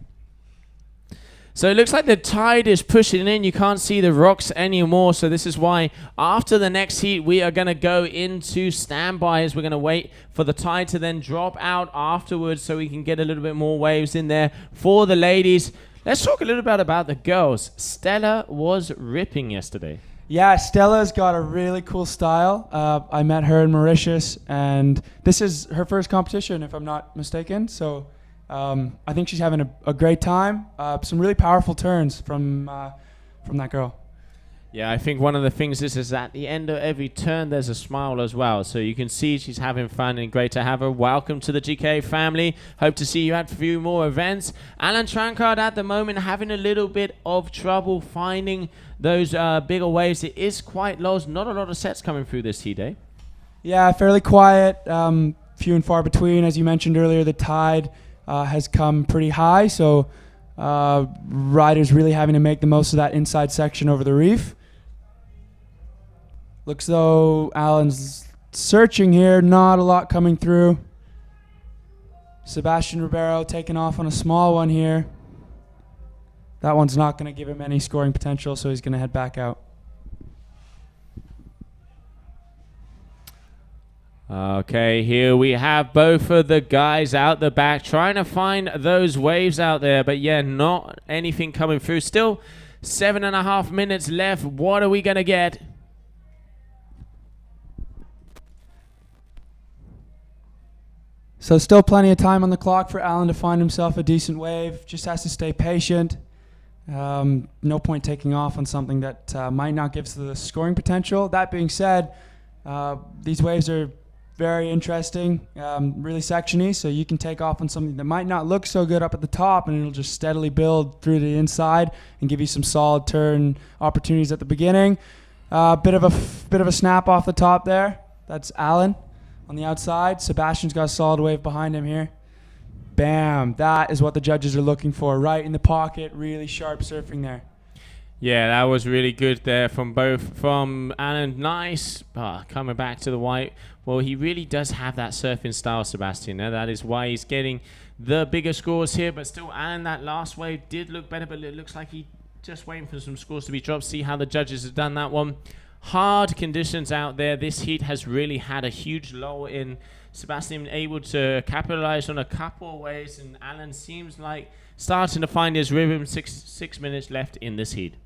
So it looks like the tide is pushing in. You can't see the rocks anymore. So this is why after the next heat, we are going to go into standbys. We're going to wait for the tide to then drop out afterwards so we can get a little bit more waves in there for the ladies. Let's talk a little bit about the girls. Stella was ripping yesterday. Yeah, Stella's got a really cool style. I met her in Mauritius, and this is her first competition, if I'm not mistaken. So I think she's having a great time. Some really powerful turns from that girl. Yeah, I think one of the things is at the end of every turn, there's a smile as well. So you can see she's having fun, and great to have her. Welcome to the GKA family. Hope to see you at a few more events. Alan Trancard at the moment having a little bit of trouble finding those bigger waves. It is quite low. Not a lot of sets coming through this heat day. Yeah, fairly quiet. Few and far between. As you mentioned earlier, the tide has come pretty high. So riders really having to make the most of that inside section over the reef. Looks though Alan's searching here, not a lot coming through. Sebastian Ribeiro taking off on a small one here. That one's not going to give him any scoring potential, so he's going to head back out. Okay, here we have both of the guys out the back trying to find those waves out there, but yeah, not anything coming through. Still 7.5 minutes left. What are we going to get? So still plenty of time on the clock for Alan to find himself a decent wave. Just has to stay patient. No point taking off on something that might not give the scoring potential. That being said, these waves are very interesting, really sectiony, so you can take off on something that might not look so good up at the top, and it'll just steadily build through the inside and give you some solid turn opportunities at the beginning. Bit of a snap off the top there. That's Alan on the outside. Sebastian's got a solid wave behind him here. Bam! That is what the judges are looking for, right in the pocket. Really sharp surfing there. Yeah, that was really good there from Alan. Nice. Coming back to the white. Well, he really does have that surfing style, Sebastian. That is why he's getting the bigger scores here. But still, Alan, that last wave did look better, but it looks like he just waiting for some scores to be dropped. See how the judges have done that one. Hard conditions out there. This heat has really had a huge lull in. Sebastian able to capitalize on a couple of ways, and Alan seems like starting to find his rhythm. Six minutes left in this heat.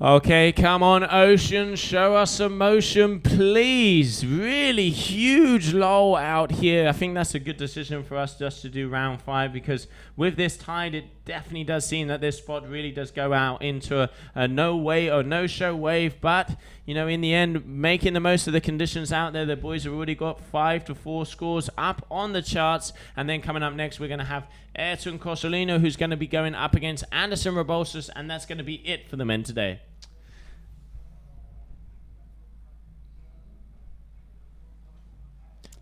Okay, come on, Ocean. Show us some motion, please. Really huge lull out here. I think that's a good decision for us just to do round 5, because with this tide, it definitely does seem that this spot really does go out into a no-way or no-show wave. But, you know, in the end, making the most of the conditions out there, the boys have already got 5 to 4 scores up on the charts. And then coming up next, we're going to have Ayrton Cosolino, who's going to be going up against Anderson Rebolsas, and that's going to be it for the men today.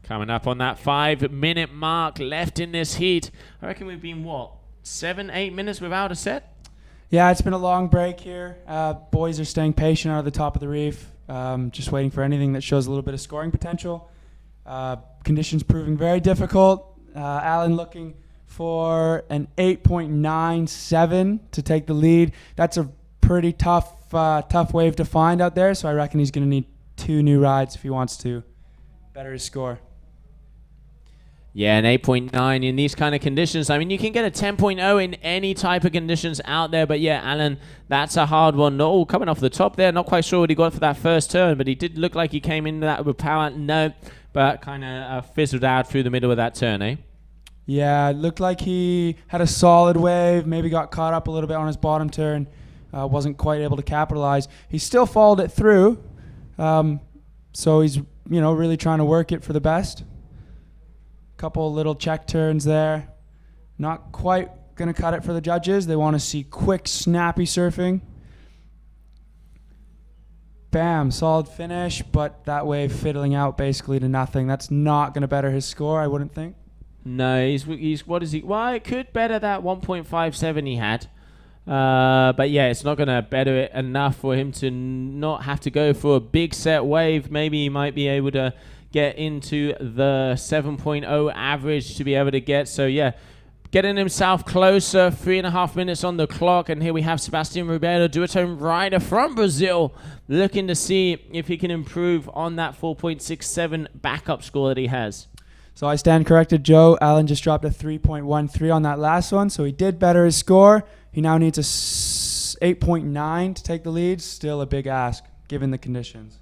Coming up on that 5-minute mark left in this heat. I reckon we've been, 7-8 minutes without a set? Yeah, it's been a long break here. Boys are staying patient out of the top of the reef, just waiting for anything that shows a little bit of scoring potential. Conditions proving very difficult. Alan looking for an 8.97 to take the lead. That's a pretty tough wave to find out there, so I reckon he's going to need 2 new rides if he wants to better his score. Yeah, an 8.9 in these kind of conditions. I mean, you can get a 10.0 in any type of conditions out there. But yeah, Alan, that's a hard one. No, coming off the top there. Not quite sure what he got for that first turn, but he did look like he came into that with power. No, but kind of fizzled out through the middle of that turn, eh? Yeah, it looked like he had a solid wave. Maybe got caught up a little bit on his bottom turn. Wasn't quite able to capitalize. He still followed it through. So he's, really trying to work it for the best. Couple little check turns there. Not quite going to cut it for the judges. They want to see quick, snappy surfing. Bam, solid finish, but that wave fiddling out basically to nothing. That's not going to better his score, I wouldn't think. No, he's what is he? Well, it could better that 1.57 he had. But yeah, it's not going to better it enough for him to not have to go for a big set wave. Maybe he might be able to get into the 7.0 average to be able to get. So yeah, getting himself closer. 3.5 minutes on the clock. And here we have Sebastian Ribeiro, duotone rider from Brazil, looking to see if he can improve on that 4.67 backup score that he has. So I stand corrected, Joe. Alan just dropped a 3.13 on that last one, so he did better his score. He now needs a 8.9 to take the lead. Still a big ask, given the conditions.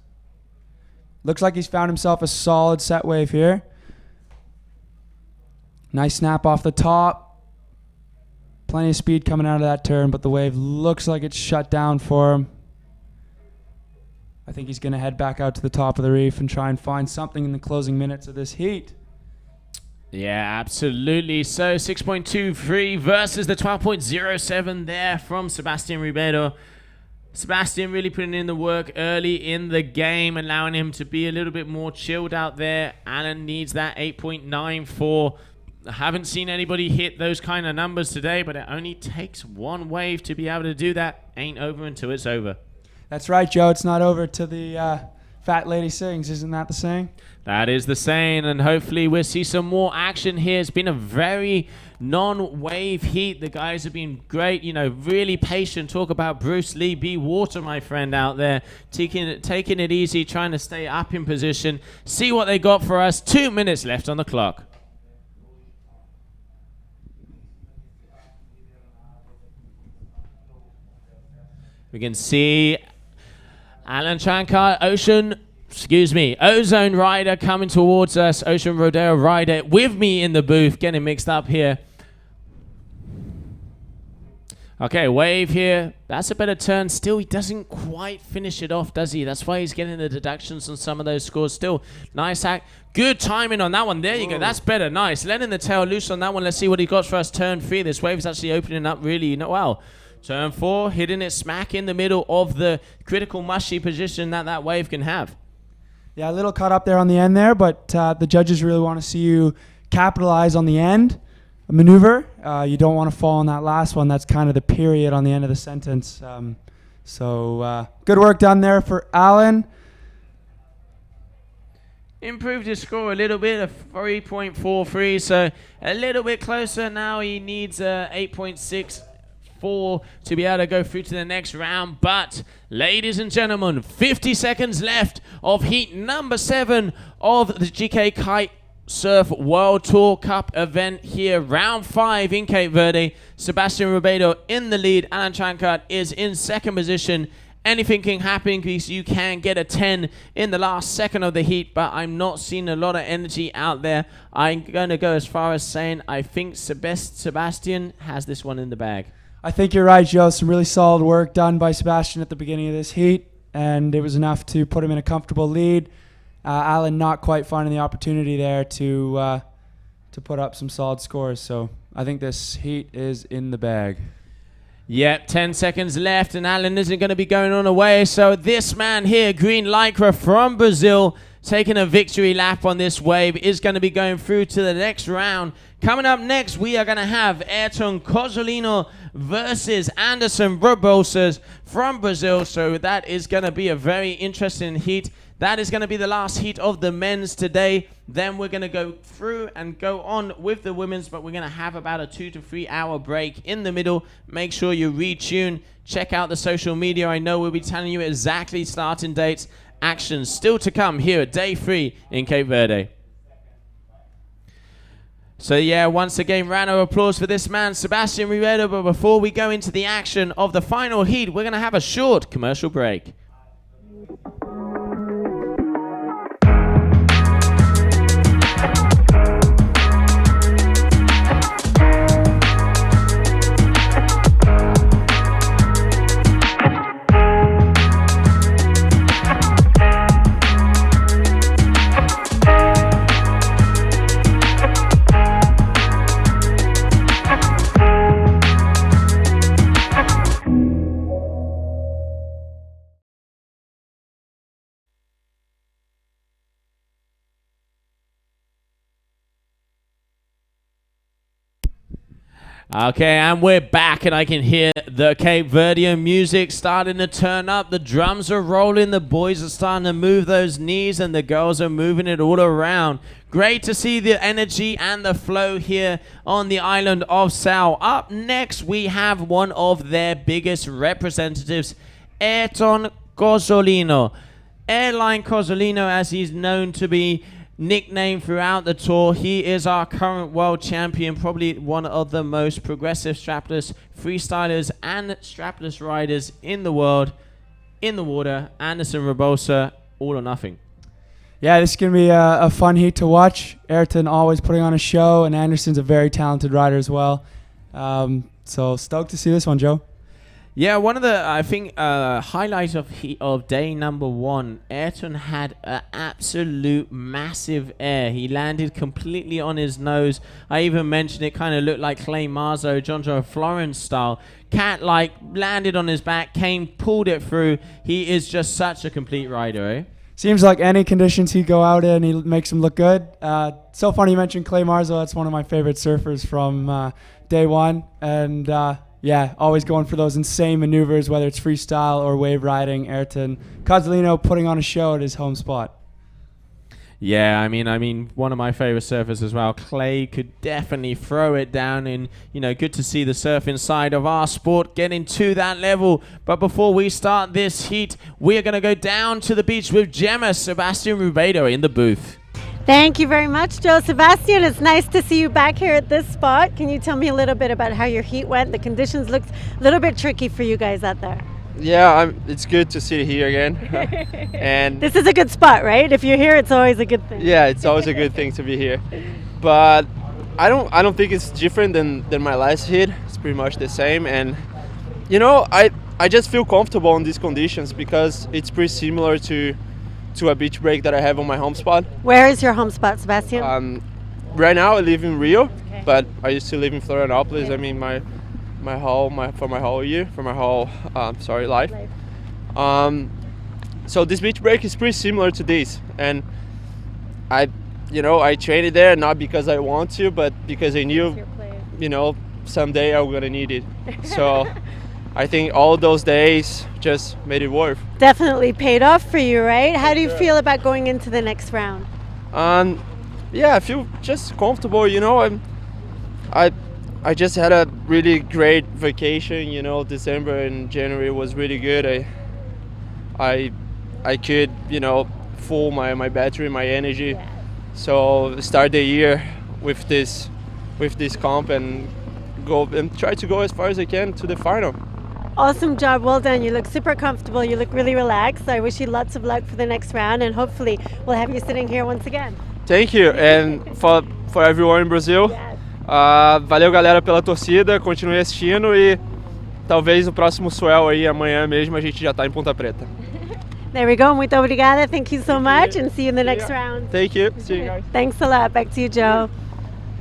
Looks like he's found himself a solid set wave here. Nice snap off the top. Plenty of speed coming out of that turn, but the wave looks like it's shut down for him. I think he's going to head back out to the top of the reef and try and find something in the closing minutes of this heat. Yeah, absolutely. So 6.23 versus the 12.07 there from Sebastian Ribeiro. Sebastian really putting in the work early in the game, allowing him to be a little bit more chilled out there. Alan needs that 8.94. I haven't seen anybody hit those kind of numbers today, but it only takes one wave to be able to do that. Ain't over until it's over. That's right, Joe. It's not over till the fat lady sings. Isn't that the saying? That is the saying, and hopefully we'll see some more action here. It's been a very non-wave heat. The guys have been great, you know, really patient. Talk about Bruce Lee, be water, my friend, out there. Taking it easy, trying to stay up in position. See what they got for us. 2 minutes left on the clock. We can see Alan Shankar, Ozone Rider coming towards us. Ocean Rodeo Rider with me in the booth, getting mixed up here. Okay, wave here. That's a better turn. Still, he doesn't quite finish it off, does he? That's why he's getting the deductions on some of those scores. Still, nice hack. Good timing on that one. There you go. That's better. Nice. Letting the tail loose on that one. Let's see what he got for us. Turn 3. This wave is actually opening up really. Wow. Turn 4, hitting it smack in the middle of the critical mushy position that wave can have. Yeah, a little caught up there on the end there, but the judges really want to see you capitalize on the end maneuver. You don't want to fall on that last one. That's kind of the period on the end of the sentence. So good work done there for Alan. Improved his score a little bit, a 3.43, so a little bit closer. Now he needs 8.64 to be able to go through to the next round. But ladies and gentlemen, 50 seconds left of heat number 7 of the GKA Kite-Surf World Tour Cup event here. Round 5 in Cape Verde. Sebastian Ribeiro in the lead. Alan Chankart is in second position. Anything can happen because you can get a 10 in the last second of the heat, but I'm not seeing a lot of energy out there. I'm going to go as far as saying I think Sebastian has this one in the bag. I think you're right, Joe. Some really solid work done by Sebastian at the beginning of this heat, and it was enough to put him in a comfortable lead. Alan not quite finding the opportunity there to put up some solid scores, so I think this heat is in the bag. Yep, 10 seconds left, and Alan isn't going to be going on away, so this man here, Green Lycra from Brazil, taking a victory lap on this wave, is going to be going through to the next round. Coming up next, we are going to have Ayrton Cozzolino versus Anderson Barbosa from Brazil. So that is going to be a very interesting heat. That is going to be the last heat of the men's today. Then we're going to go through and go on with the women's, but we're going to have about a 2 to 3 hour break in the middle. Make sure you retune. Check out the social media. I know we'll be telling you exactly starting dates. Actions still to come here at day 3 in Cape Verde. So yeah, once again, round of applause for this man, Sebastian Ribeiro. But before we go into the action of the final heat, we're going to have a short commercial break. Okay, and we're back, and I can hear the Cape Verdean music starting to turn up. The drums are rolling, the boys are starting to move those knees, and the girls are moving it all around. Great to see the energy and the flow here on the island of Sal. Up next, we have one of their biggest representatives, Ayrton Cozzolino. Airline Cozzolino, as he's known to be nickname throughout the tour. He is our current world champion, probably one of the most progressive strapless freestylers and strapless riders in the world. In the water, Anderson Barbosa, all or nothing. Yeah, this is going to be a fun heat to watch. Ayrton always putting on a show, and Anderson's a very talented rider as well. So stoked to see this one, Joe. Yeah, one of the, I think, highlights of day number 1, Ayrton had an absolute massive air. He landed completely on his nose. I even mentioned it kind of looked like Clay Marzo, John Joe Florence style. Cat-like, landed on his back, pulled it through. He is just such a complete rider, eh? Seems like any conditions he go out in, he makes him look good. So funny you mentioned Clay Marzo. That's one of my favorite surfers from day 1. And yeah, always going for those insane maneuvers, whether it's freestyle or wave riding. Ayrton Cozzolino putting on a show at his home spot. Yeah, I mean, one of my favorite surfers as well. Clay could definitely throw it down, and good to see the surfing side of our sport getting to that level. But before we start this heat, we are going to go down to the beach with Gemma Sebastian Rubedo in the booth. Thank you very much, Joe Sebastian. It's nice to see you back here at this spot. Can you tell me a little bit about how your heat went? The conditions looked a little bit tricky for you guys out there. Yeah, it's good to sit here again. And this is a good spot, right? If you're here, it's always a good thing. Yeah, it's always a good thing to be here. But I don't think it's different than my last hit. It's pretty much the same. And I just feel comfortable in these conditions because it's pretty similar to a beach break that I have on my home spot. Where is your home spot, Sebastian? Right now I live in Rio, but I used to live in Florianopolis. Okay. I mean my whole life. So this beach break is pretty similar to this, and I trained there not because I want to, but because I knew someday I'm gonna need it. So I think all those days just made it worth. Definitely paid off for you, right? How do you feel about going into the next round? Yeah, I feel just comfortable. I just had a really great vacation. December and January was really good. I could full my battery, my energy. Yeah. So start the year with this comp and try to go as far as I can to the final. Awesome job, well done. You look super comfortable. You look really relaxed. I wish you lots of luck for the next round, and hopefully we'll have you sitting here once again. Thank you, and for everyone in Brazil. Yes. Valeu, galera, pela torcida. Continue assistindo e talvez o próximo swell aí amanhã mesmo a gente já tá em Ponta Preta. There we go. Muito obrigada. Thank you so much, and see you in the next round. Thank you. See you guys. Thanks a lot. Back to you, Joe.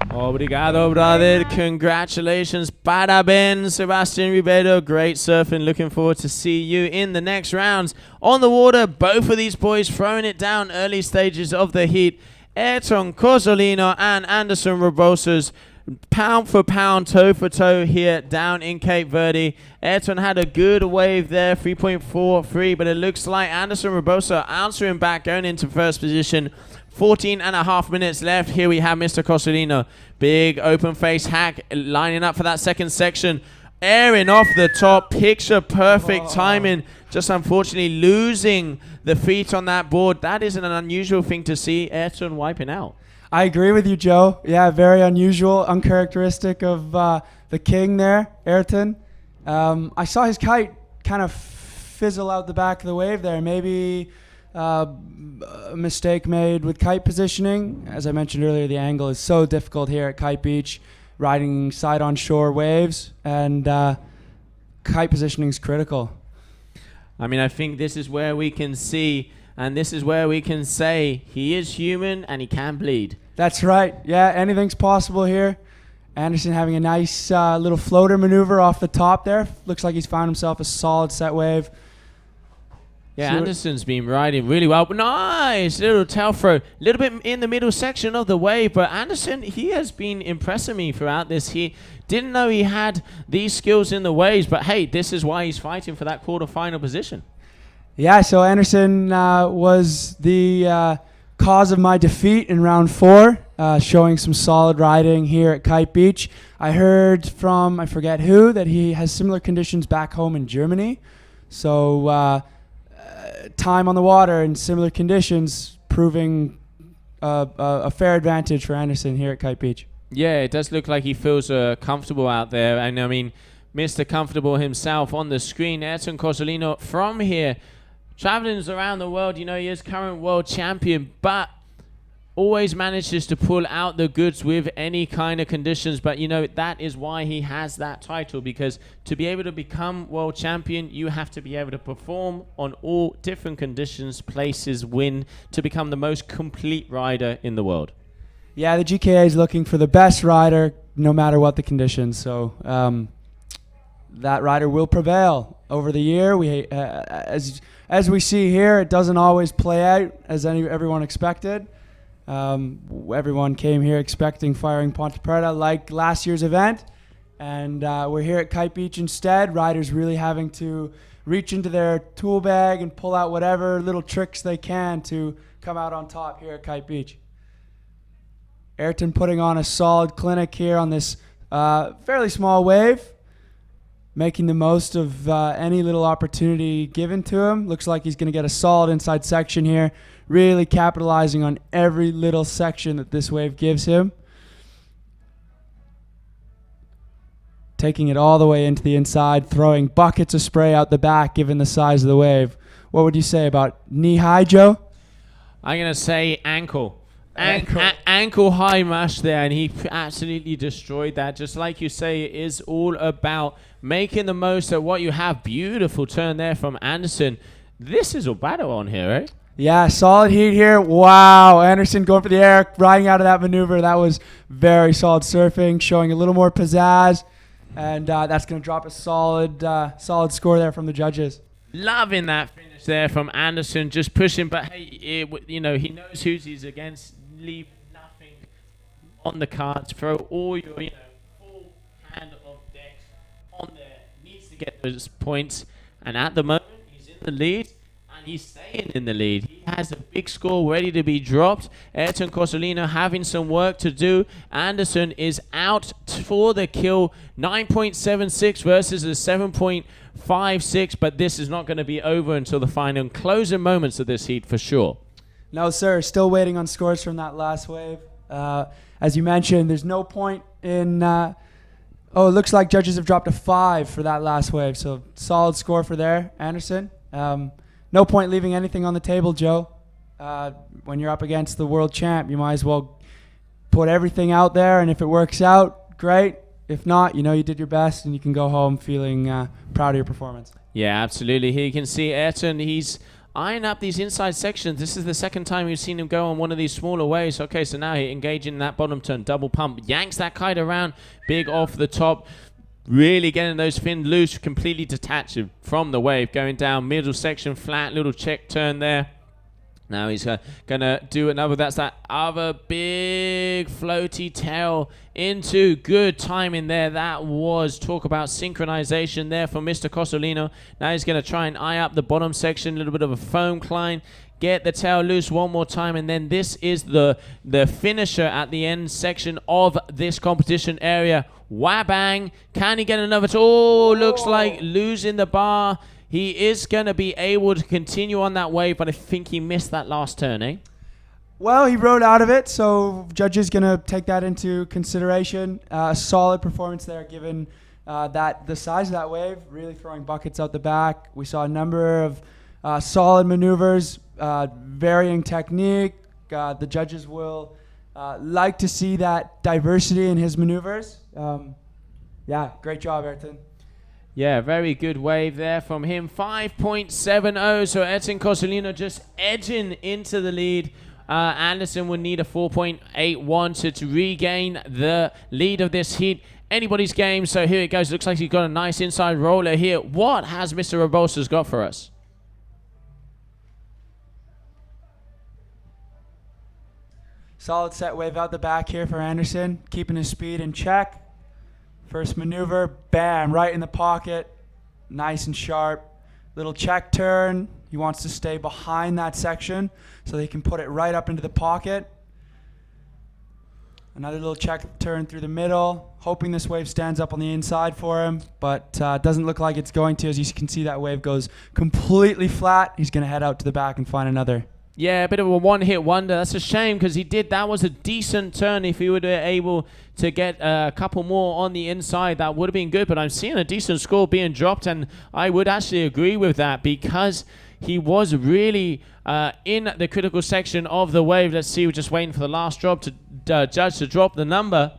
Obrigado, brother. Congratulations. Parabéns, Sebastian Ribeiro. Great surfing. Looking forward to see you in the next rounds. On the water, both of these boys throwing it down early stages of the heat. Ayrton Cozzolino and Anderson Rebosas, pound for pound, toe for toe here down in Cape Verde. Ayrton had a good wave there, 3.43, but it looks like Anderson Rebosa answering back, going into first position. 14.5 minutes left. Here we have Mr. Cozzolino. Big open face hack, lining up for that second section. Airing off the top, picture perfect timing. Just unfortunately losing the feet on that board. That is an unusual thing to see. Ayrton wiping out. I agree with you, Joe. Yeah, very unusual, uncharacteristic of the king there, Ayrton. I saw his kite kind of fizzle out the back of the wave there. Maybe a mistake made with kite positioning. As I mentioned earlier, the angle is so difficult here at Kite Beach, riding side on shore waves, and kite positioning is critical. I mean, I think this is where we can see, and this is where we can say he is human and he can bleed. That's right. Yeah, anything's possible here. Anderson having a nice little floater maneuver off the top there. Looks like he's found himself a solid set wave. Yeah, Anderson's been riding really well. Nice little tail throw. A little bit in the middle section of the wave, but Anderson, he has been impressing me throughout this. He didn't know he had these skills in the waves, but hey, this is why he's fighting for that quarterfinal position. Yeah, so Anderson was the cause of my defeat in round 4, showing some solid riding here at Kite Beach. I heard from, I forget who, that he has similar conditions back home in Germany. So time on the water in similar conditions proving a fair advantage for Anderson here at Kite Beach. Yeah, it does look like he feels comfortable out there. And I mean, Mr. Comfortable himself on the screen, Ayrton Cozzolino from here, traveling around the world. You know, he is current world champion, but always manages to pull out the goods with any kind of conditions. But, you know, that is why he has that title, because to be able to become world champion, you have to be able to perform on all different conditions, places, win, to become the most complete rider in the world. Yeah, the GKA is looking for the best rider no matter what the conditions. So that rider will prevail over the year. We, as we see here, it doesn't always play out as everyone expected. Everyone came here expecting Firing Ponte Preta like last year's event, And we're here at Kite Beach instead. Riders really having to reach into their tool bag and pull out whatever little tricks they can to come out on top here at Kite Beach. Ayrton putting on a solid clinic here on this fairly small wave, making the most of any little opportunity given to him. Looks like he's going to get a solid inside section here, really capitalizing on every little section that this wave gives him. Taking it all the way into the inside, throwing buckets of spray out the back given the size of the wave. What would you say about knee high, Joe? I'm going to say ankle. Ankle high mash there, and he absolutely destroyed that. Just like you say, it is all about making the most of what you have. Beautiful turn there from Anderson. This is a battle on here, eh? Yeah, solid heat here. Wow, Anderson going for the air, riding out of that maneuver. That was very solid surfing, showing a little more pizzazz, and that's going to drop a solid score there from the judges. Loving that finish there from Anderson, just pushing, but hey, he knows who he's against. Leave nothing on the cards. Throw all your, full hand of decks on there. Needs to get those points, and at the moment he's in the lead, and he's staying in the lead. He has a big score ready to be dropped. Ayrton Cosolino having some work to do. Anderson is out for the kill. 9.76 versus a 7.56, but this is not going to be over until the final and closing moments of this heat for sure. No, sir. Still waiting on scores from that last wave. As you mentioned, there's no point in... it looks like judges have dropped a 5 for that last wave, so solid score for there, Anderson. No point leaving anything on the table, Joe. When you're up against the world champ, you might as well put everything out there, and if it works out, great. If not, you did your best, and you can go home feeling proud of your performance. Yeah, absolutely. Here you can see Ayrton. He's eyeing up these inside sections. This is the second time we've seen him go on one of these smaller waves. Okay, so now he engaging in that bottom turn, double pump, yanks that kite around, big off the top, really getting those fins loose, completely detached from the wave, going down middle section, flat, little check turn there. Now he's going to do another. That's that other big floaty tail into good timing there. That was talk about synchronization there for Mr. Cosolino. Now he's going to try and eye up the bottom section. A little bit of a foam climb. Get the tail loose one more time. And then this is the finisher at the end section of this competition area. Wabang. Can he get another? Looks like losing the bar. He is going to be able to continue on that wave, but I think he missed that last turn, eh? Well, he rode out of it, so judges going to take that into consideration. A solid performance there, given the size of that wave, really throwing buckets out the back. We saw a number of solid maneuvers, varying technique. The judges will like to see that diversity in his maneuvers. Great job, Ayrton. Yeah, very good wave there from him. 5.70, so Ayrton Cosolino just edging into the lead. Anderson would need a 4.81 to regain the lead of this heat. Anybody's game, so here it goes. Looks like he's got a nice inside roller here. What has Mr. Robosa's got for us? Solid set wave out the back here for Anderson, keeping his speed in check. First maneuver, bam, right in the pocket, nice and sharp. Little check turn. He wants to stay behind that section so he can put it right up into the pocket. Another little check turn through the middle, hoping this wave stands up on the inside for him, but doesn't look like it's going to. As you can see, that wave goes completely flat. He's going to head out to the back and find another. Yeah, a bit of a one-hit wonder. That's a shame because that was a decent turn. If he would have been able to get a couple more on the inside, that would have been good. But I'm seeing a decent score being dropped, and I would actually agree with that because he was really in the critical section of the wave. Let's see, we're just waiting for the last drop to judge to drop the number.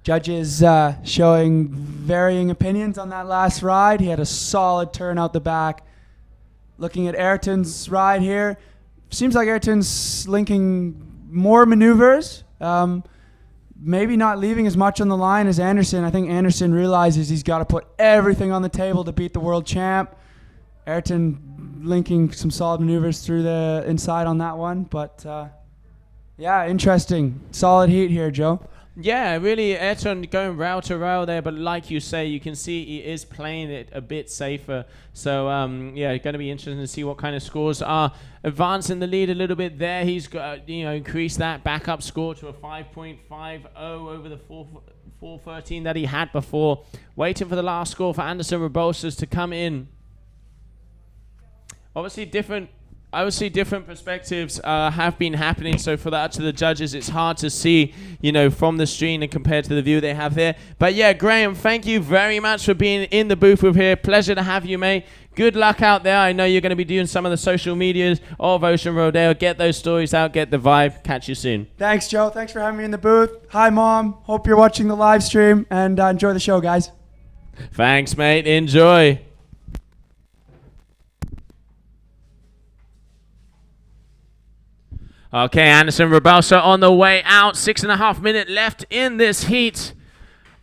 Judges showing varying opinions on that last ride. He had a solid turn out the back. Looking at Ayrton's ride here, seems like Ayrton's linking more maneuvers. Maybe not leaving as much on the line as Anderson. I think Anderson realizes he's got to put everything on the table to beat the world champ. Ayrton linking some solid maneuvers through the inside on that one, but Yeah, interesting. Solid heat here, Joe. Yeah, really, Ayrton going rail to rail there, but like you say, you can see he is playing it a bit safer. So, yeah, going to be interesting to see what kind of scores are advancing the lead a little bit there. He's got, increased that backup score to a 5.50 over the 413 that he had before. Waiting for the last score for Anderson Rebosas to come in. Obviously, different perspectives have been happening. So for that to the judges, it's hard to see, from the screen and compared to the view they have there. But yeah, Graham, thank you very much for being in the booth with here. Pleasure to have you, mate. Good luck out there. I know you're going to be doing some of the social medias of Ocean Rodeo. Get those stories out. Get the vibe. Catch you soon. Thanks, Joe. Thanks for having me in the booth. Hi, Mom. Hope you're watching the live stream, and enjoy the show, guys. Thanks, mate. Enjoy. Okay, Anderson Rebosas on the way out. 6.5 minutes left in this heat.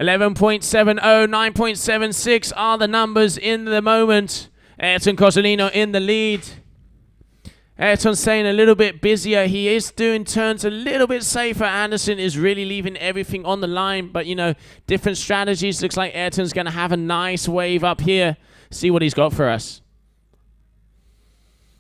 11.70, 9.76 are the numbers in the moment. Ayrton Cosolino in the lead. Ayrton staying a little bit busier. He is doing turns a little bit safer. Anderson is really leaving everything on the line. But, different strategies. Looks like Ayrton's going to have a nice wave up here. See what he's got for us.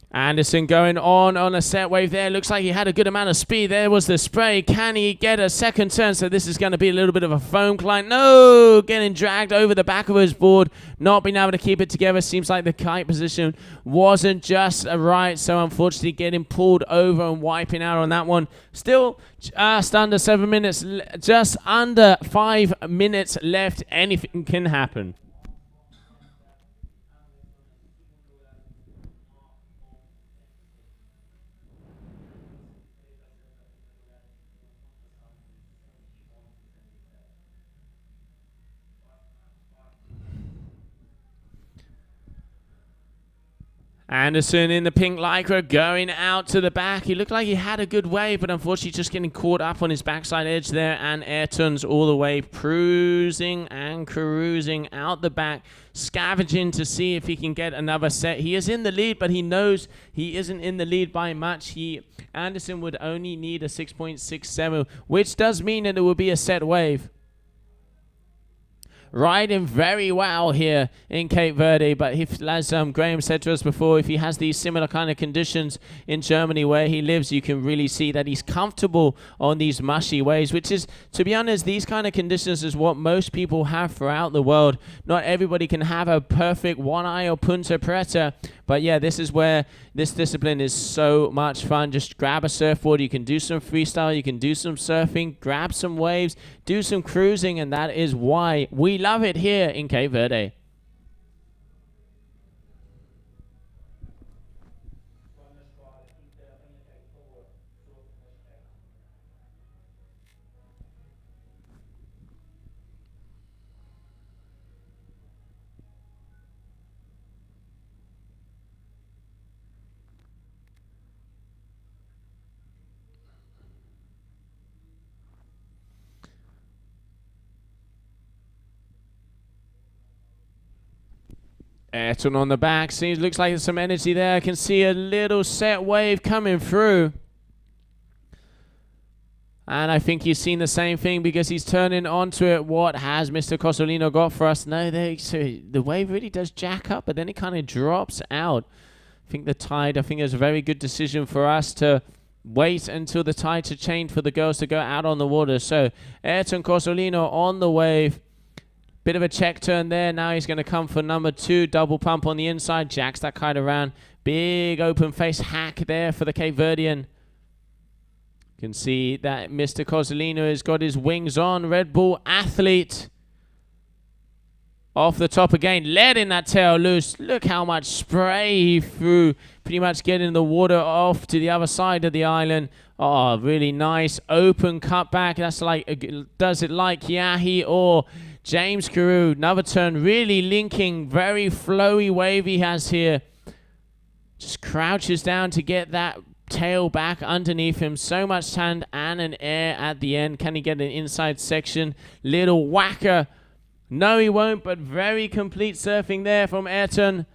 Anderson going on a set wave there. Looks like he had a good amount of speed. There was the spray. Can he get a second turn? So this is going to be a little bit of a foam climb. No! Getting dragged over the back of his board. Not being able to keep it together. Seems like the kite position wasn't just right. So unfortunately getting pulled over and wiping out on that one. Still just under 7 minutes. Just under 5 minutes left. Anything can happen. Anderson in the pink lycra going out to the back. He looked like he had a good wave, but unfortunately just getting caught up on his backside edge there. And Ayrton's all the way cruising and cruising out the back, scavenging to see if he can get another set. He is in the lead, but he knows he isn't in the lead by much. Anderson would only need a 6.67, which does mean that it will be a set wave. Riding very well here in Cape Verde, but if, as Graham said to us before, if he has these similar kind of conditions in Germany where he lives, you can really see that he's comfortable on these mushy waves, which is, to be honest, these kind of conditions is what most people have throughout the world. Not everybody can have a perfect one-eye or punta preta, but yeah, this is where this discipline is so much fun. Just grab a surfboard, you can do some freestyle, you can do some surfing, grab some waves, do some cruising, and that is why we love it here in Cape Verde. Ayrton on the back. Looks like there's some energy there. I can see a little set wave coming through. And I think he's seen the same thing because he's turning onto it. What has Mr. Cosolino got for us? No, the wave really does jack up, but then it kind of drops out. I think it was a very good decision for us to wait until the tide to change for the girls to go out on the water. So Ayrton Cosolino on the wave. Bit of a check turn there. Now he's going to come for number 2. Double pump on the inside. Jacks that kite around. Big open face hack there for the Cape Verdean. You can see that Mr. Cosolino has got his wings on. Red Bull athlete. Off the top again. Letting that tail loose. Look how much spray he threw. Pretty much getting the water off to the other side of the island. Oh, really nice. Open cutback. That's like, does it like Yahi or James Carew? Another turn, really linking, very flowy wave he has here. Just crouches down to get that tail back underneath him. So much sand and an air at the end. Can he get an inside section? Little whacker. No, he won't, but very complete surfing there from Ayrton.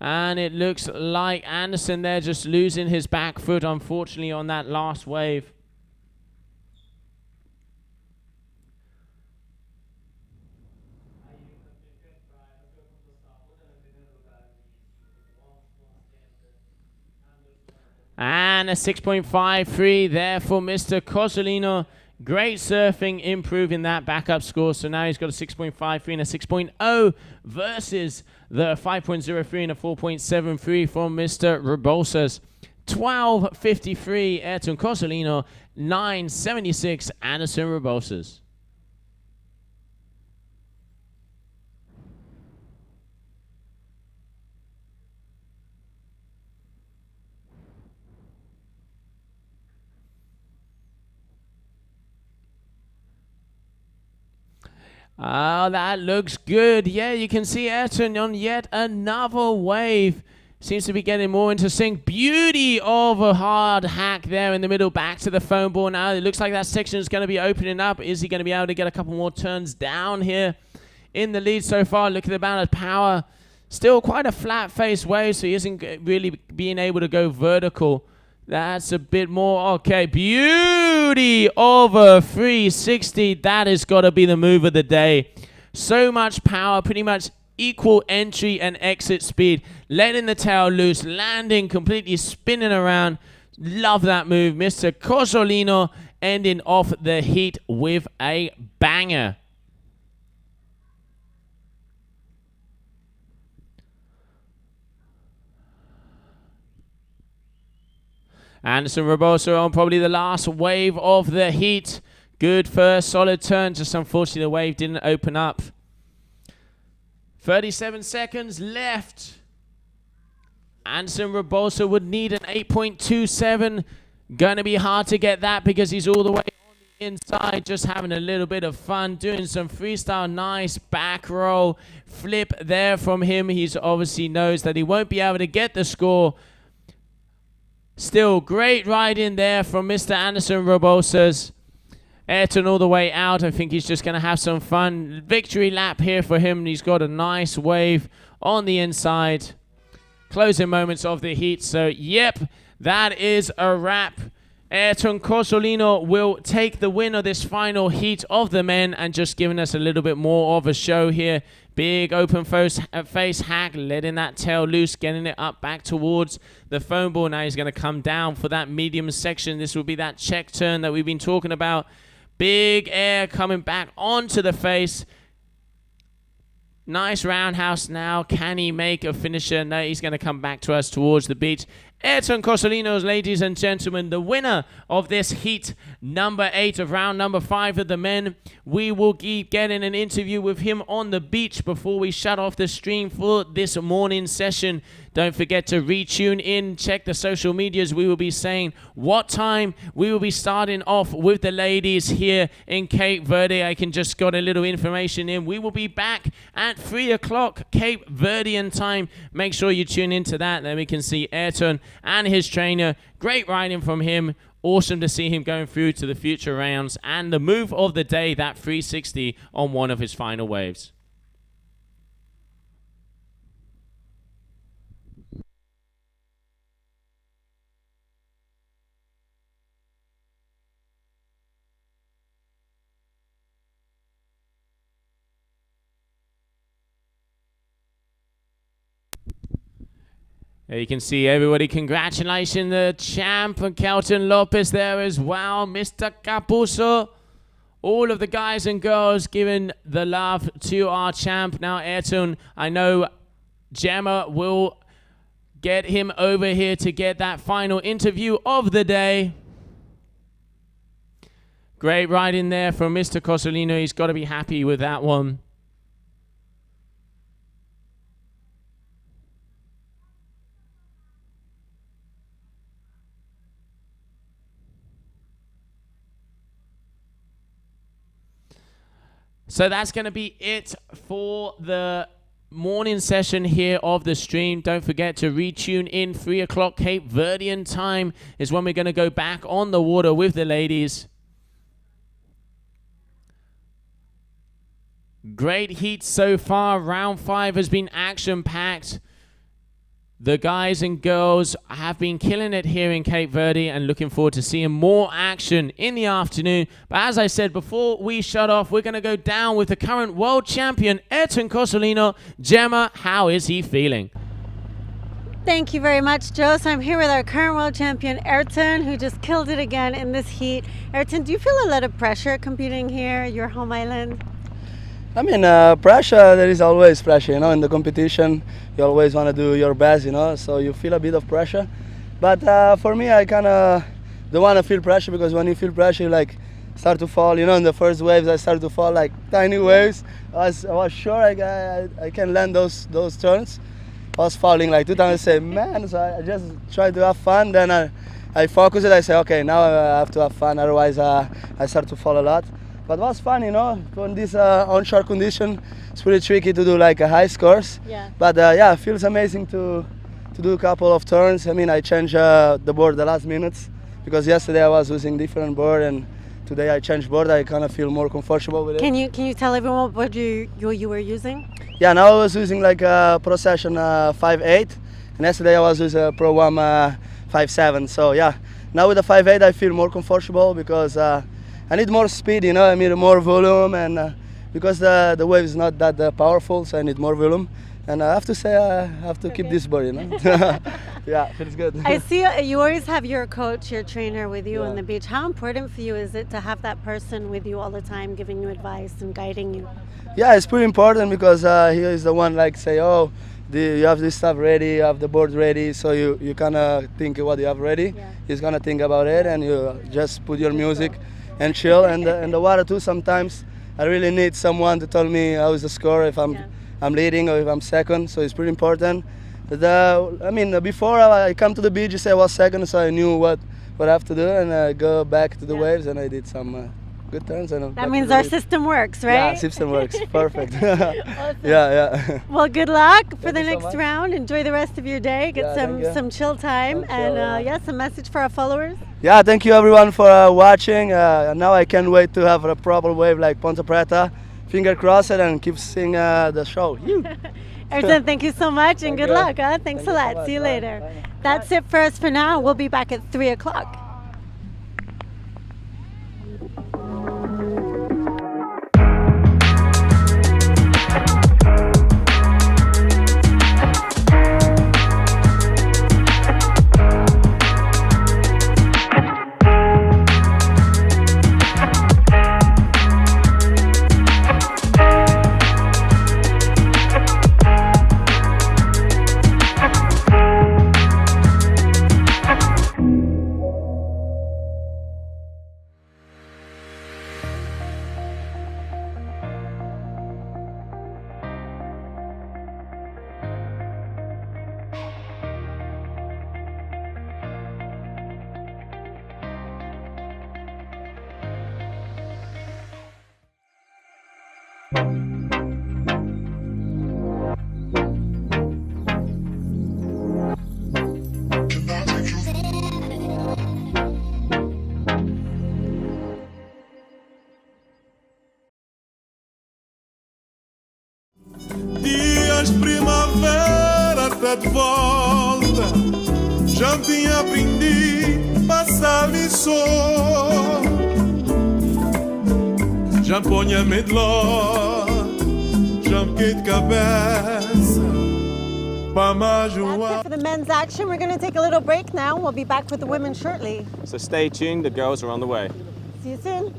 And it looks like Anderson there just losing his back foot, unfortunately, on that last wave. And a 6.53 there for Mr. Cosolino. Great surfing, improving that backup score. So now he's got a 6.53 and a 6.0 versus the 5.03 and a 4.73 from Mr. Rebosas. 12.53 Ayrton Cosolino, 9.76 Anderson Rebosas. Oh, that looks good. Yeah, you can see Ayrton on yet another wave. Seems to be getting more into sync. Beauty of a hard hack there in the middle. Back to the foam ball now. It looks like that section is going to be opening up. Is he going to be able to get a couple more turns down here in the lead so far? Look at the amount of power. Still quite a flat-faced wave, so he isn't really being able to go vertical. That's a bit more. Okay, beauty over 360. That has got to be the move of the day. So much power, pretty much equal entry and exit speed. Letting the tail loose, landing, completely spinning around. Love that move. Mr. Cosolino ending off the heat with a banger. Anderson Rebosas on probably the last wave of the heat. Good first solid turn. Just unfortunately the wave didn't open up. 37 seconds left. Anderson Rebosas would need an 8.27. Going to be hard to get that because he's all the way on the inside. Just having a little bit of fun. Doing some freestyle. Nice back roll. Flip there from him. He's obviously knows that he won't be able to get the score. Still, great ride in there from Mr. Anderson Rebosas. Ayrton all the way out. I think he's just going to have some fun. Victory lap here for him. He's got a nice wave on the inside. Closing moments of the heat. So, yep, that is a wrap. Ayrton Cosolino will take the win of this final heat of the men and just giving us a little bit more of a show here. Big open face hack, letting that tail loose, getting it up back towards the foam ball. Now he's going to come down for that medium section. This will be that check turn that we've been talking about. Big air coming back onto the face. Nice roundhouse now. Can he make a finisher? No, he's going to come back to us towards the beach. Ayrton Cosolino, ladies and gentlemen, the winner of this heat number 8 of round number 5 of the men. We will keep getting an interview with him on the beach before we shut off the stream for this morning session. Don't forget to retune in, check the social medias. We will be saying what time we will be starting off with the ladies here in Cape Verde. I can just got a little information in. We will be back at 3 o'clock Cape Verdean time. Make sure you tune into that. Then we can see Ayrton and his trainer. Great riding from him. Awesome to see him going through to the future rounds. And the move of the day, that 360 on one of his final waves. There you can see everybody. Congratulations, the champ and Kelton Lopez there as well. Mr. Capuzzo. All of the guys and girls giving the love to our champ. Now, Ayrton, I know Gemma will get him over here to get that final interview of the day. Great riding there from Mr. Cosolino. He's got to be happy with that one. So that's going to be it for the morning session here of the stream. Don't forget to retune in. 3 o'clock Cape Verdean time is when we're going to go back on the water with the ladies. Great heat so far. Round 5 has been action-packed. The guys and girls have been killing it here in Cape Verde and looking forward to seeing more action in the afternoon. But as I said, before we shut off, we're going to go down with the current world champion, Ayrton Cosolino. Gemma, how is he feeling? Thank you very much, Joe. So I'm here with our current world champion, Ayrton, who just killed it again in this heat. Ayrton, do you feel a lot of pressure competing here at your home island? I mean, pressure, there is always pressure, you know, in the competition. You always want to do your best, you know, so you feel a bit of pressure. But for me, I kind of don't want to feel pressure, because when you feel pressure, you like start to fall, you know. In the first waves, I started to fall like tiny waves. I was sure I can land those turns. I was falling like 2 times. I say, man, so I just tried to have fun. Then I focus it. I say, okay, now I have to have fun. Otherwise, I start to fall a lot. But it was fun, you know. On this onshore condition, it's really tricky to do like a high scores. Yeah. But yeah, it feels amazing to do a couple of turns. I mean, I changed the board the last minutes, because yesterday I was using different board, and today I changed board. I kind of feel more comfortable with it. Can you tell everyone what you were using? Yeah, now I was using like a Pro Session 5.8, and yesterday I was using a Pro 1 5.7. So yeah, now with the 5.8 I feel more comfortable, because I need more speed, you know. I need more volume, and because the wave is not that powerful, so I need more volume. And I have to say, I have to keep this board, you know. Yeah, feels good. I see you always have your coach, your trainer with you on the beach. How important for you is it to have that person with you all the time, giving you advice and guiding you? Yeah, it's pretty important, because he is the one like say, oh, you have this stuff ready, you have the board ready, so you kind of think what you have ready. Yeah. He's gonna think about it, and you just put your music and chill. And the water too, sometimes I really need someone to tell me how is the score, if I'm leading or if I'm second, so it's pretty important. But, I mean, before I come to the beach, you say I was second, so I knew what I have to do, and I go back to the waves, and I did some good turns. And that means our system works, right? Yeah, system works. Perfect. Awesome. Yeah. Well, good luck for the next round. Enjoy the rest of your day. Get some chill time. And some message for our followers. Yeah, thank you everyone for watching. Now I can't wait to have a proper wave like Ponta Preta. Finger crossed, and keep seeing the show. Ayrton, thank you so much, and good luck. Thanks a lot. See you later. Bye. That's it for us for now. We'll be back at 3 o'clock. Dias primavera tá de volta, já tinha aprendido passar lição. Já ponha medló, já fiquei de cabeça para majuar. That's it for the men's action. We're going to take a little break now. We'll be back with the women shortly. So stay tuned, the girls are on the way. See you soon.